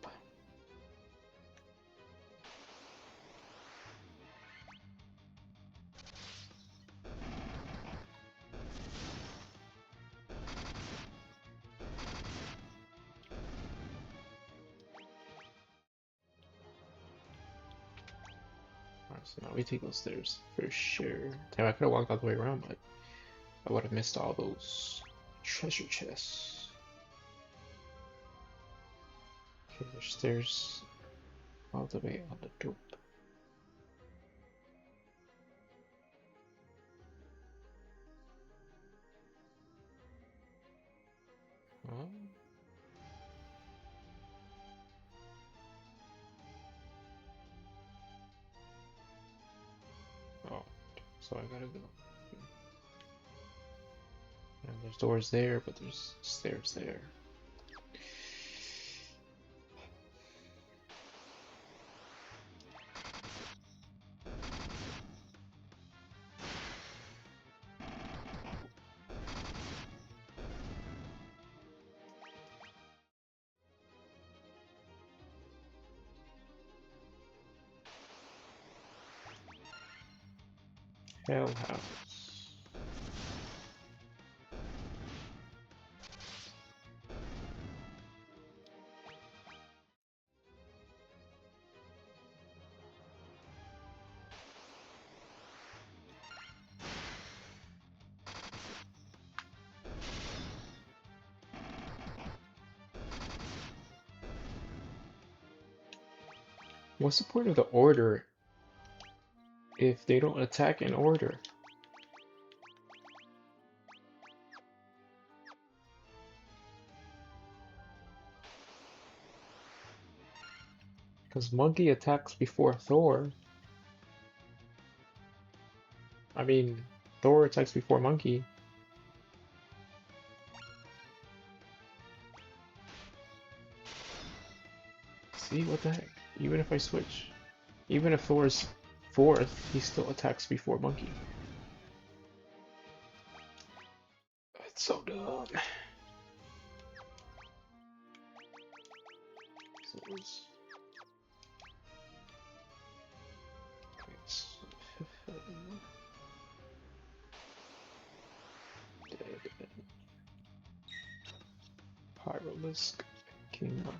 so now we take those stairs for sure. Damn, I could have walked all the way around, but I would have missed all those treasure chests. Okay, there's stairs all the way on the top. Huh? Oh, so I gotta go. And there's doors there, but there's stairs there. Hell house. What's the point of the order if they don't attack in order? Because Monkey attacks before Thor. I mean, Thor attacks before Monkey. See, what the heck? Even if I switch, even if Thor's fourth, he still attacks before Monkey. It's so dumb. So it's... Dead. Pyrolisk Kingdom.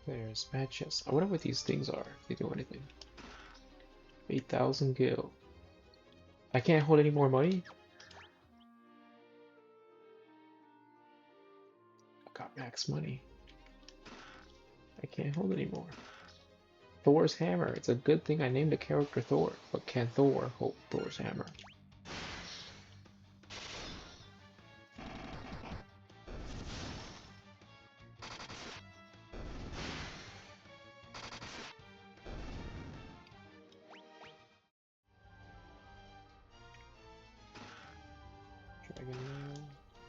There's matches. I wonder what these things are, if they do anything. 8,000 gil. I can't hold any more money? I got max money. I can't hold anymore. Thor's hammer. It's a good thing I named the character Thor, but can Thor hold Thor's hammer? Dragon Nail.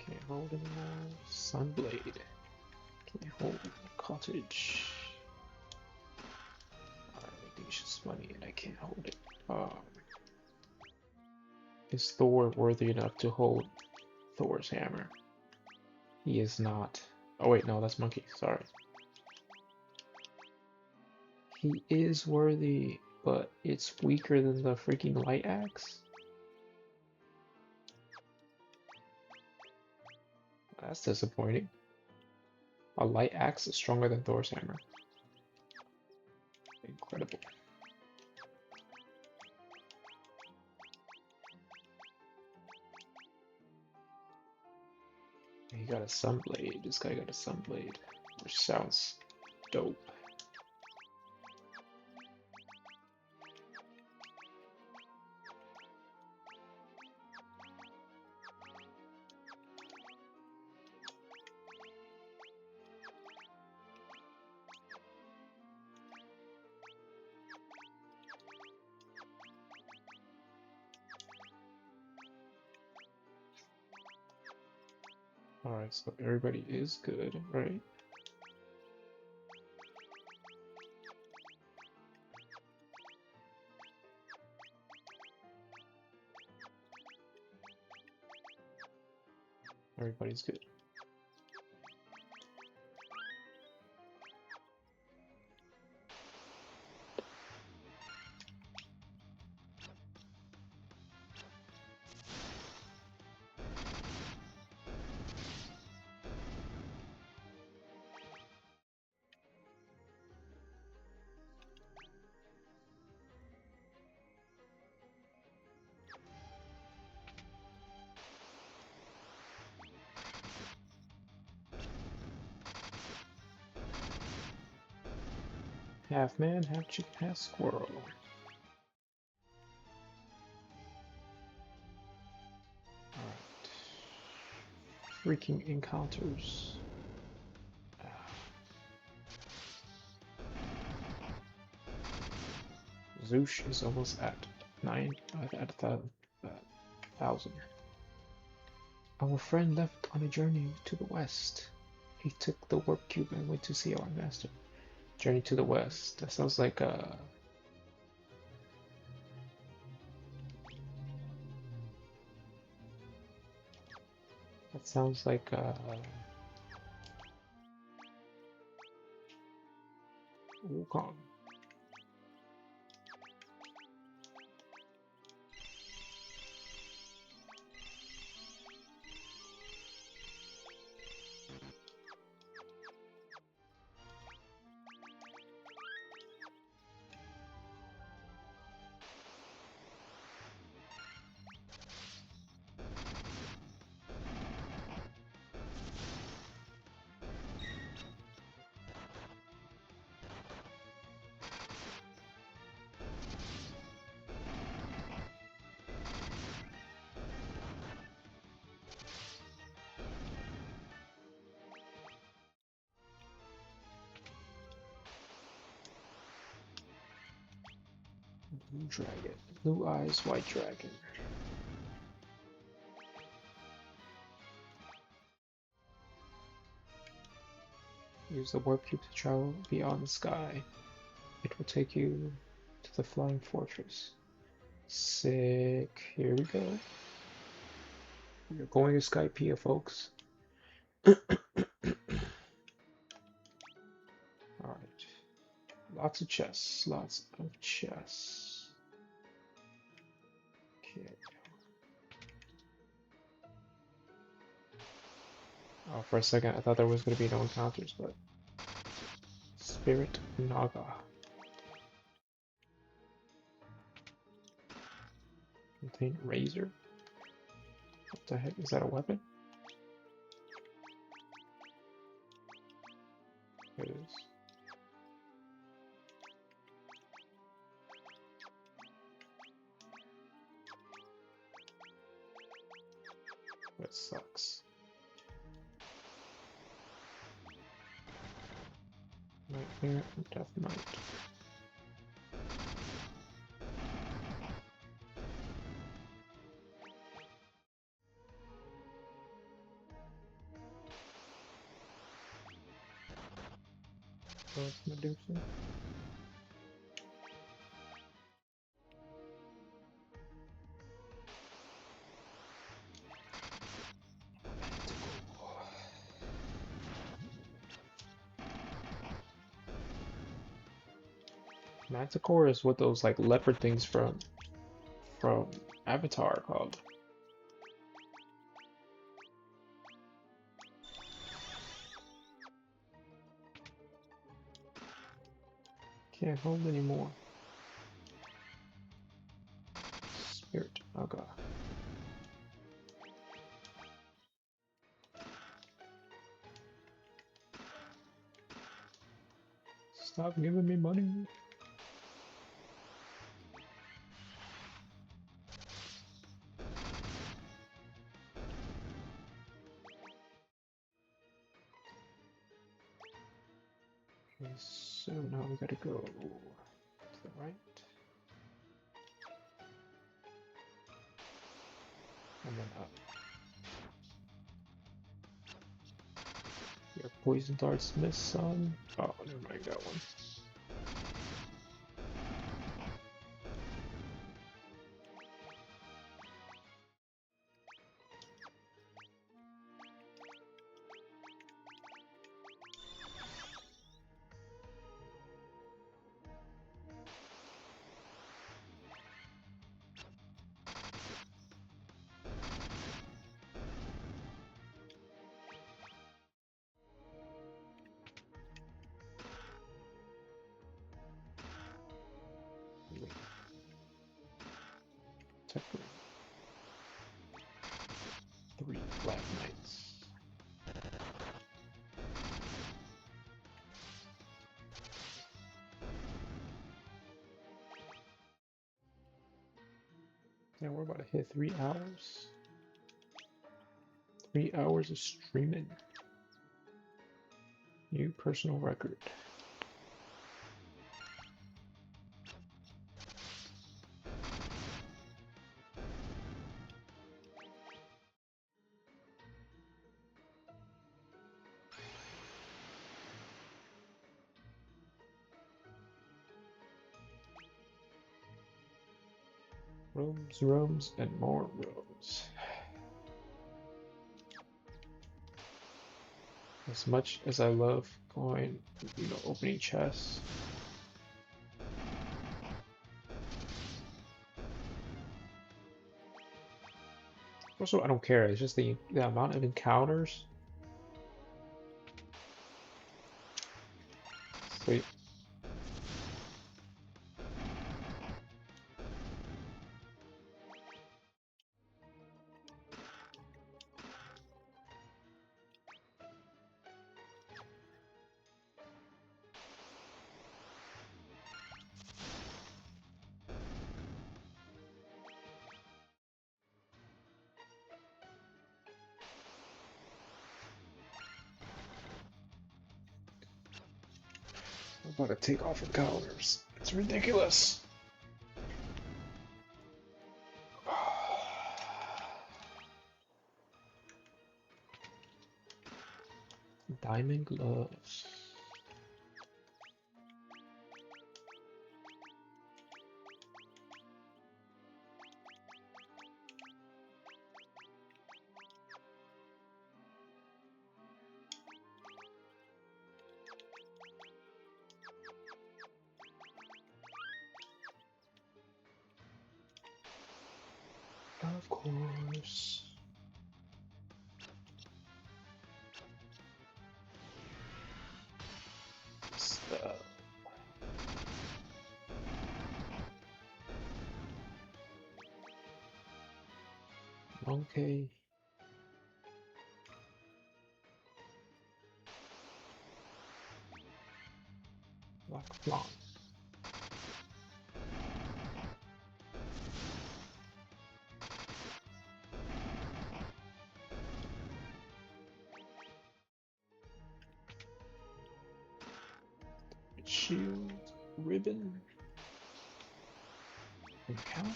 Can't hold anymore. Sunblade. Can't hold. Cottage. Everything's just money and I can't hold it. Is Thor worthy enough to hold Thor's hammer? He is not. Oh wait, no, that's Monkey. Sorry. He is worthy, but it's weaker than the freaking light axe. That's disappointing. A light axe is stronger than Thor's hammer. Incredible. He got a sunblade. This guy got a sunblade, which sounds dope. Alright, so everybody is good, right? Everybody's good. Half man, half chicken, half squirrel. Alright. Freaking encounters. Zoosh is almost at 1,000. Our friend left on a journey to the west. He took the warp cube and went to see our master. Journey to the west. That sounds like That sounds like Wukong. Blue dragon. Blue eyes, white dragon. Use the warp cube to travel beyond the sky. It will take you to the flying fortress. Sick. Here we go. We're going to Skypiea, folks. Alright. Lots of chests. Lots of chests. Okay. Oh, for a second I thought there was going to be no encounters, but Spirit Naga. Contain razor. What the heck? Is that a weapon? It is. That sucks. Nightmare and Death Knight. What's Medusa? Manticore is what those like leopard things from Avatar are called. Can't hold anymore. Spirit Naga. Stop giving me money. Okay, so now we gotta go to the right. And then up. Your poison darts miss some. Oh, never mind, got one. Tech ring. 3 Black Knights. Yeah, we're about to hit 3 hours. 3 hours of streaming. New personal record. Rooms, rooms, and more rooms. As much as I love going, opening chests. Also, I don't care. It's just the amount of encounters. Sweet. I'm about to take off encounters. It's ridiculous. Diamond gloves. Of course. Stuff. Okay. Black Flan. Shield. Ribbon. Encounter.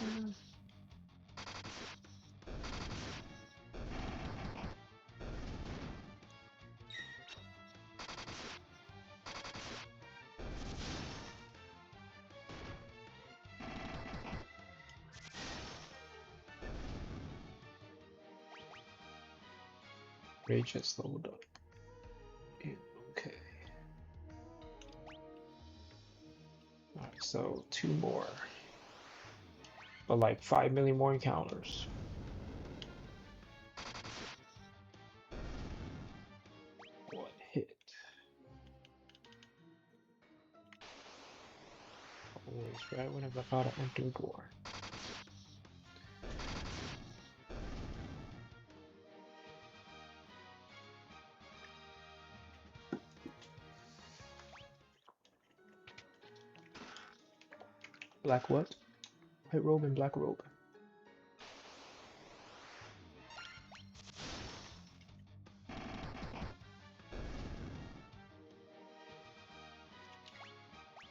Rage has slowed up. And okay. Alright, so 2 more. But like 5 million more encounters. One hit. Always right when I'm about to enter the door. Black what? White robe and black robe.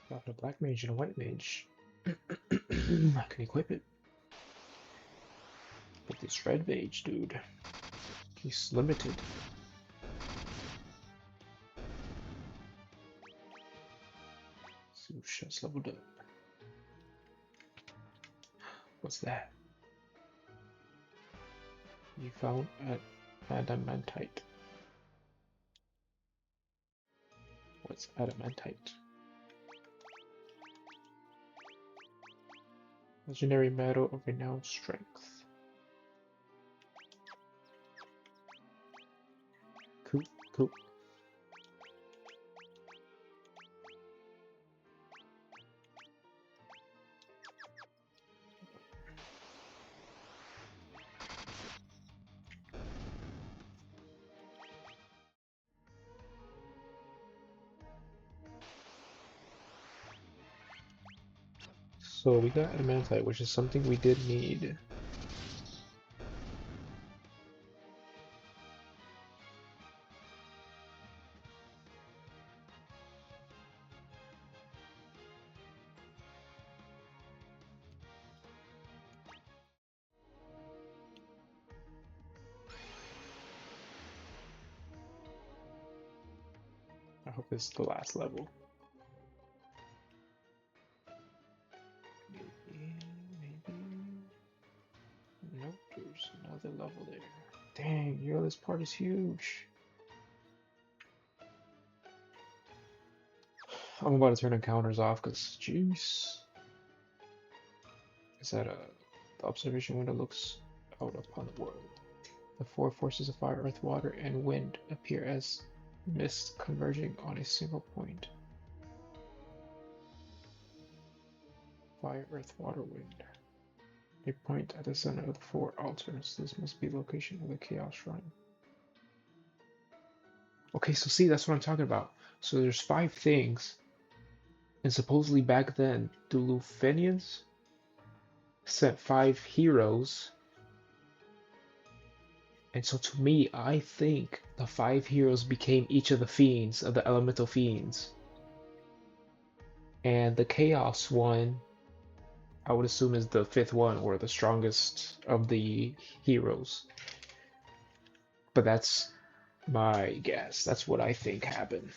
Got a black mage and a white mage. I can equip it. But this red mage, dude, he's limited. Susha's leveled up. What's that? You found adamantite. What's adamantite? Legendary metal of renowned strength. Cool, cool. So we got adamantite, which is something we did need. I hope this is the last level. Maybe. Nope, there's another level there. Dang, yo, this part is huge. I'm about to turn encounters off because, jeez. Is that the observation window looks out upon the world. The four forces of fire, earth, water, and wind appear as mist converging on a single point. Fire, earth, water, wind. A point at the center of the four altars. This must be the location of the Chaos Shrine. Okay, so see, that's what I'm talking about. So there's 5 things, and supposedly back then, the Lufenians sent 5 heroes. And so to me, I think the 5 heroes became each of the fiends, of the elemental fiends. And the Chaos one, I would assume, is the 5th one, or the strongest of the heroes. But that's my guess. That's what I think happened.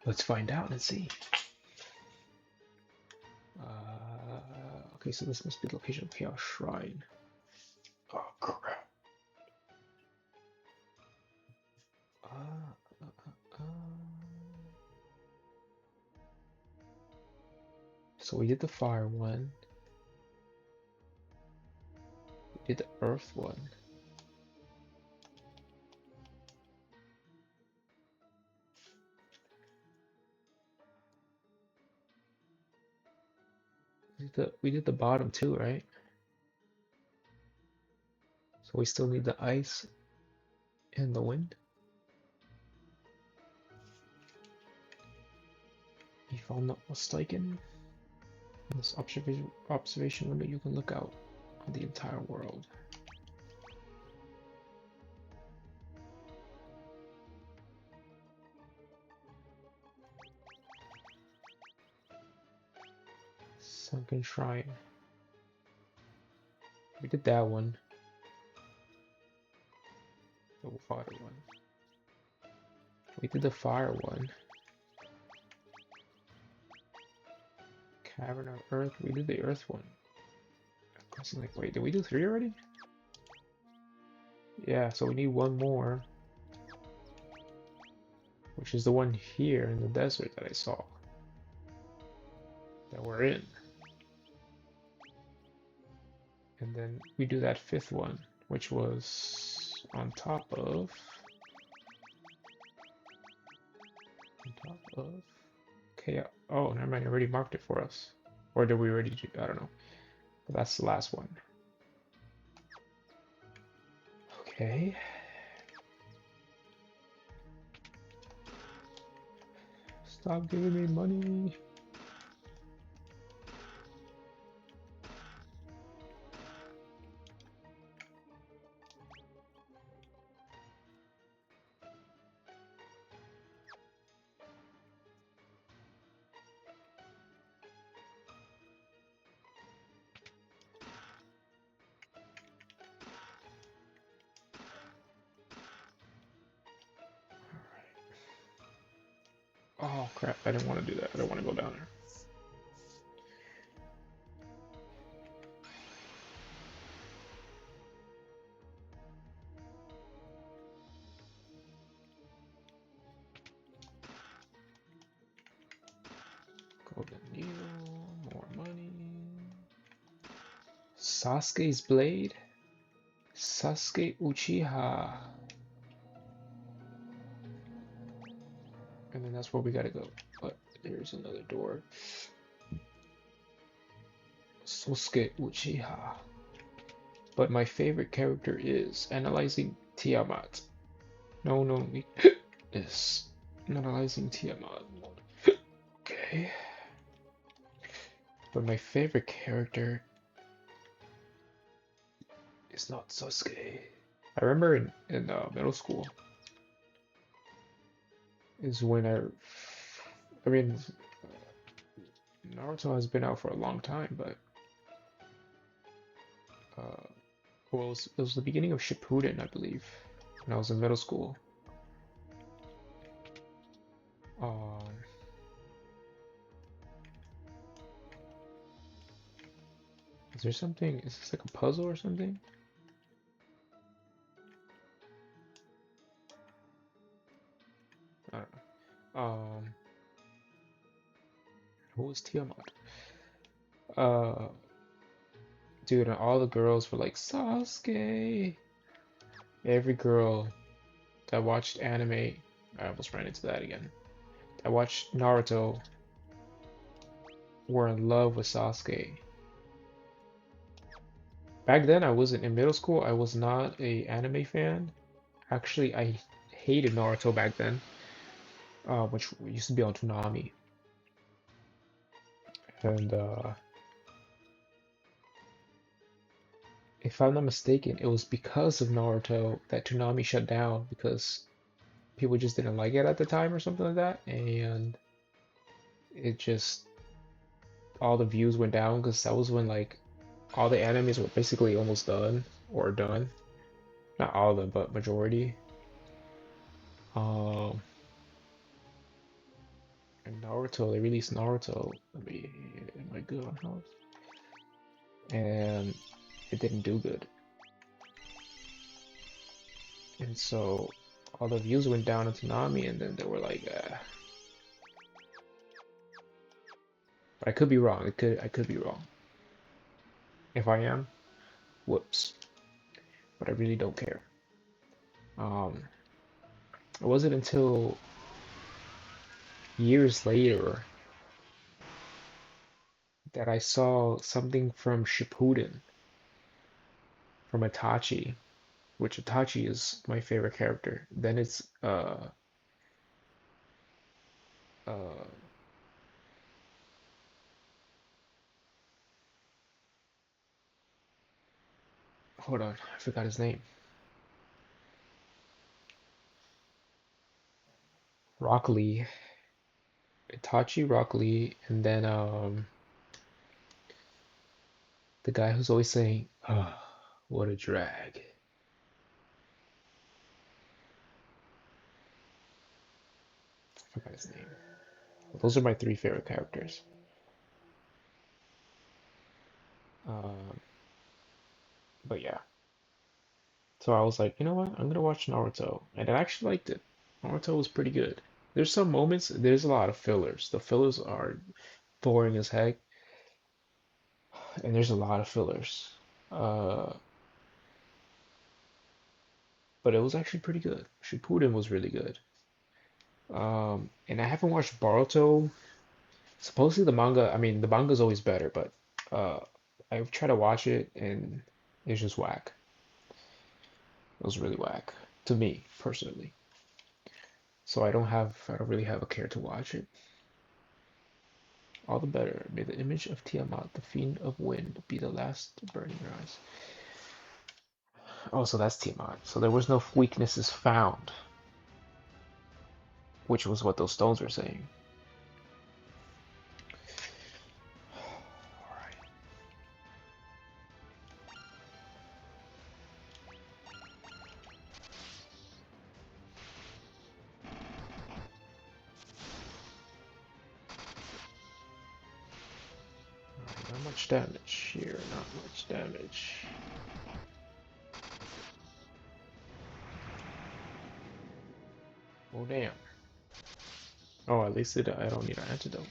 Let's find out and see. Okay, so this must be the location of Chaos Shrine. Oh, crap. So we did the fire one. We did the earth one. We did the bottom too, right? So we still need the ice and the wind. If I'm not mistaken, in this observation window, you can look out on the entire world. Sunken Shrine. We did that one. The water one. We did the fire one. Cavern of Earth. We did the earth one. Like, wait, did we do 3 already? Yeah, so we need 1 more. Which is the one here in the desert that I saw. That we're in. And then we do that 5th one, which was on top of... Okay, oh, never mind, I already marked it for us. Or did we already do, I don't know. But that's the last one. Okay. Stop giving me money. Oh crap, I didn't want to do that. I don't want to go down there. Golden needle, more money. Sasuke's blade? Sasuke Uchiha. And then that's where we gotta go. But there's another door. Sasuke Uchiha. But my favorite character is analyzing Tiamat. No, no, is analyzing Tiamat. Okay. But my favorite character is not Sasuke. I remember in middle school is when I mean, Naruto has been out for a long time, but uh, well, it was the beginning of Shippuden, I believe, when I was in middle school. Um, is there something? Is this like a puzzle or something? I don't know. Who was Tiamat? Uh, dude, and all the girls were like Sasuke. Every girl that watched anime, I almost ran into that again. I watched Naruto were in love with Sasuke. Back then, I wasn't in middle school. I was not a anime fan. Actually, I hated Naruto back then, which used to be on Toonami. And if I'm not mistaken, it was because of Naruto that Toonami shut down because people just didn't like it at the time or something like that, and it just all the views went down because that was when like all the animes were basically almost done or done. Not all of them, but majority. Um, and Naruto, they released Naruto. Let me, am I good on health? And it didn't do good. And so all the views went down in Toonami, and then they were like, but I could be wrong. I could be wrong. If I am, whoops. But I really don't care. Um, it wasn't until years later that I saw something from Shippuden, from Itachi, which Itachi is my favorite character. Then it's uh hold on, I forgot his name. Rock Lee, Itachi, Rock Lee, and then the guy who's always saying, "Ah, what a drag." I forgot his name. Those are my three favorite characters. Um, but yeah. So I was like, you know what? I'm gonna watch Naruto, and I actually liked it. Naruto was pretty good. There's some moments. There's a lot of fillers. The fillers are boring as heck, and there's a lot of fillers. Uh, but it was actually pretty good. Shippuden was really good. And I haven't watched Boruto. Supposedly the manga, I mean, the manga's always better, but uh, I've tried to watch it and it's just whack. It was really whack to me personally. So I don't really have a care to watch it. All the better. May the image of Tiamat, the fiend of wind, be the last to burn in your eyes. Oh, so that's Tiamat. So there was no weaknesses found, which was what those stones were saying. Alright. much damage here, not much damage. Oh damn. Oh, at least I don't need an antidote.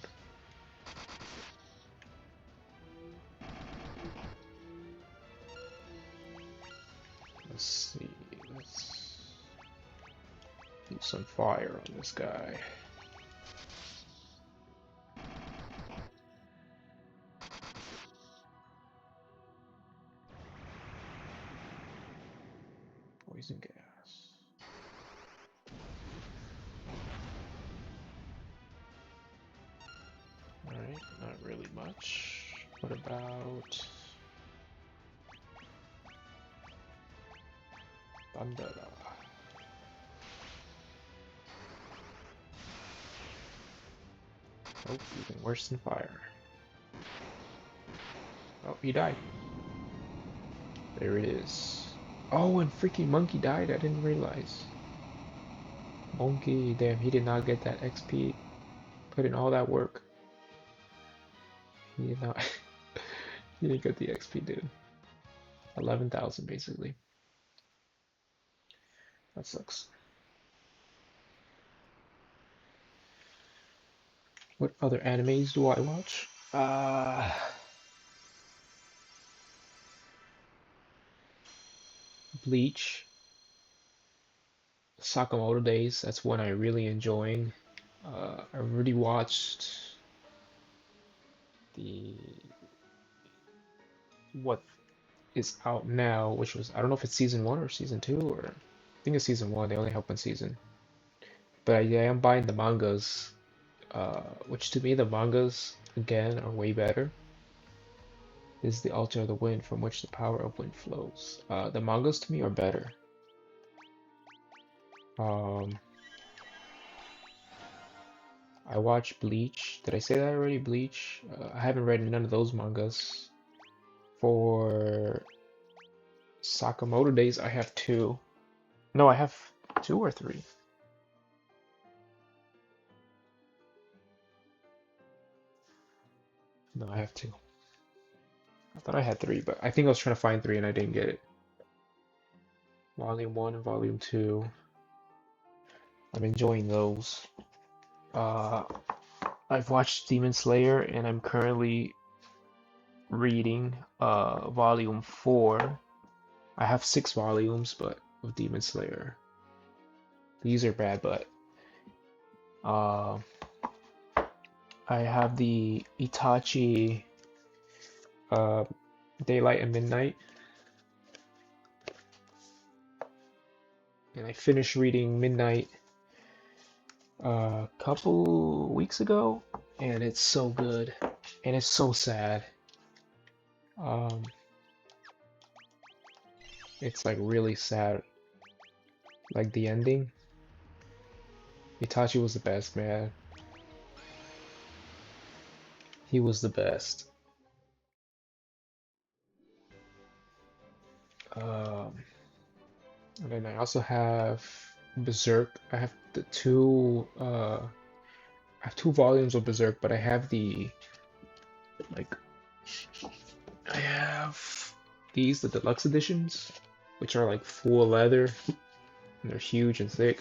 Let's see, let's do some fire on this guy. Poison gas. Alright, not really much. What about Thunder? Nope, even worse than fire. Oh, he died. There it is. Oh, and freaking Monkey died, I didn't realize. Monkey, damn, he did not get that XP. Put in all that work. He did not. He didn't get the XP, dude. 11,000 basically. That sucks. What other animes do I watch? Bleach. Sakamoto Days, that's one I really enjoying. I already watched the what is out now, which was, I don't know if it's season 1 or season 2, or I think it's season 1. They only have one season. But I am buying the mangas, which to me the mangas again are way better. This is the altar of the wind from which the power of wind flows. The mangas to me are better. I watched Bleach. Did I say that already? Bleach. I haven't read none of those mangas. For Sakamoto Days, I have 2. No, I have 2 or 3. No, I have 2. I thought I had 3, but I think I was trying to find 3 and I didn't get it. Volume 1 and Volume 2. I'm enjoying those. I've watched Demon Slayer and I'm currently reading Volume 4. I have 6 volumes, but of Demon Slayer. These are bad, but I have the Itachi Daylight and Midnight, and I finished reading Midnight a couple weeks ago, and it's so good, and it's so sad. It's like really sad, like the ending. Itachi was the best, man. He was the best. And then I also have Berserk. I have the 2 I have 2 volumes of Berserk, but I have the like I have these, the deluxe editions, which are like full leather and they're huge and thick.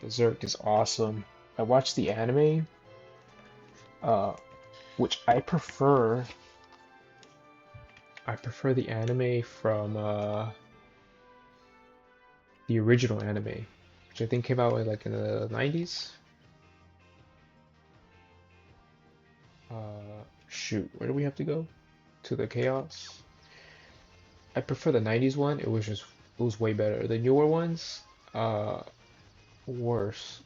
Berserk is awesome. I watched the anime, which I prefer. I prefer the anime from the original anime, which I think came out like in the 90s. Shoot, where do we have to go? To the chaos? I prefer the 90s one. It was way better. The newer ones, worse.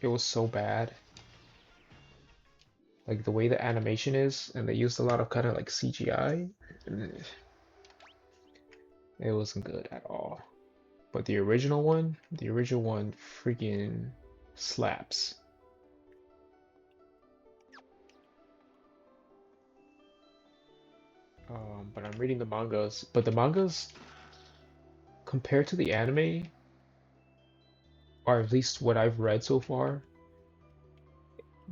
It was so bad. Like the way the animation is, and they used a lot of kind of like CGI. It wasn't good at all. But the original one freaking slaps. But I'm reading the mangas. But the mangas, compared to the anime, or at least what I've read so far,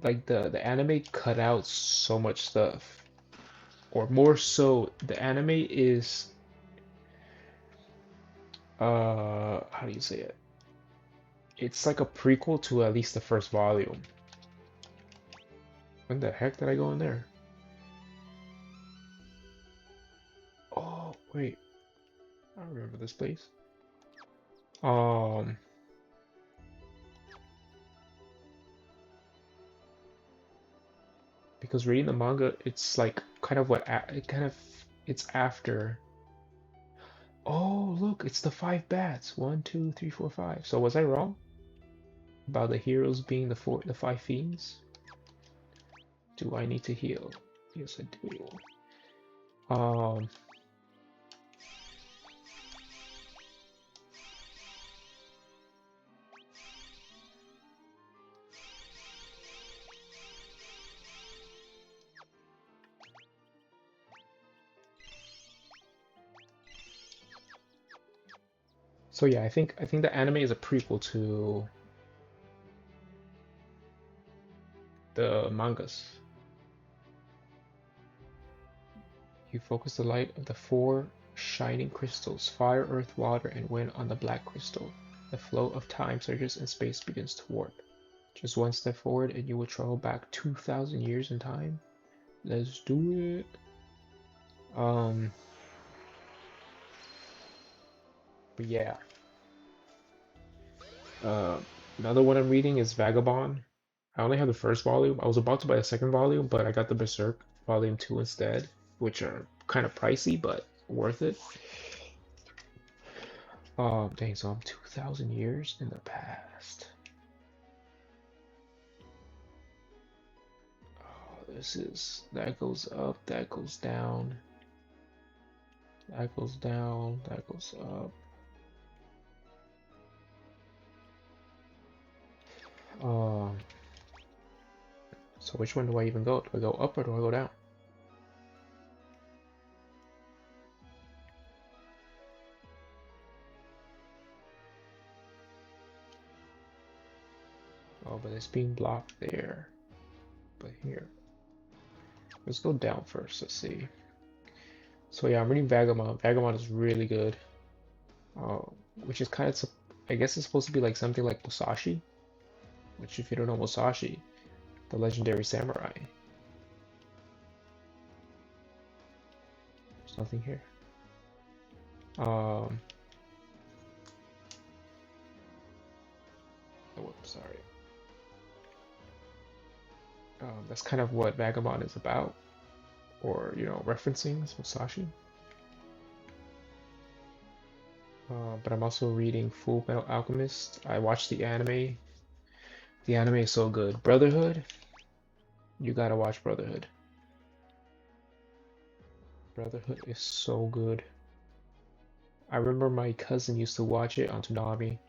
like the anime cut out so much stuff, or more so, the anime is how do you say it? It's like a prequel to at least the first volume. When the heck did I go in there? Oh, wait. I remember this place. Um, because reading the manga, it's like kind of it's after. Oh, look, it's the five bats. One, two, three, four, five. So was I wrong about the heroes being the five fiends? Do I need to heal? Yes, I do. Um, so yeah, I think the anime is a prequel to the mangas. You focus the light of the four shining crystals, fire, earth, water, and wind on the black crystal. The flow of time surges and space begins to warp. Just one step forward and you will travel back 2,000 years in time. Let's do it. Um, but yeah. Uh, Another one I'm reading is Vagabond. I only have the first volume. I was about to buy a second volume, but I got the Berserk Volume 2 instead, which are kind of pricey, but worth it. Dang, so I'm 2,000 years in the past. Oh, that goes up, that goes down, that goes down, that goes up. Um, so which one do I even go? Do I go up or do I go down? Oh, but it's being blocked there. But here. Let's go down first, let's see. So yeah, I'm reading Vagabond. Vagabond is really good. Which is kind of, I guess it's supposed to be like something like Musashi. Which if you don't know Musashi, the legendary samurai. There's nothing here. Oh, sorry. That's kind of what Vagabond is about, or referencing Musashi. But I'm also reading Full Metal Alchemist. I watched the anime. The anime is so good. Brotherhood, you gotta watch Brotherhood. Brotherhood is so good. I remember my cousin used to watch it on Toonami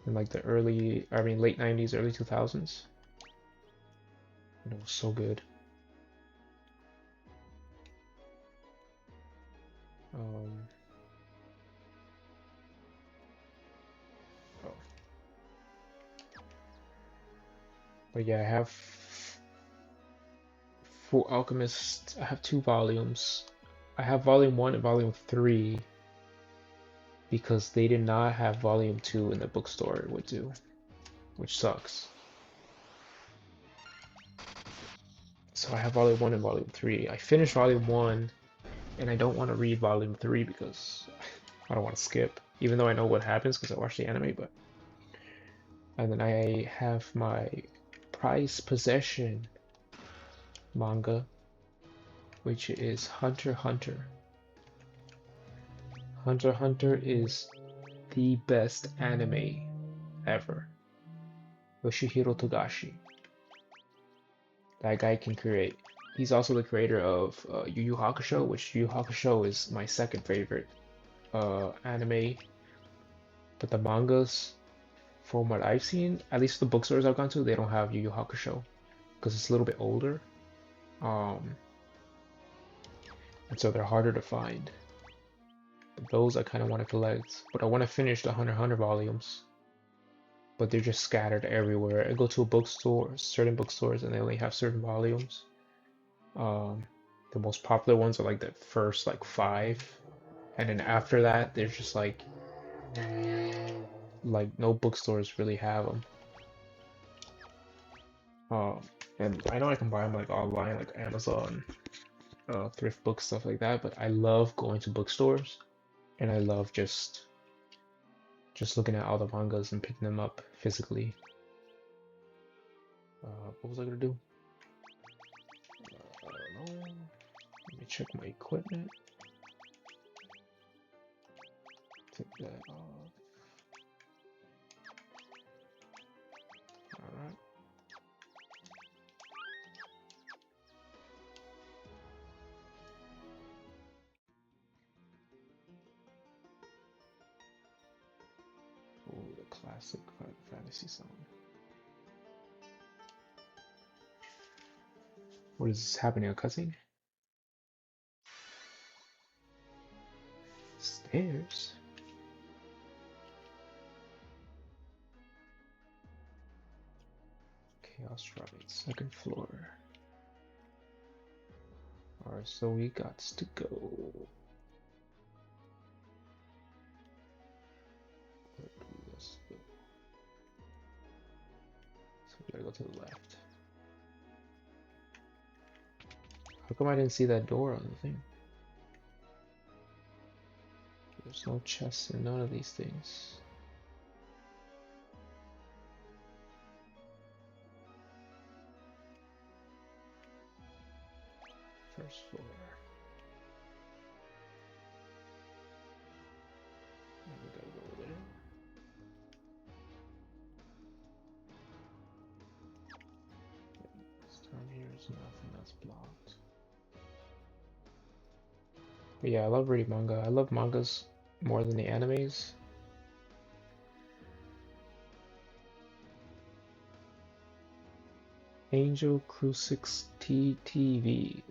in like late 90s, early 2000s. And it was so good. Um, oh. But yeah, I have Full Alchemist. I have 2 volumes. I have volume 1 and volume 3 because they did not have volume 2 in the bookstore it would do, which sucks. So I have volume 1 and volume 3. I finished volume 1 and I don't want to read volume 3 because I don't want to skip, even though I know what happens because I watched the anime, but and then I have my prized possession manga, which is Hunter x Hunter. Hunter x Hunter is the best anime ever. Yoshihiro Togashi. That guy can create. He's also the creator of Yu Yu Hakusho, which Yu Yu Hakusho is my second favorite anime. But the mangas, from what I've seen, at least the bookstores I've gone to, they don't have Yu Yu Hakusho because it's a little bit older. And so they're harder to find. But those I kind of want to collect. But I want to finish the Hunter x Hunter volumes. but they're just scattered everywhere. I go to a bookstore, certain bookstores, and they only have certain volumes. Um, the most popular ones are like the first like 5, and then after that, they're just like no bookstores really have them. And I know I can buy them like online, like Amazon, thrift books, stuff like that. But I love going to bookstores, and I love just looking at all the mangas and picking them up physically. What was I gonna do? I don't know. Let me check my equipment. Take that off. Alright. Oh, the classic Final Fantasy song. What is happening? A cutscene? Stairs? Chaos Ride, second floor. Alright, so we got to go. Where do we just go? So we gotta go to the left. How come I didn't see that door on the thing? There's no chests in none of these things. First floor. Now we gotta go over there. This time here is nothing that's blocked. But yeah, I love reading manga. I love mangas more than the animes. Angel Crucix TTV.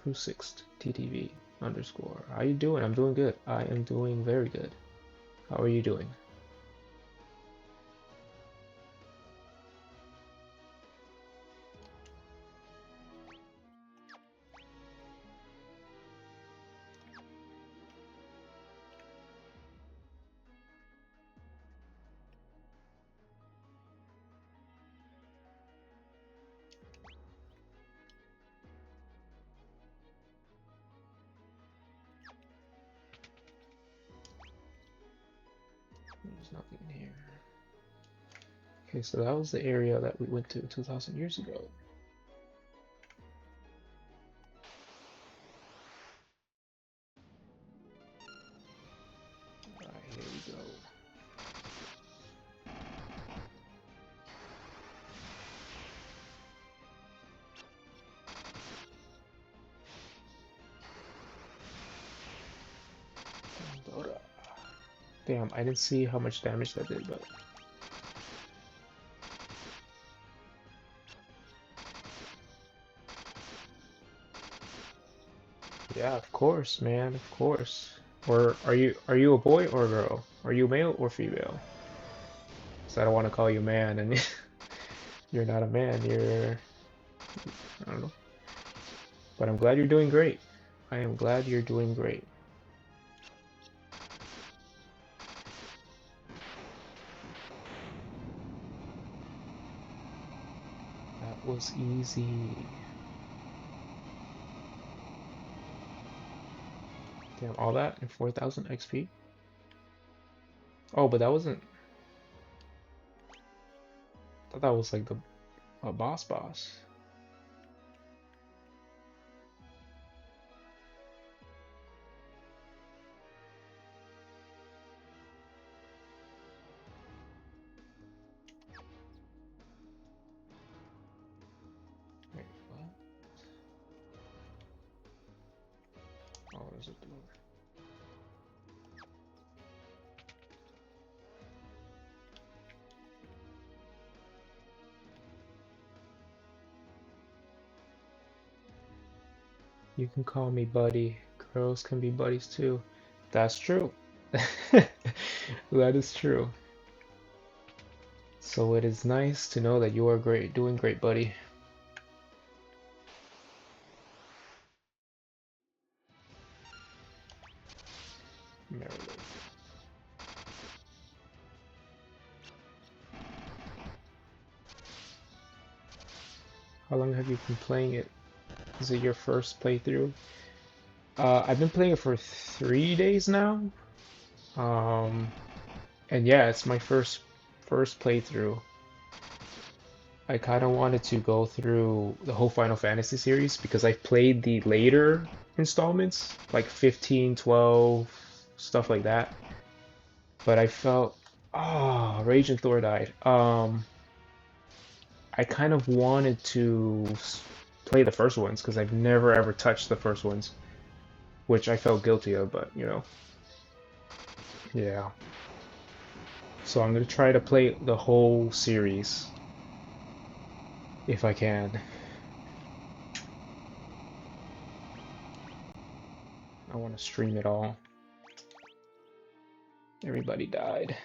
Crucix TTV underscore. How you doing? I'm doing good. I am doing very good. How are you doing? There's nothing in here. Okay, so that was the area that we went to 2,000 years ago. Alright, here we go. Pandora. Damn, I didn't see how much damage that did, but... Yeah, of course, man, of course. Or are you a boy or a girl? Are you male or female? So I don't want to call you man and you're not a man, you're... I don't know. But I'm glad you're doing great. I am glad you're doing great. That was easy. Damn, all that and 4,000 XP? Oh, but that wasn't... I thought that was like the boss. Wait, what? Oh, there's a door. You can call me buddy. Girls can be buddies too. That's true. That is true. So it is nice to know that you are great, doing great, buddy. Maryland. How long have you been playing it? Is it your first playthrough? I've been playing it for 3 days now. Um, and yeah, it's my first playthrough. I kind of wanted to go through the whole Final Fantasy series because I've played the later installments, like 15, 12, stuff like that. But I felt, Rage and Thor died. I kind of wanted to play the first ones because I've never ever touched the first ones, which I felt guilty of, but you know, yeah. So I'm gonna try to play the whole series if I can. I want to stream it all. Everybody died.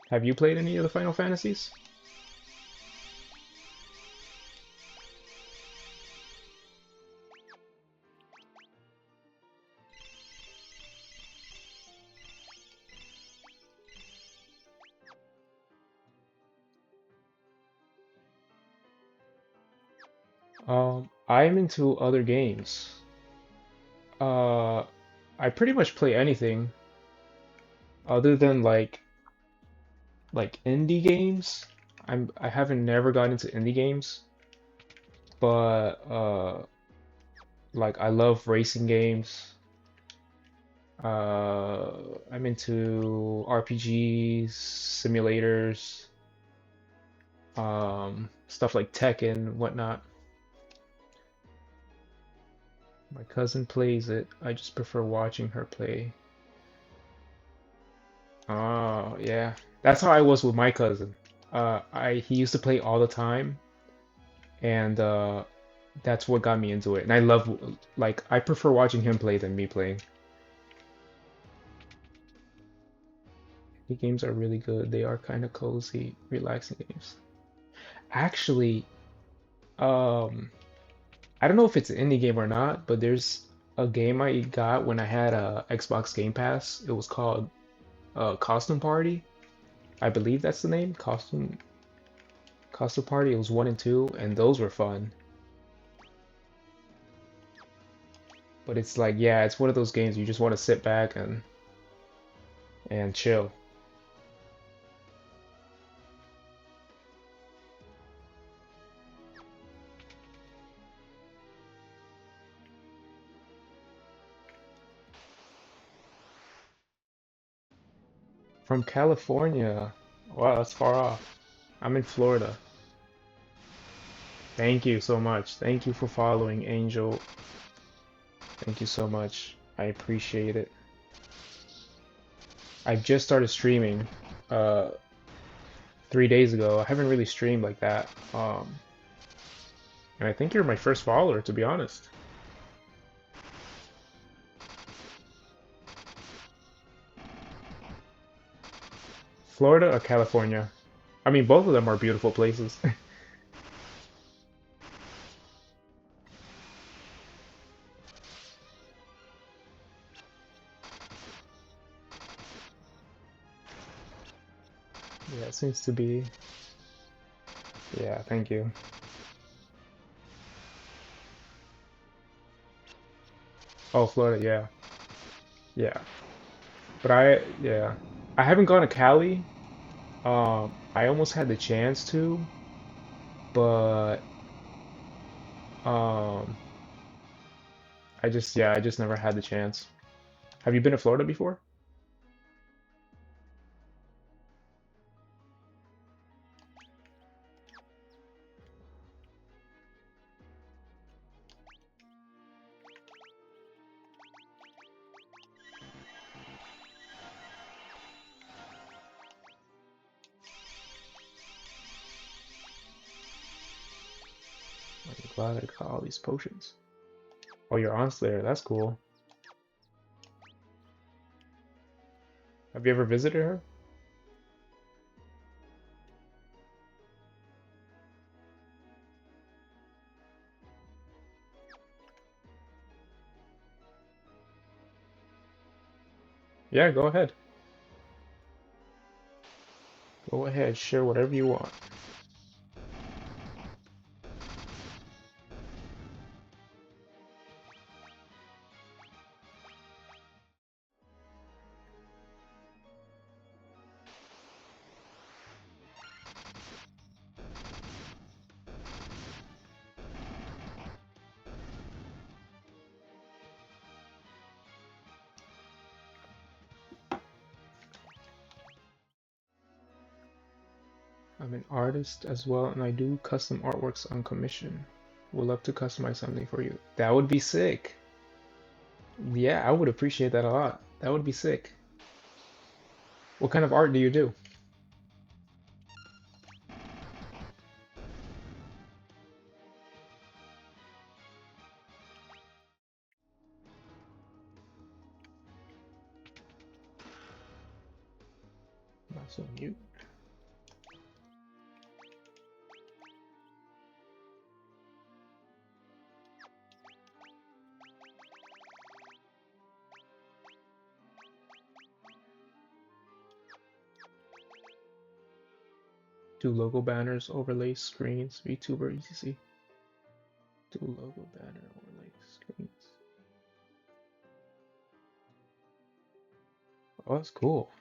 Have you played any of the Final Fantasies? I'm into other games. Uh, I pretty much play anything other than like indie games. I haven't never gotten into indie games, but like I love racing games. I'm into RPGs, simulators, stuff like Tekken, whatnot. My cousin plays it. I just prefer watching her play. Oh, yeah. That's how I was with my cousin. He used to play all the time, and that's what got me into it. And I love, like, I prefer watching him play than me playing. The games are really good. They are kind of cozy, relaxing games. Actually, um, I don't know if it's an indie game or not, but there's a game I got when I had a Xbox Game Pass. It was called Costume Party. I believe that's the name. Costume Party. It was 1 and 2, and those were fun. But it's like, yeah, it's one of those games you just want to sit back and chill. From California. Wow, that's far off. I'm in Florida. Thank you so much. Thank you for following, Angel. Thank you so much. I appreciate it. I've just started streaming uh 3 days ago. I haven't really streamed like that. And I think you're my first follower, to be honest. Florida or California? I mean, both of them are beautiful places. Yeah, it seems to be. Yeah, thank you. Oh, Florida, yeah. Yeah. But yeah. I haven't gone to Cali. I almost had the chance to, but um, I just never had the chance. Have you been to Florida before? I'm glad I got all these potions. Oh, your aunt's there. That's cool. Have you ever visited her? Yeah, go ahead. Go ahead, share whatever you want. I'm an artist as well, and I do custom artworks on commission. Would love to customize something for you. That would be sick. Yeah, I would appreciate that a lot. That would be sick. What kind of art do you do? Not so mute. Do logo banners, overlay screens, VTuber, etc. Do logo banner, overlay screens. Oh, that's cool.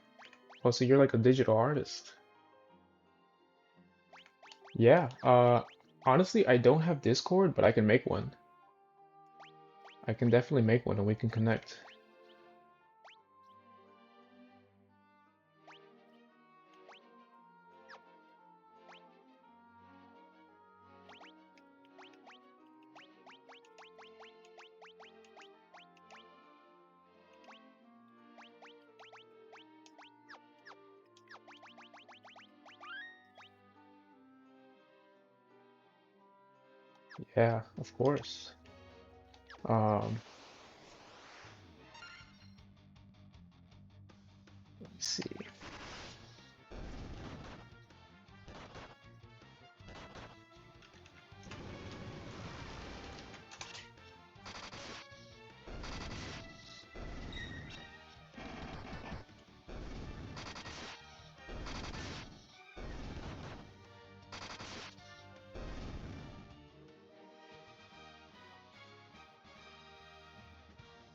Oh, so you're like a digital artist. Yeah. Honestly, I don't have Discord, but I can make one. I can definitely make one and we can connect. Yeah, of course. Um, let me see.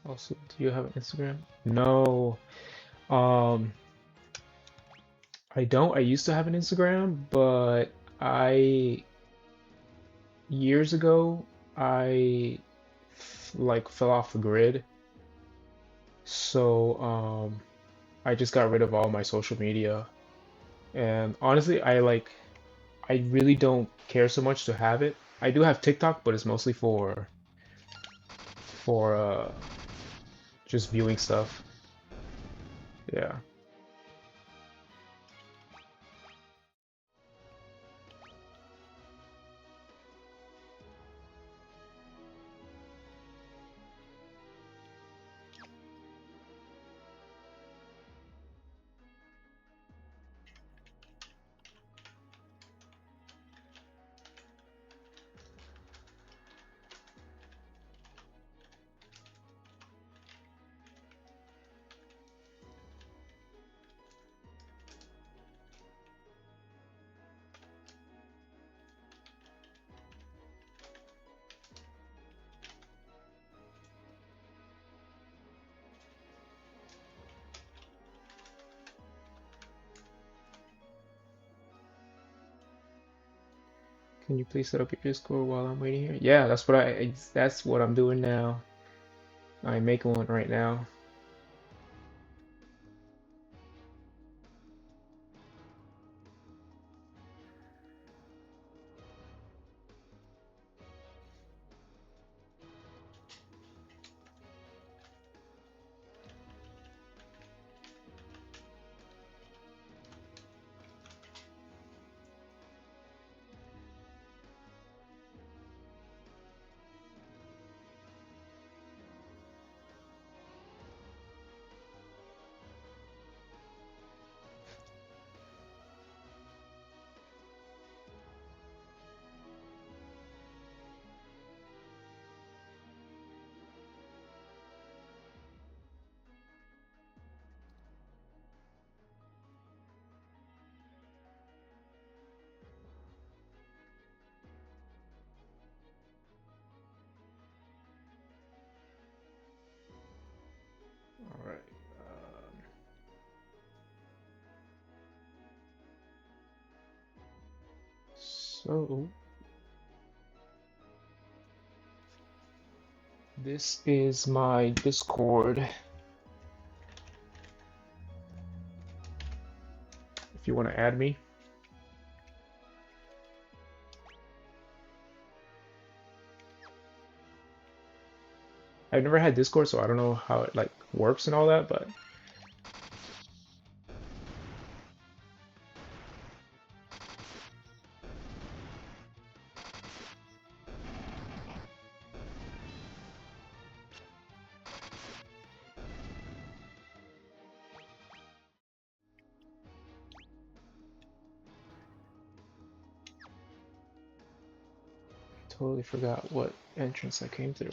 Also, do you have an Instagram? No. Um, I don't. I used to have an Instagram, but I years ago I like fell off the grid. So I just got rid of all my social media. And honestly, I really don't care so much to have it. I do have TikTok, but it's mostly for just viewing stuff. Yeah. Can you please set up your Discord while I'm waiting here? Yeah, that's what I'm doing now. I'm making one right now. So this is my Discord. If you want to add me. I've never had Discord, so I don't know how it like works and all that, but I totally forgot what entrance I came through.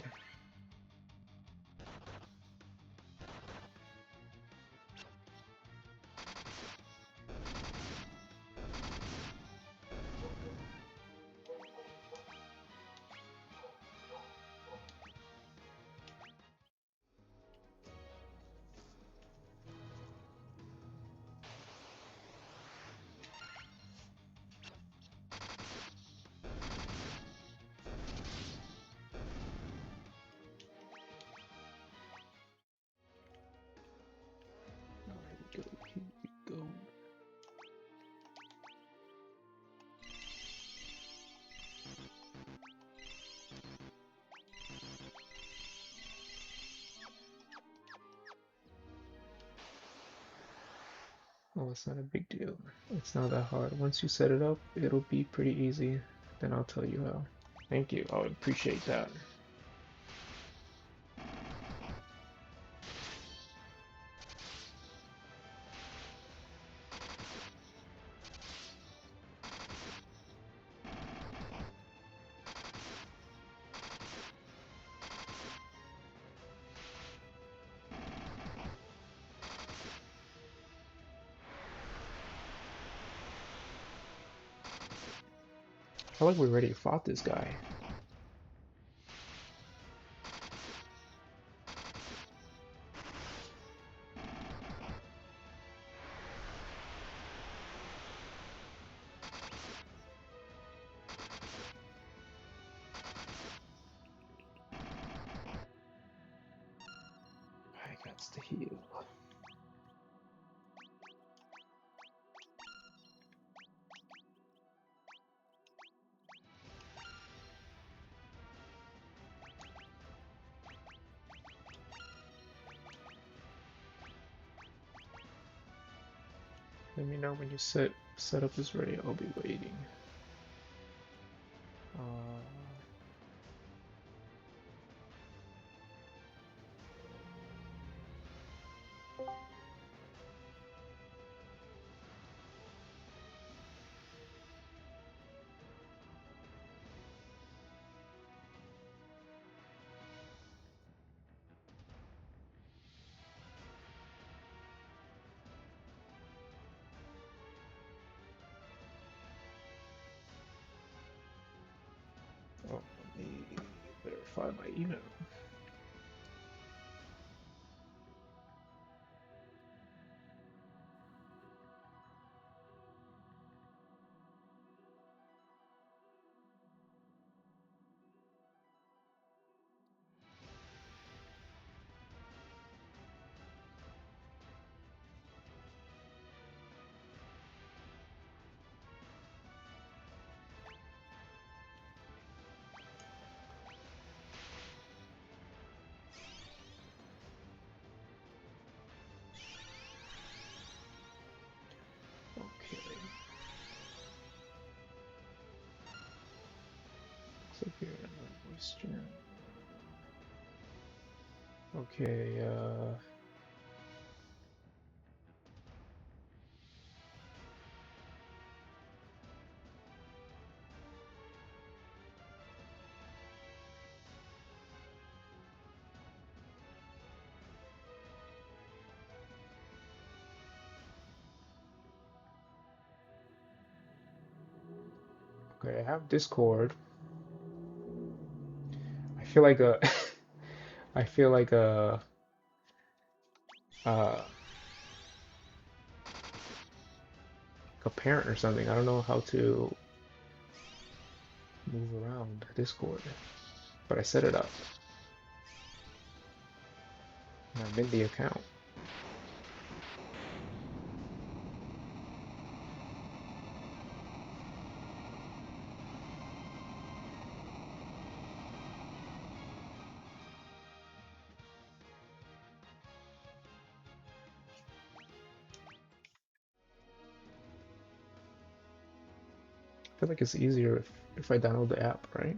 Here we go. Oh, it's not a big deal. It's not that hard. Once you set it up, it'll be pretty easy. Then I'll tell you how. Thank you. I would appreciate that. I feel like we already fought this guy. I got to heal. Let me know when you setup is ready. I'll be waiting. Uh, oh, let me verify my email. Okay. Looks like you're in my voice chat. Okay, okay, I have Discord. I feel like a I feel uh like a parent or something. I don't know how to move around Discord, but I set it up. And I'm in the account. I feel like it's easier if I download the app, right?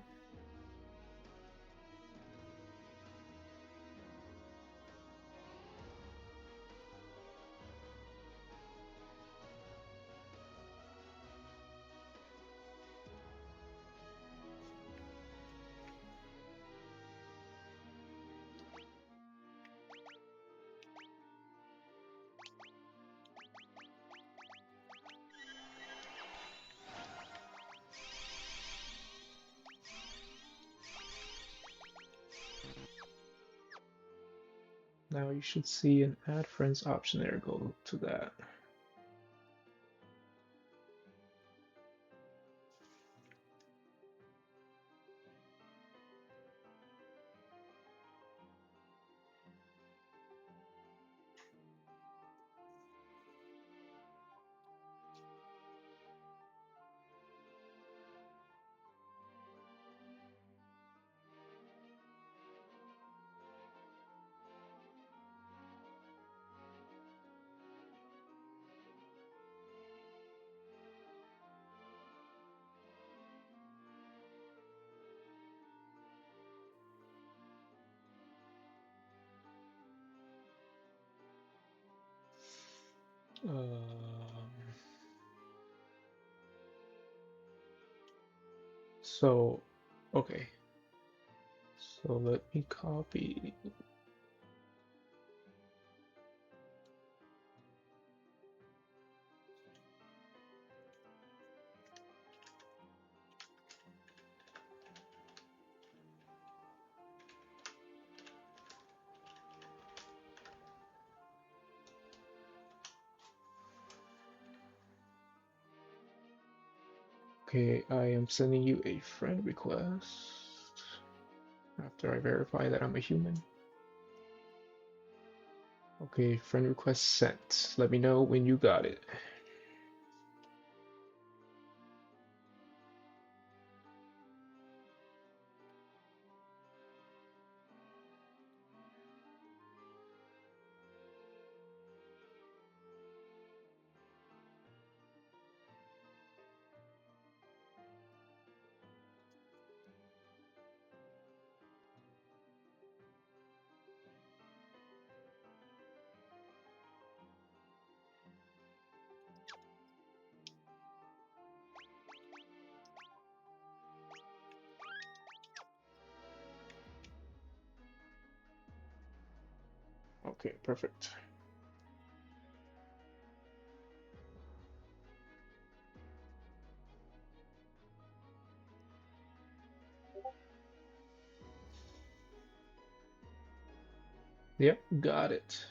Now you should see an add friends option there. Go to that. Um, so, okay. So let me copy. Okay, I am sending you a friend request after I verify that I'm a human. Okay, friend request sent. Let me know when you got it. Okay, perfect. Yep, got it.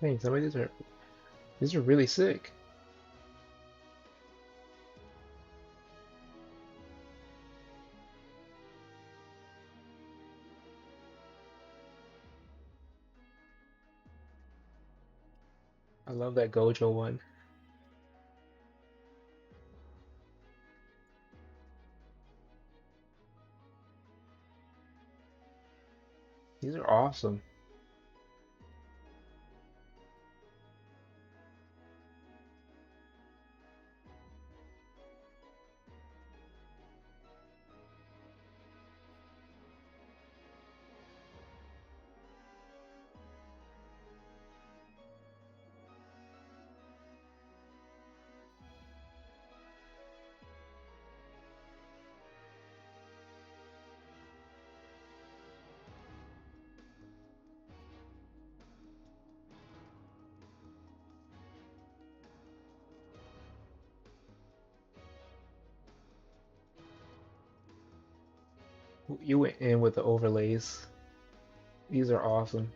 Dang, some of these are really sick. I love that Gojo one. These are awesome. You went in with the overlays. These are awesome.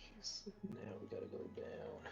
Okay, so now we gotta go down.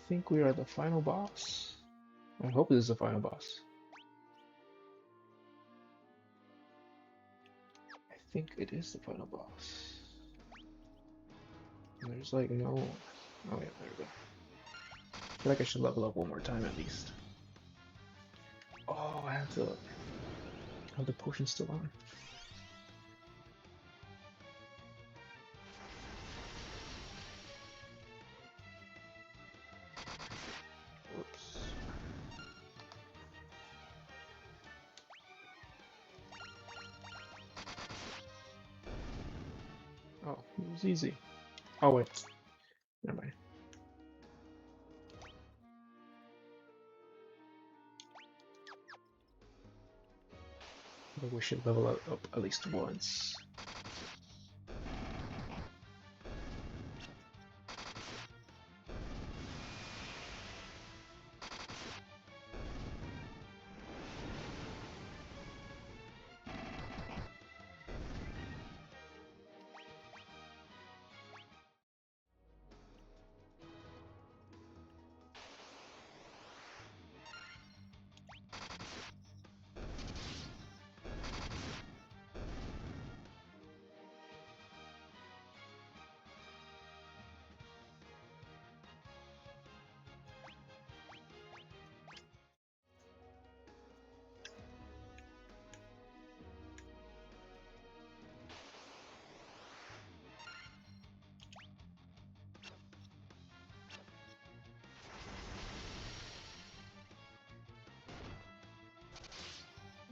think we are the final boss. I hope this is the final boss. I think it is the final boss. And there's like no... Oh yeah, there we go. I feel like I should level up one more time at least. Oh, I have the potion still on. Whoops. Oh, it was easy. Oh wait, never mind. I think we should level up at least once.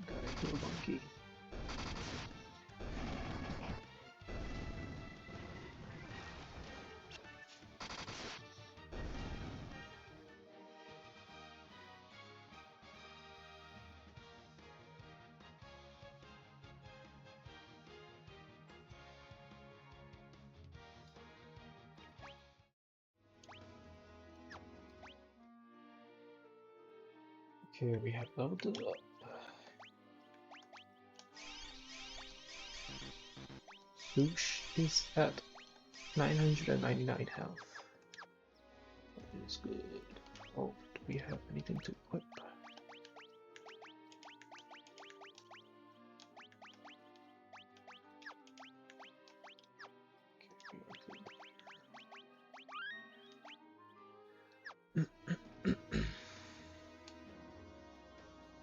Gotta kill a monkey. Okay, we have leveled it up. Swoosh is at 999 health. That is good. Oh, do we have anything to equip?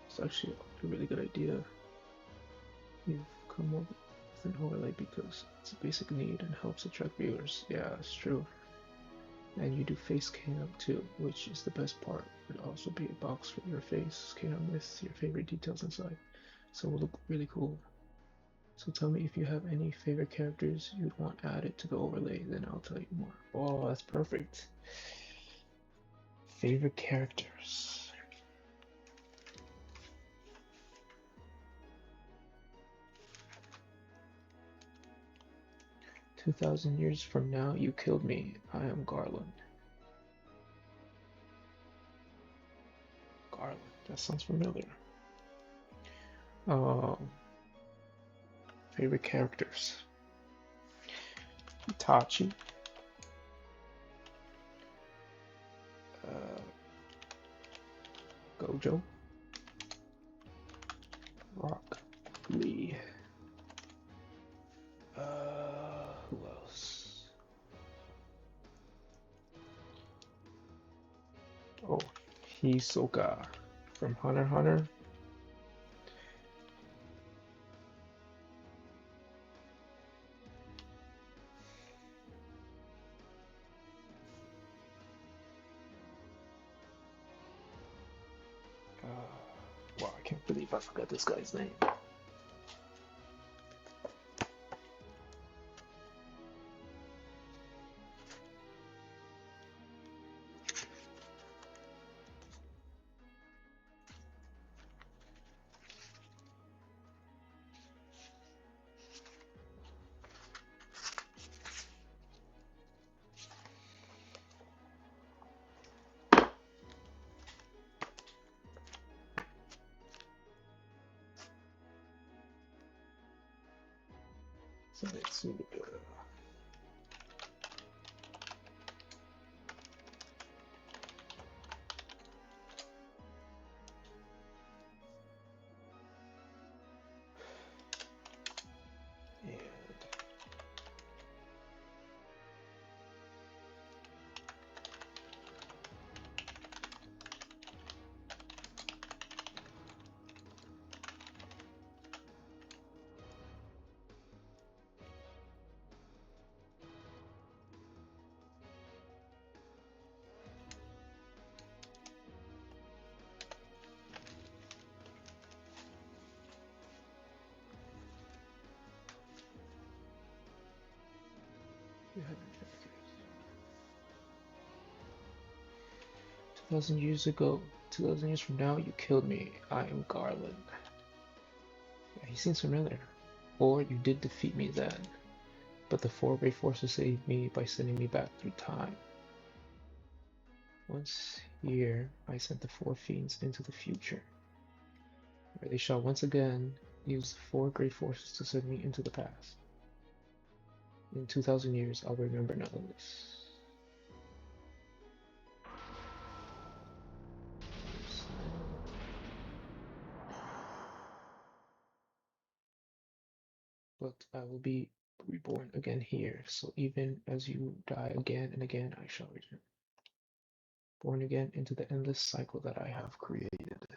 It's actually a really good idea. You've come up with an overlay because it's a basic need and helps attract viewers. Yeah, it's true. And you do face cam too, which is the best part. It would also be a box for your face cam with your favorite details inside. So it will look really cool. So tell me if you have any favorite characters you'd want added to the overlay, then I'll tell you more. Oh, that's perfect. Favorite characters. 2,000 years from now, you killed me. I am Garland. Garland, that sounds familiar. Favorite characters. Itachi. Gojo. Rock Lee. Who else? Oh, Hisoka from Hunter x Hunter. Wow, I can't believe I forgot this guy's name. So let's see. 2,000 years ago, 2,000 years from now, you killed me. I am Garland. Yeah, he seems familiar. Or you did defeat me then, but the four great forces saved me by sending me back through time. Once here, I sent the four fiends into the future, where they shall once again use the four great forces to send me into the past. In 2,000 years, I'll remember none of this. But I will be reborn again here, so even as you die again and again, I shall return. Born again into the endless cycle that I have created.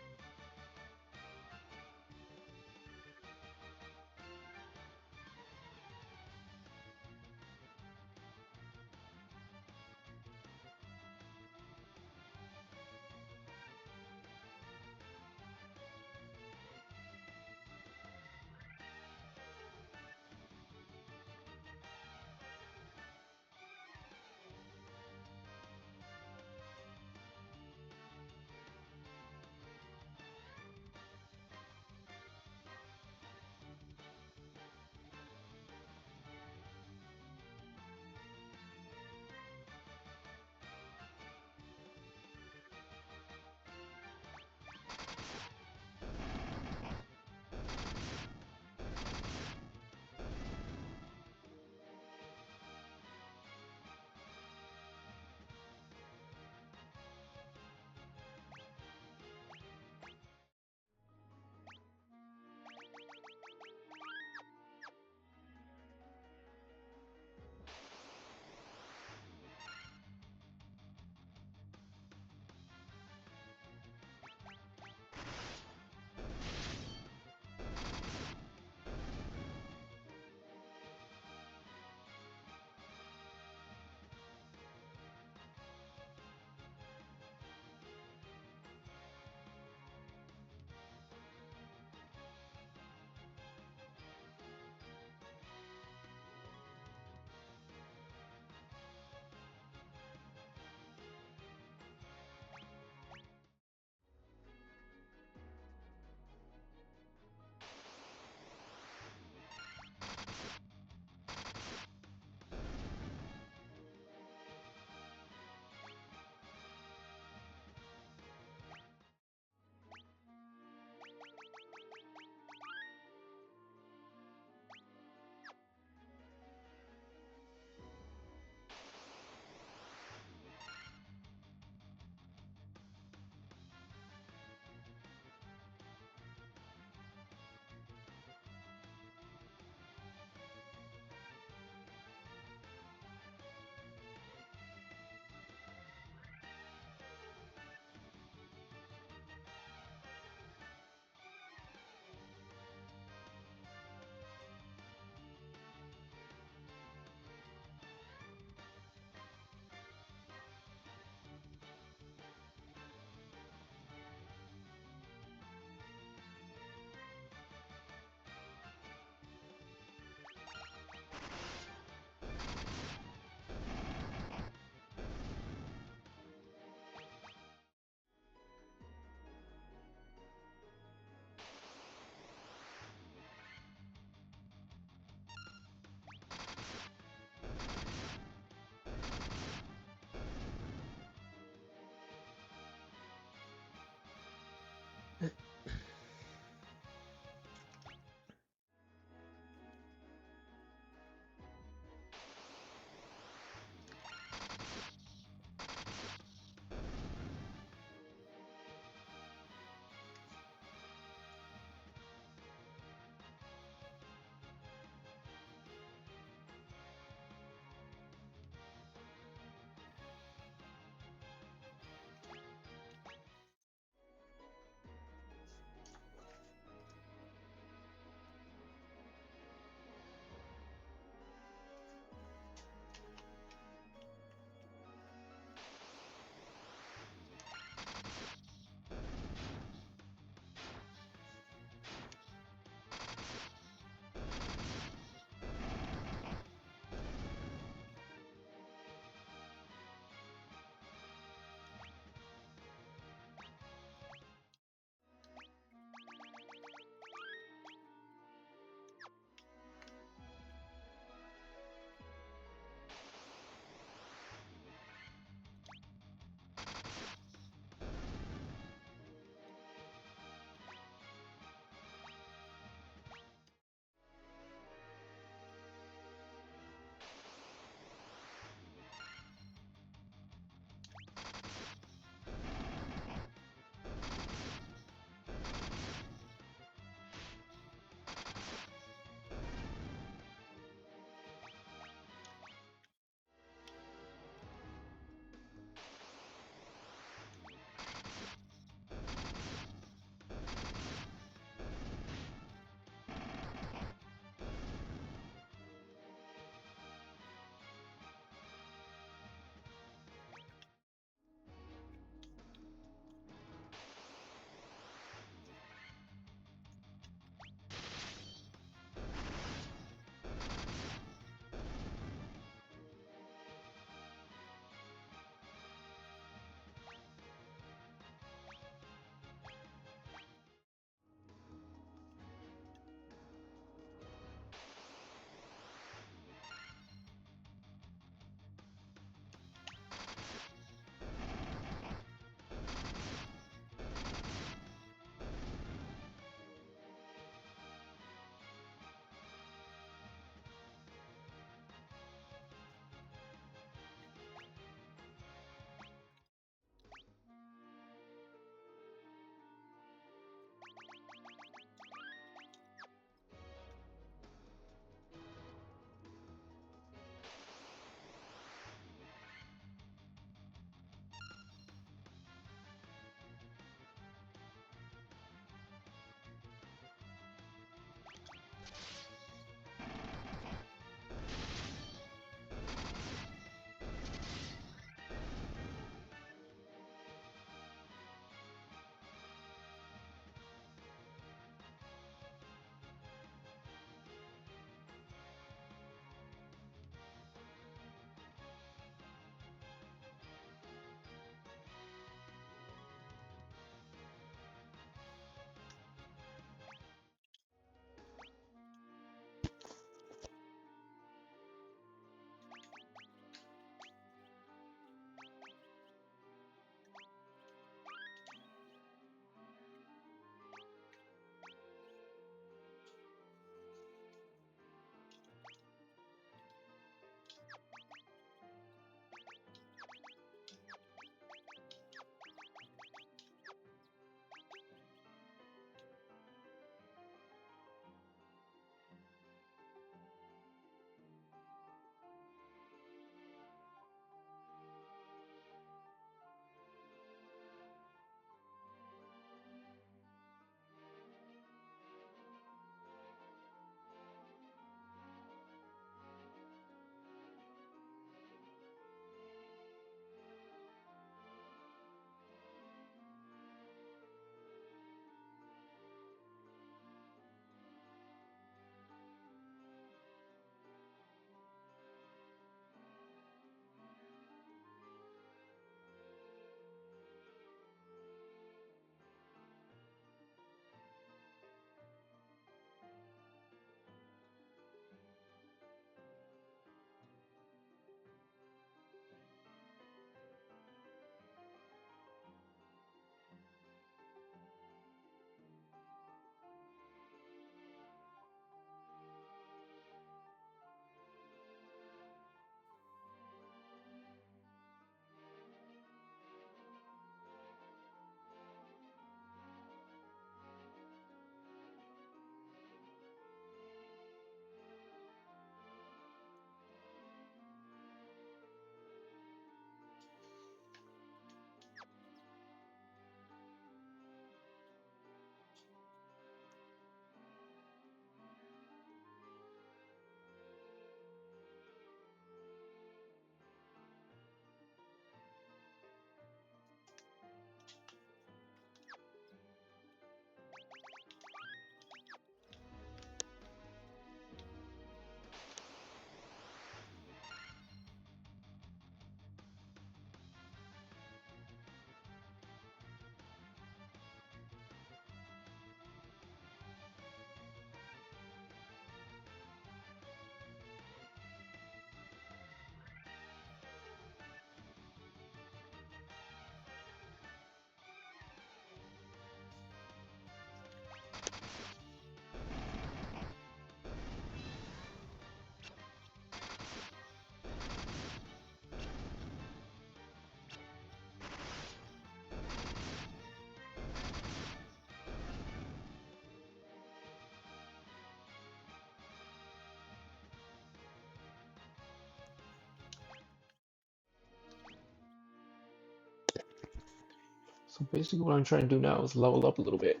So basically what I'm trying to do now is level up a little bit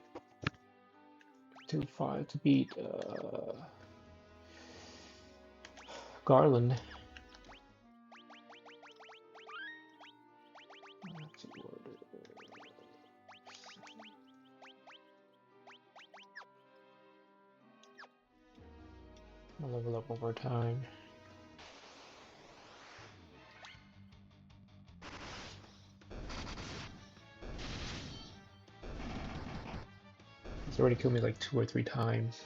to beat Garland. I'll level up over time. He's already killed me like 2 or 3 times.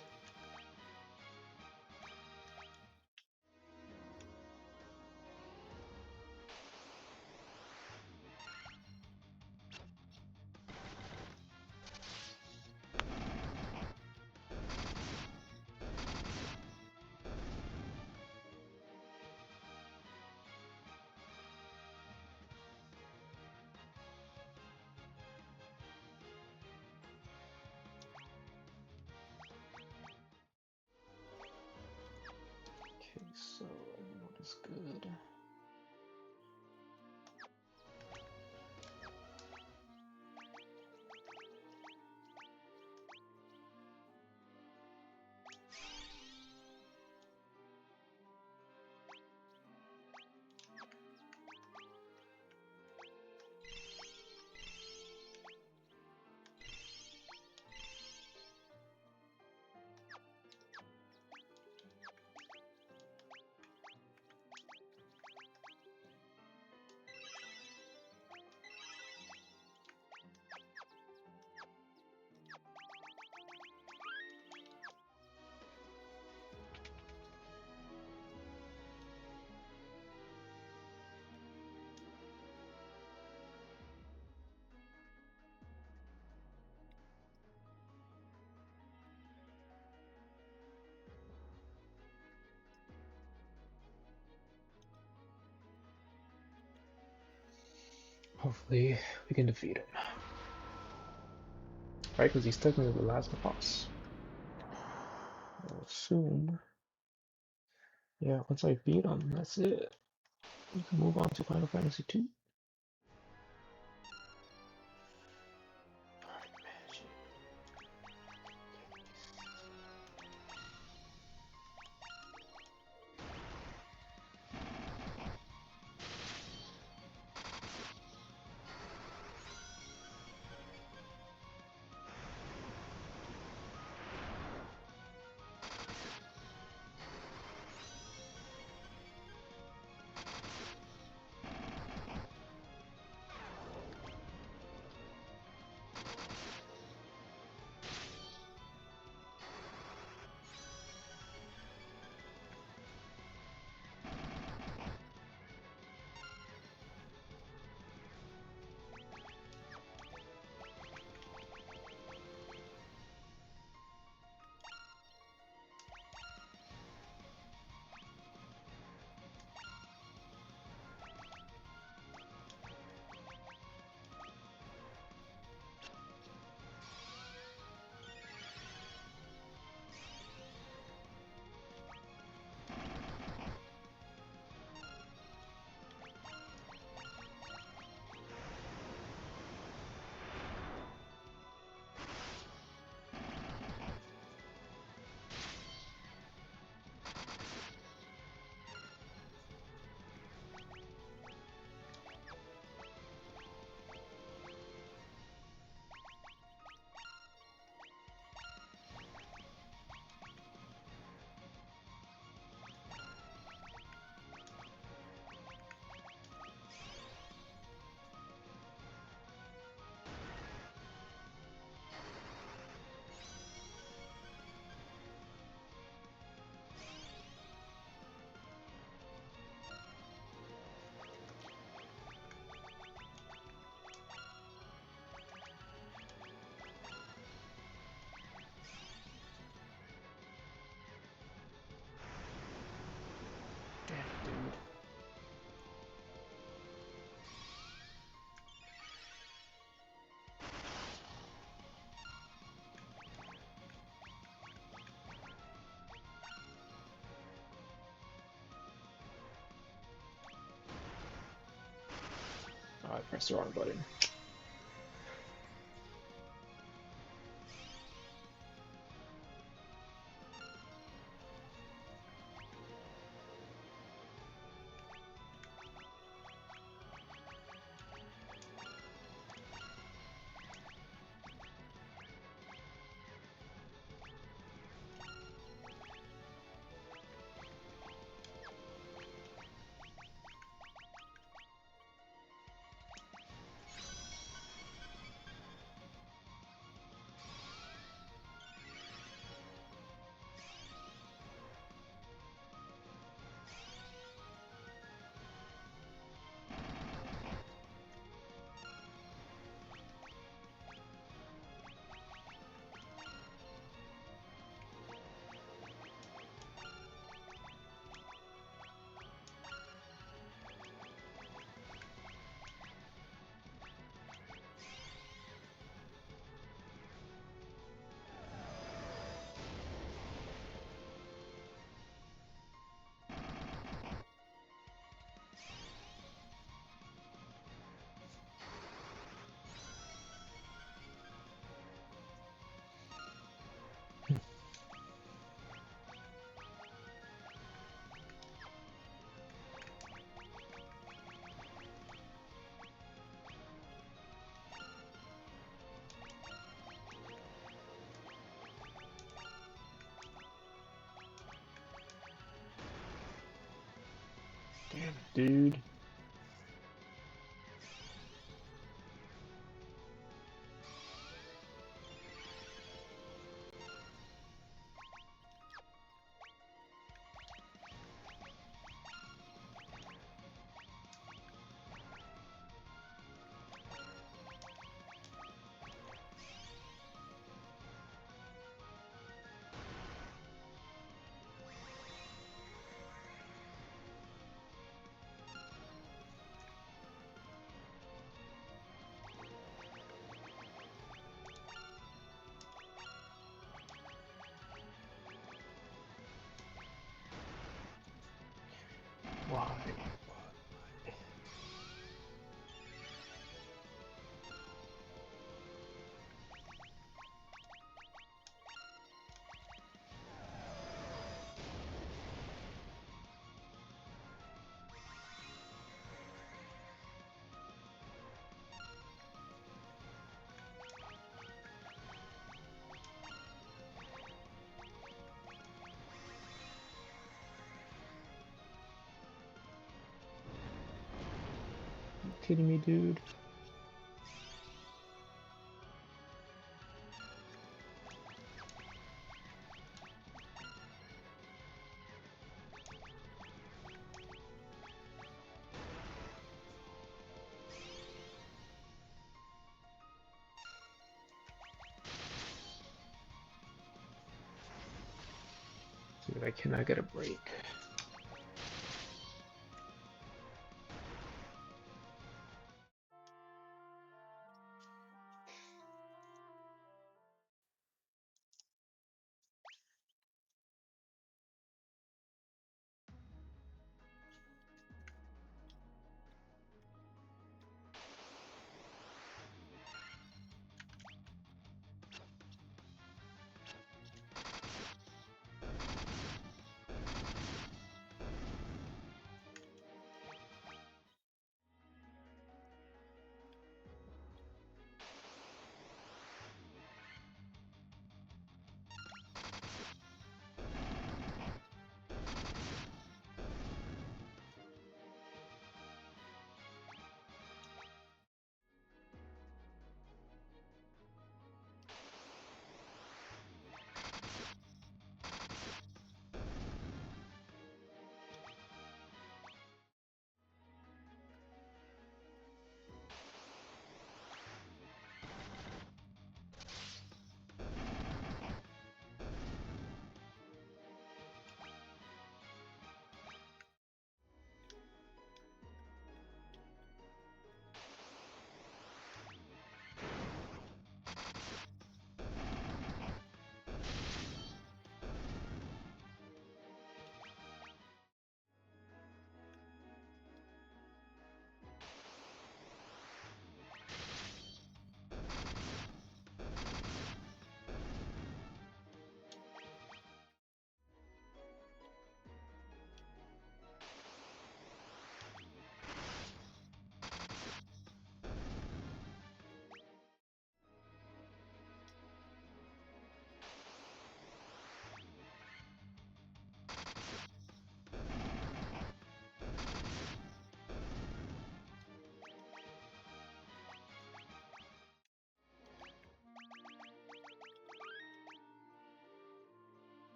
Okay, so what is good? Hopefully we can defeat him. Right, because he's technically the last boss. I'll assume. Yeah, once I beat him, that's it. We can move on to Final Fantasy II. Dude. Oh, I pressed the wrong button. Dude. Why? You kidding me, dude? Dude, I cannot get a break.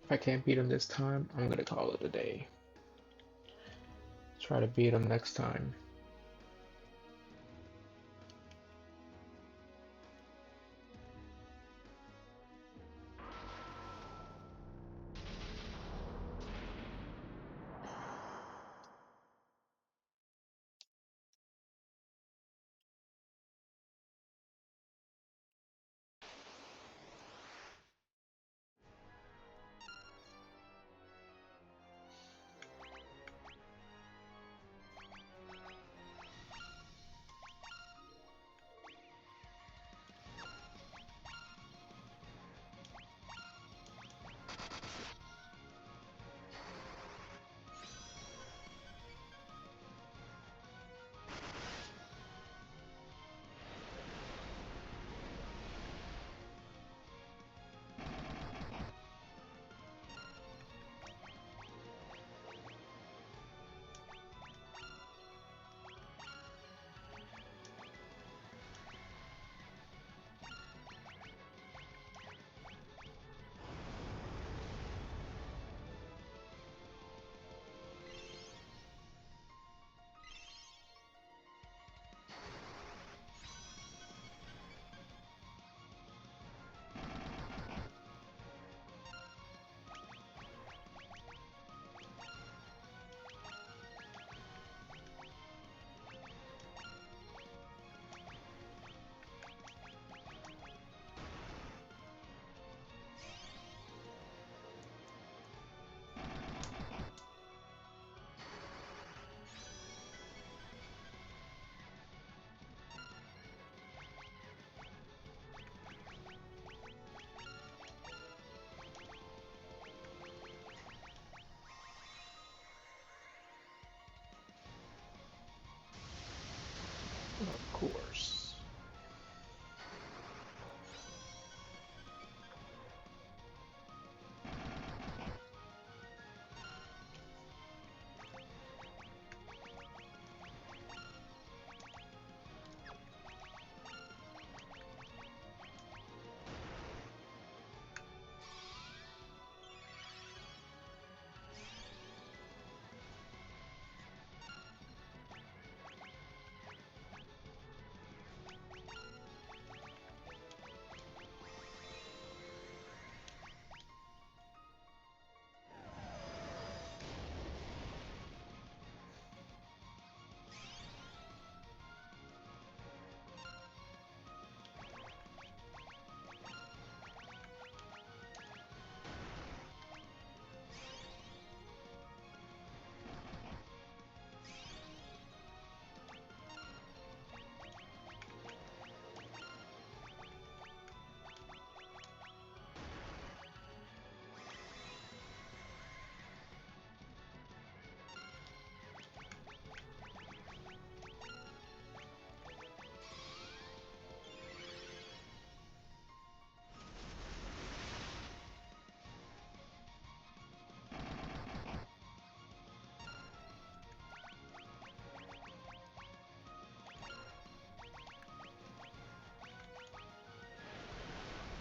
If I can't beat him this time, I'm gonna call it a day. Try to beat him next time. Of course.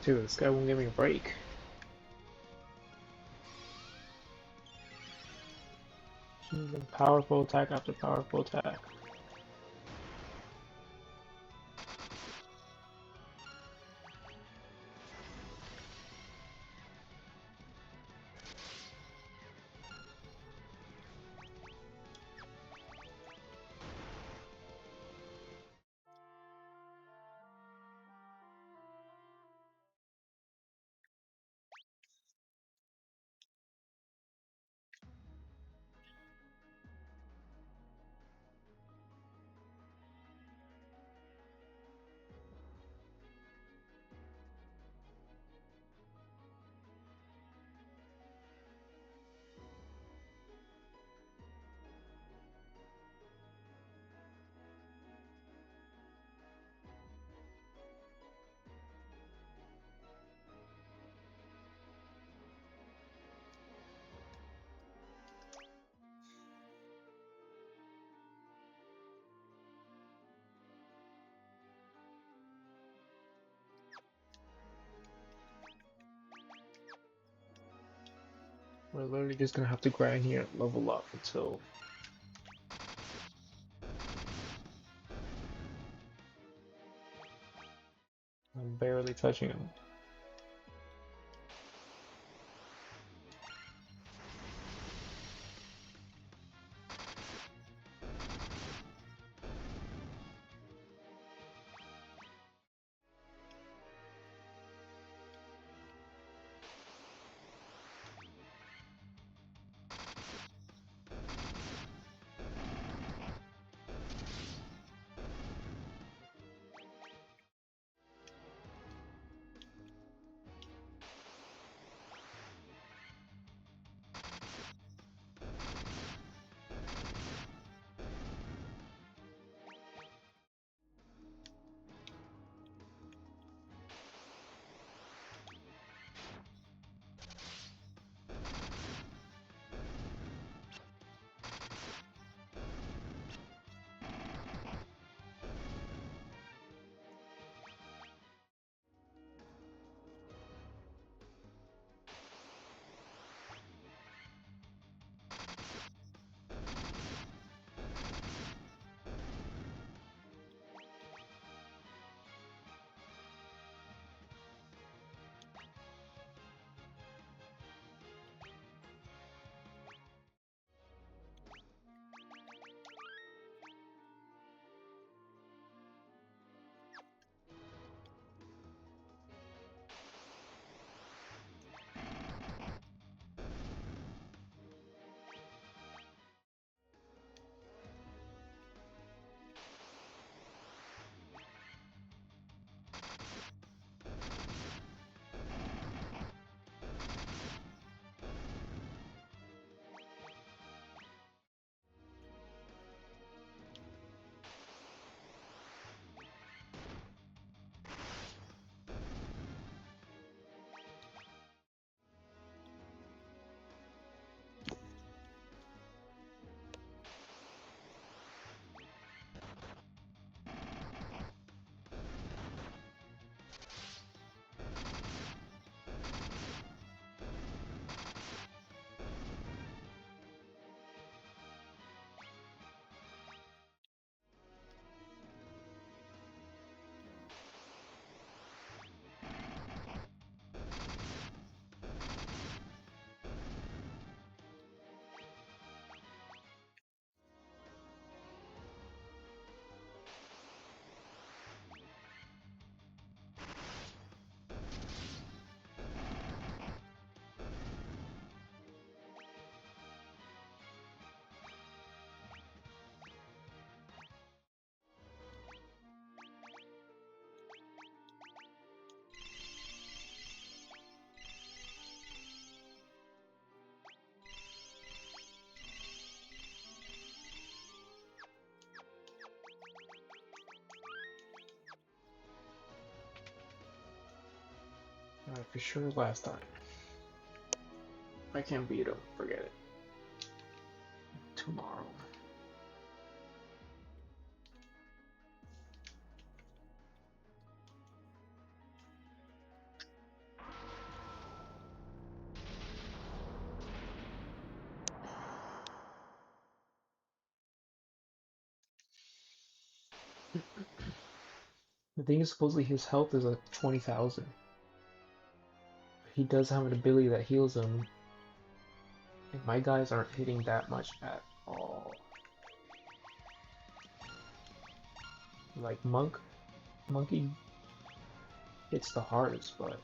Dude, this guy won't give me a break. Using powerful attack after powerful attack. We're literally just gonna have to grind here and level up until I'm barely touching him. For sure last time. I can't beat him, forget it. Tomorrow. The thing is, supposedly his health is like 20,000. He does have an ability that heals him, and my guys aren't hitting that much at all. Like Monkey hits the hardest, but a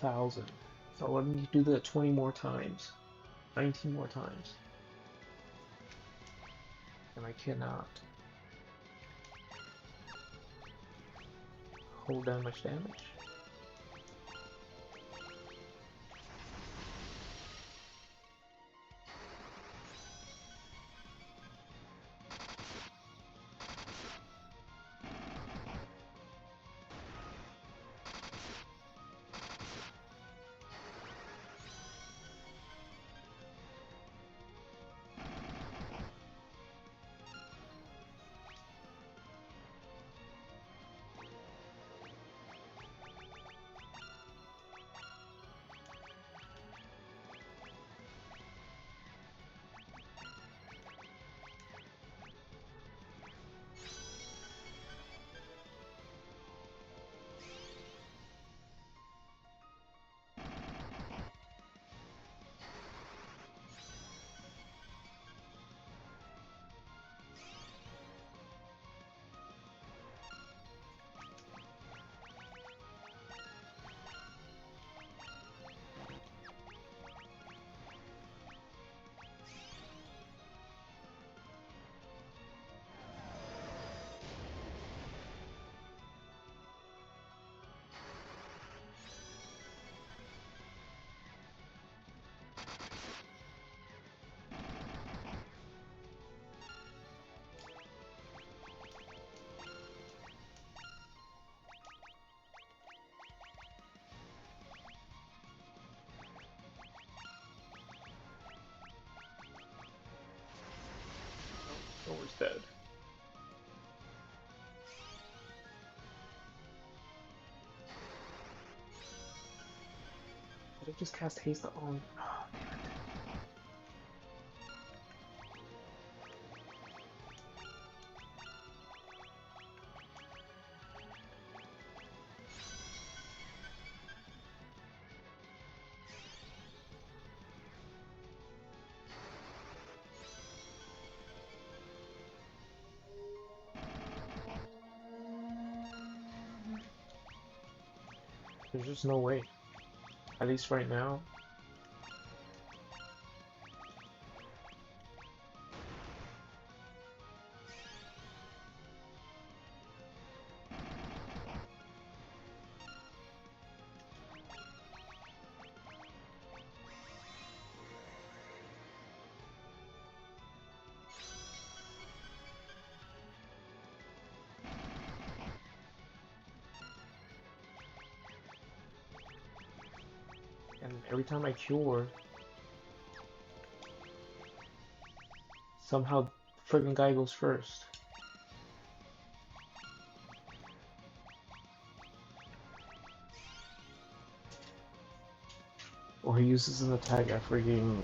thousand. So let me do that 20 more times, 19 more times, and I cannot hold that much damage. dead. Did I just cast haste on? Oh, damn it. There's just no way. At least right now. And every time I cure, somehow the friggin' guy goes first. Or he uses an attack at friggin'...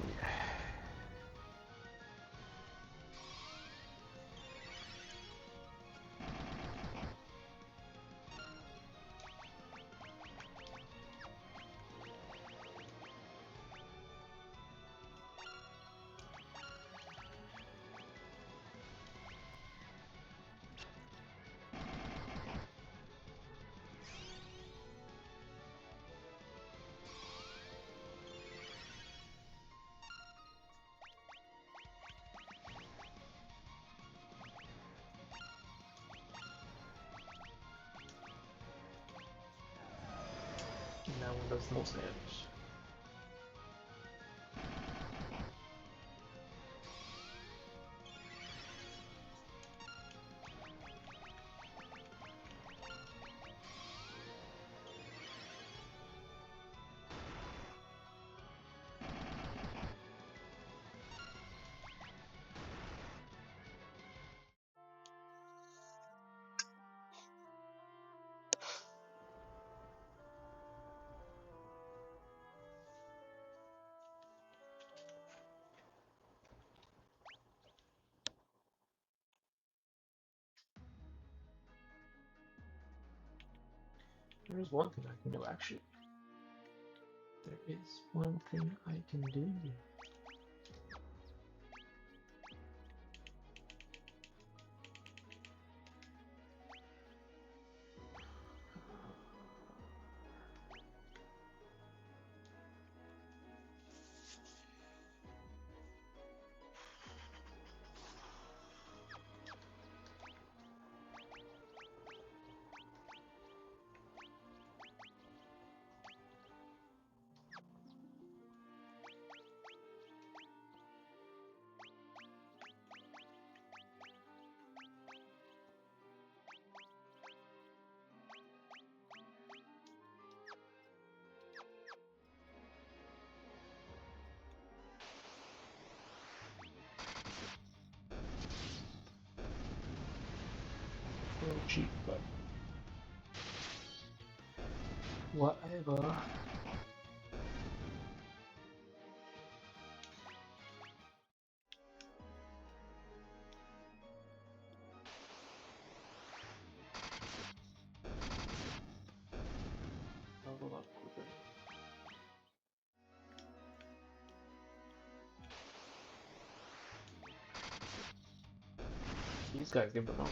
And that one does the most damage. There is one thing I can do, actually. There is one thing I can do. A little cheap, but whatever. Level up quicker. These guys give the most.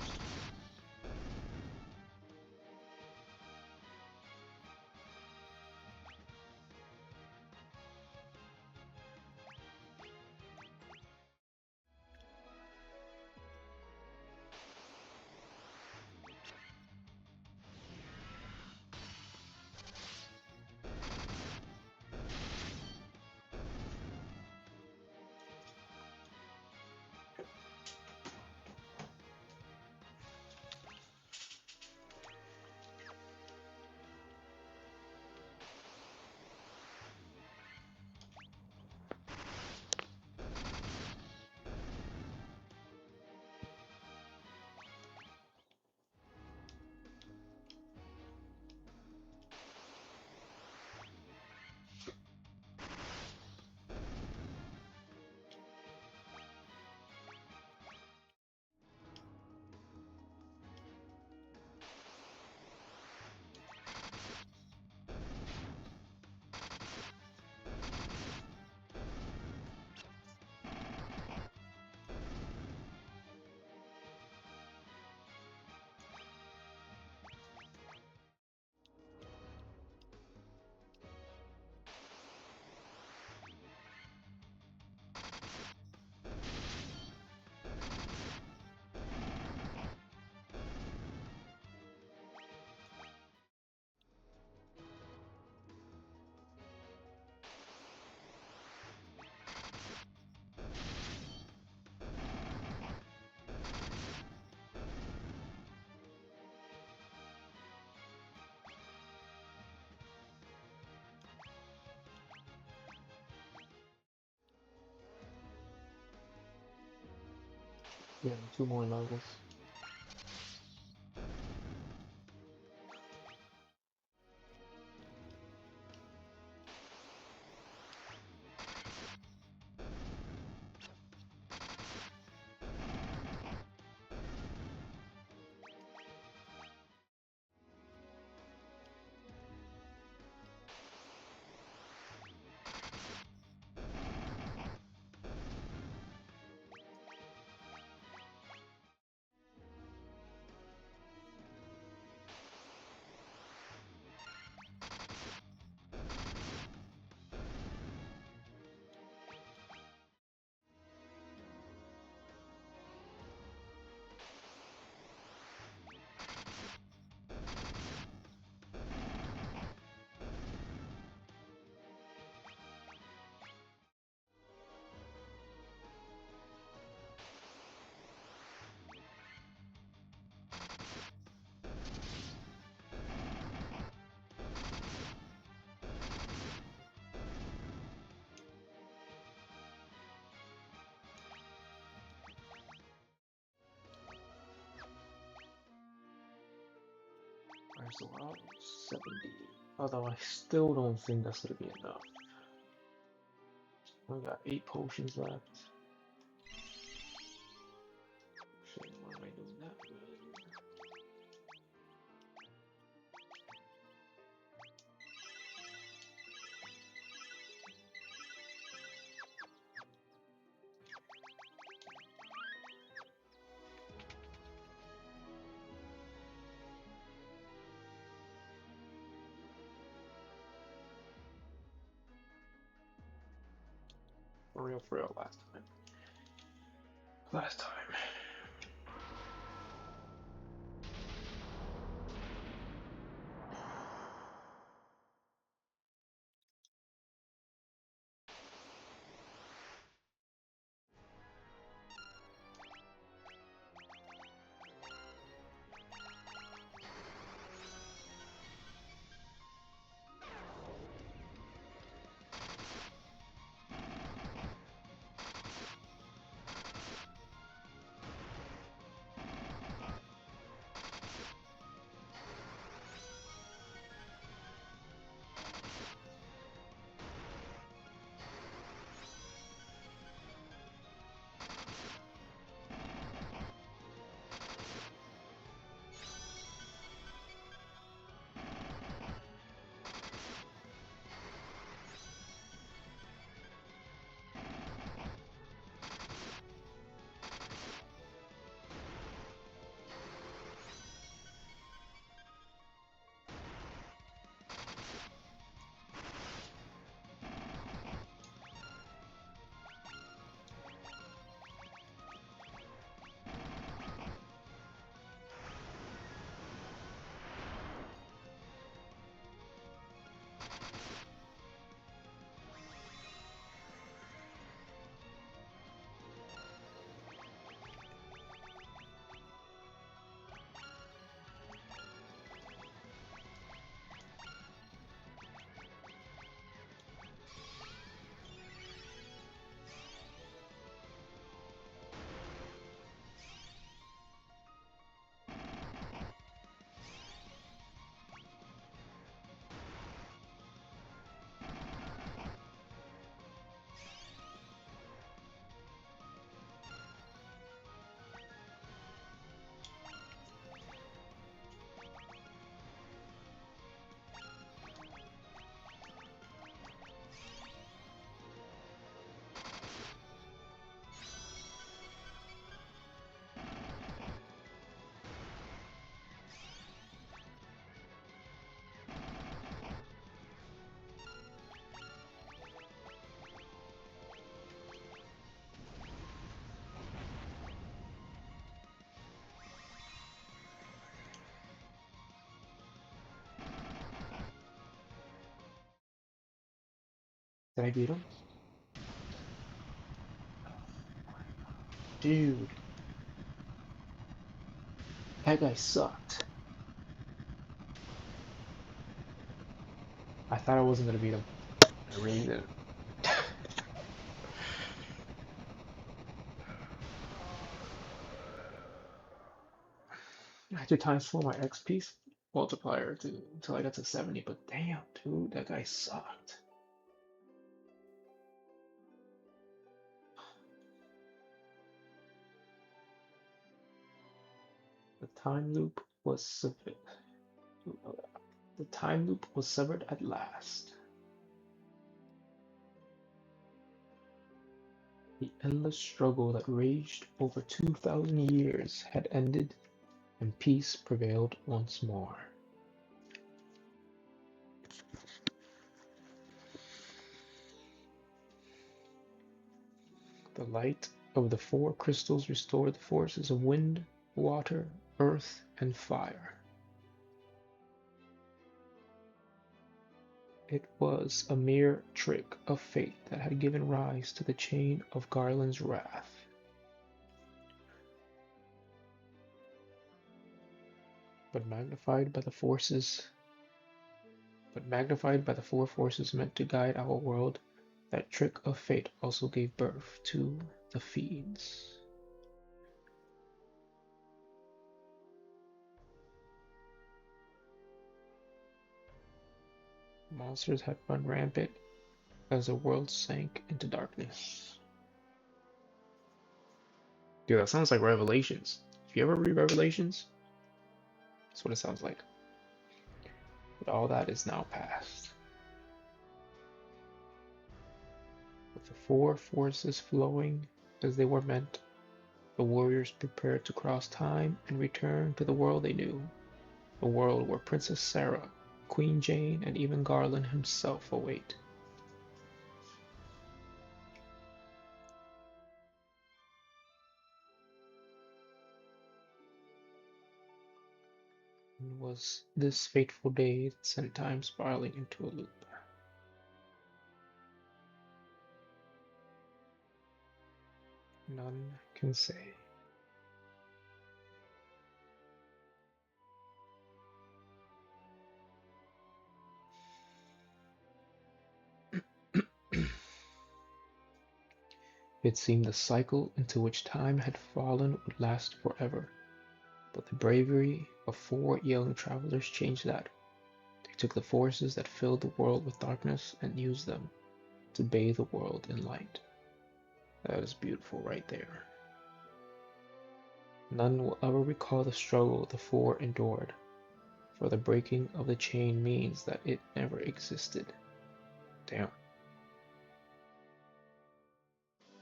Yeah, 2 more levels. Alright, so we're out 70. Although I still don't think that's gonna be enough. We got 8 potions left. Shit, why am I doing that? For real, last time. Last time. Did I beat him? Dude, that guy sucked. I thought I wasn't gonna beat him. I really didn't. had to times 4 my XP multiplier until I got to 70, but damn, dude, that guy sucked. The time loop was severed. The time loop was severed at last. The endless struggle that raged over 2,000 years had ended, and peace prevailed once more. The light of the 4 crystals restored the forces of wind, water, earth, and fire. It was a mere trick of fate that had given rise to the chain of Garland's wrath. But magnified by the 4 forces meant to guide our world, that trick of fate also gave birth to the Fiends. Monsters had run rampant as the world sank into darkness. Dude, that sounds like Revelations. If you ever read Revelations, that's what it sounds like. But all that is now past. With the 4 forces flowing as they were meant, the warriors prepared to cross time and return to the world they knew, the world where Princess Sarah, Queen Jane, and even Garland himself await. It was this fateful day that sent time spiraling into a loop. None can say. It seemed the cycle into which time had fallen would last forever, but the bravery of 4 young travelers changed that. They took the forces that filled the world with darkness and used them to bathe the world in light. That is beautiful right there. None will ever recall the struggle the 4 endured, for the breaking of the chain means that it never existed. Damn.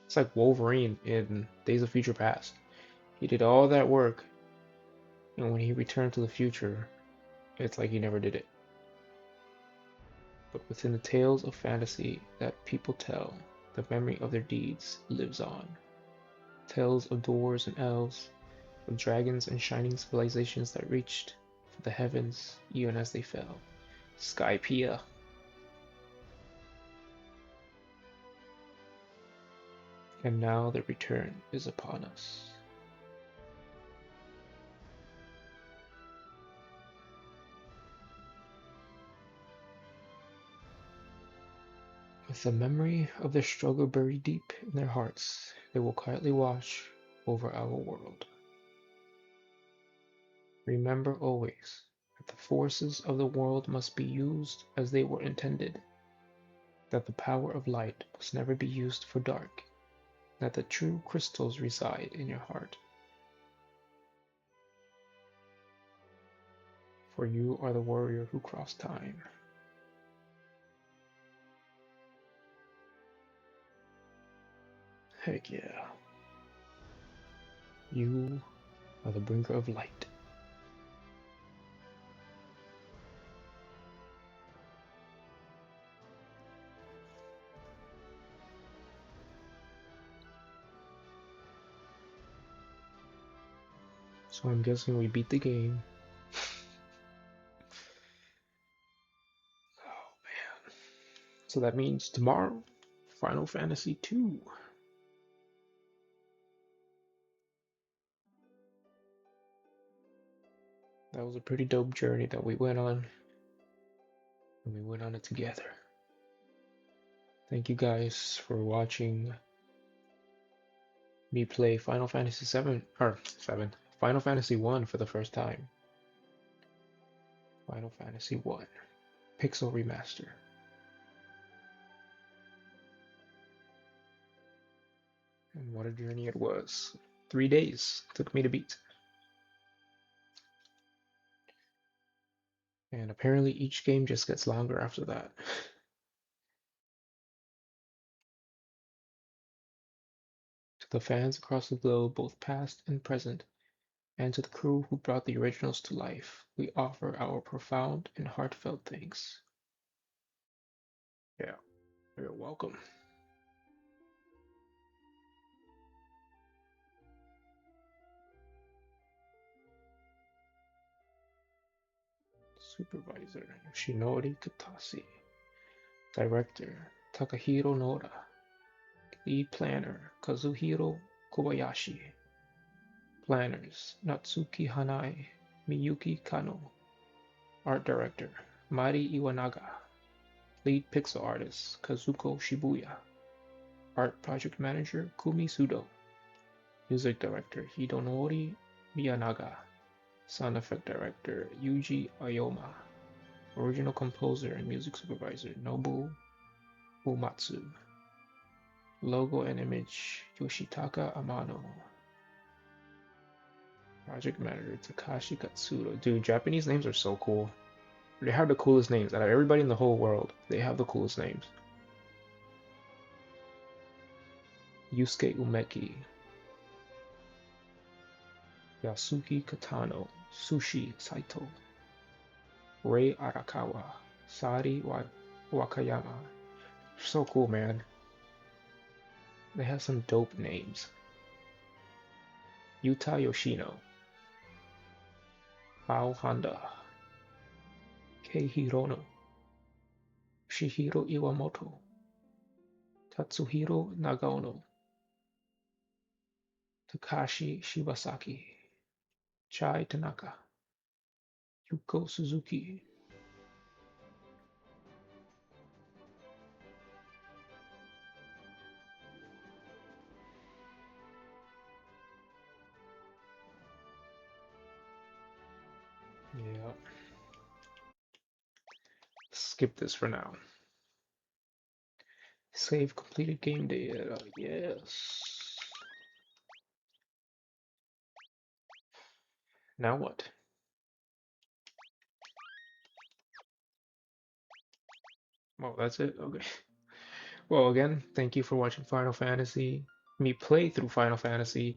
It's like Wolverine in Days of Future Past. He did all that work, and when he returned to the future, it's like he never did it. But within the tales of fantasy that people tell, the memory of their deeds lives on. Tales of dwarves and elves, of dragons and shining civilizations that reached for the heavens even as they fell. Skypiea. And now the return is upon us. With the memory of their struggle buried deep in their hearts, they will quietly wash over our world. Remember always that the forces of the world must be used as they were intended, that the power of light must never be used for dark, that the true crystals reside in your heart. For you are the warrior who crossed time. Heck yeah. You are the bringer of light. So I'm guessing we beat the game. Oh man. So that means tomorrow, Final Fantasy II. That was a pretty dope journey that we went on. And we went on it together. Thank you guys for watching me play Final Fantasy 7 or 7 Final Fantasy 1 for the first time. Final Fantasy 1 Pixel Remaster. And what a journey it was. 3 days took me to beat. And apparently each game just gets longer after that. To the fans across the globe, both past and present, and to the crew who brought the originals to life, we offer our profound and heartfelt thanks. Yeah, you're welcome. Supervisor Yoshinori Katase. Director Takahiro Noda. Lead planner Kazuhiro Kobayashi. Planners Natsuki Hanai, Miyuki Kano. Art director Mari Iwanaga. Lead pixel artist Kazuko Shibuya. Art project manager Kumi Sudo. Music director Hidonori Miyanaga. Sound effect director Yuji Ayoma. Original composer and music supervisor Nobu Umatsu. Logo and image Yoshitaka Amano. Project manager Takashi Katsudo. Dude, Japanese names are so cool. They have the coolest names. Out of everybody in the whole world, they have the coolest names. Yusuke Umeki. Yasuki Katano. Sushi Saito. Rei Arakawa. Sari Wakayama. So cool, man. They have some dope names. Yuta Yoshino. Ao Honda. Kei Hirono. Shihiro Iwamoto. Tatsuhiro Nagaono. Takashi Shibasaki. Chai Tanaka. Yuko Suzuki. Yeah. Skip this for now. Save completed game data. Yes. Now what? Oh, that's it? Okay. Well, again, thank you for watching Final Fantasy. Me play through Final Fantasy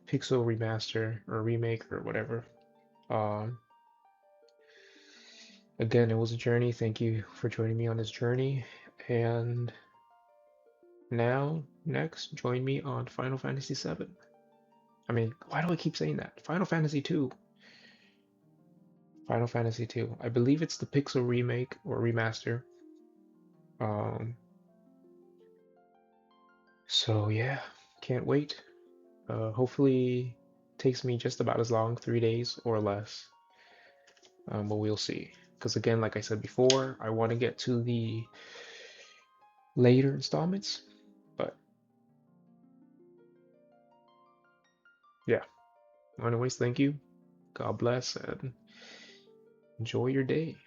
Pixel Remaster or Remake or whatever. Um, Again, it was a journey. Thank you for joining me on this journey. And now, next, join me on Final Fantasy VII. I mean, why do I keep saying that? Final Fantasy 2. Final Fantasy 2. I believe it's the Pixel remake or remaster. Um, so yeah, can't wait. Hopefully takes me just about as long, 3 days or less. But we'll see. Because again, like I said before, I want to get to the later installments. But yeah. Anyways, thank you. God bless and enjoy your day.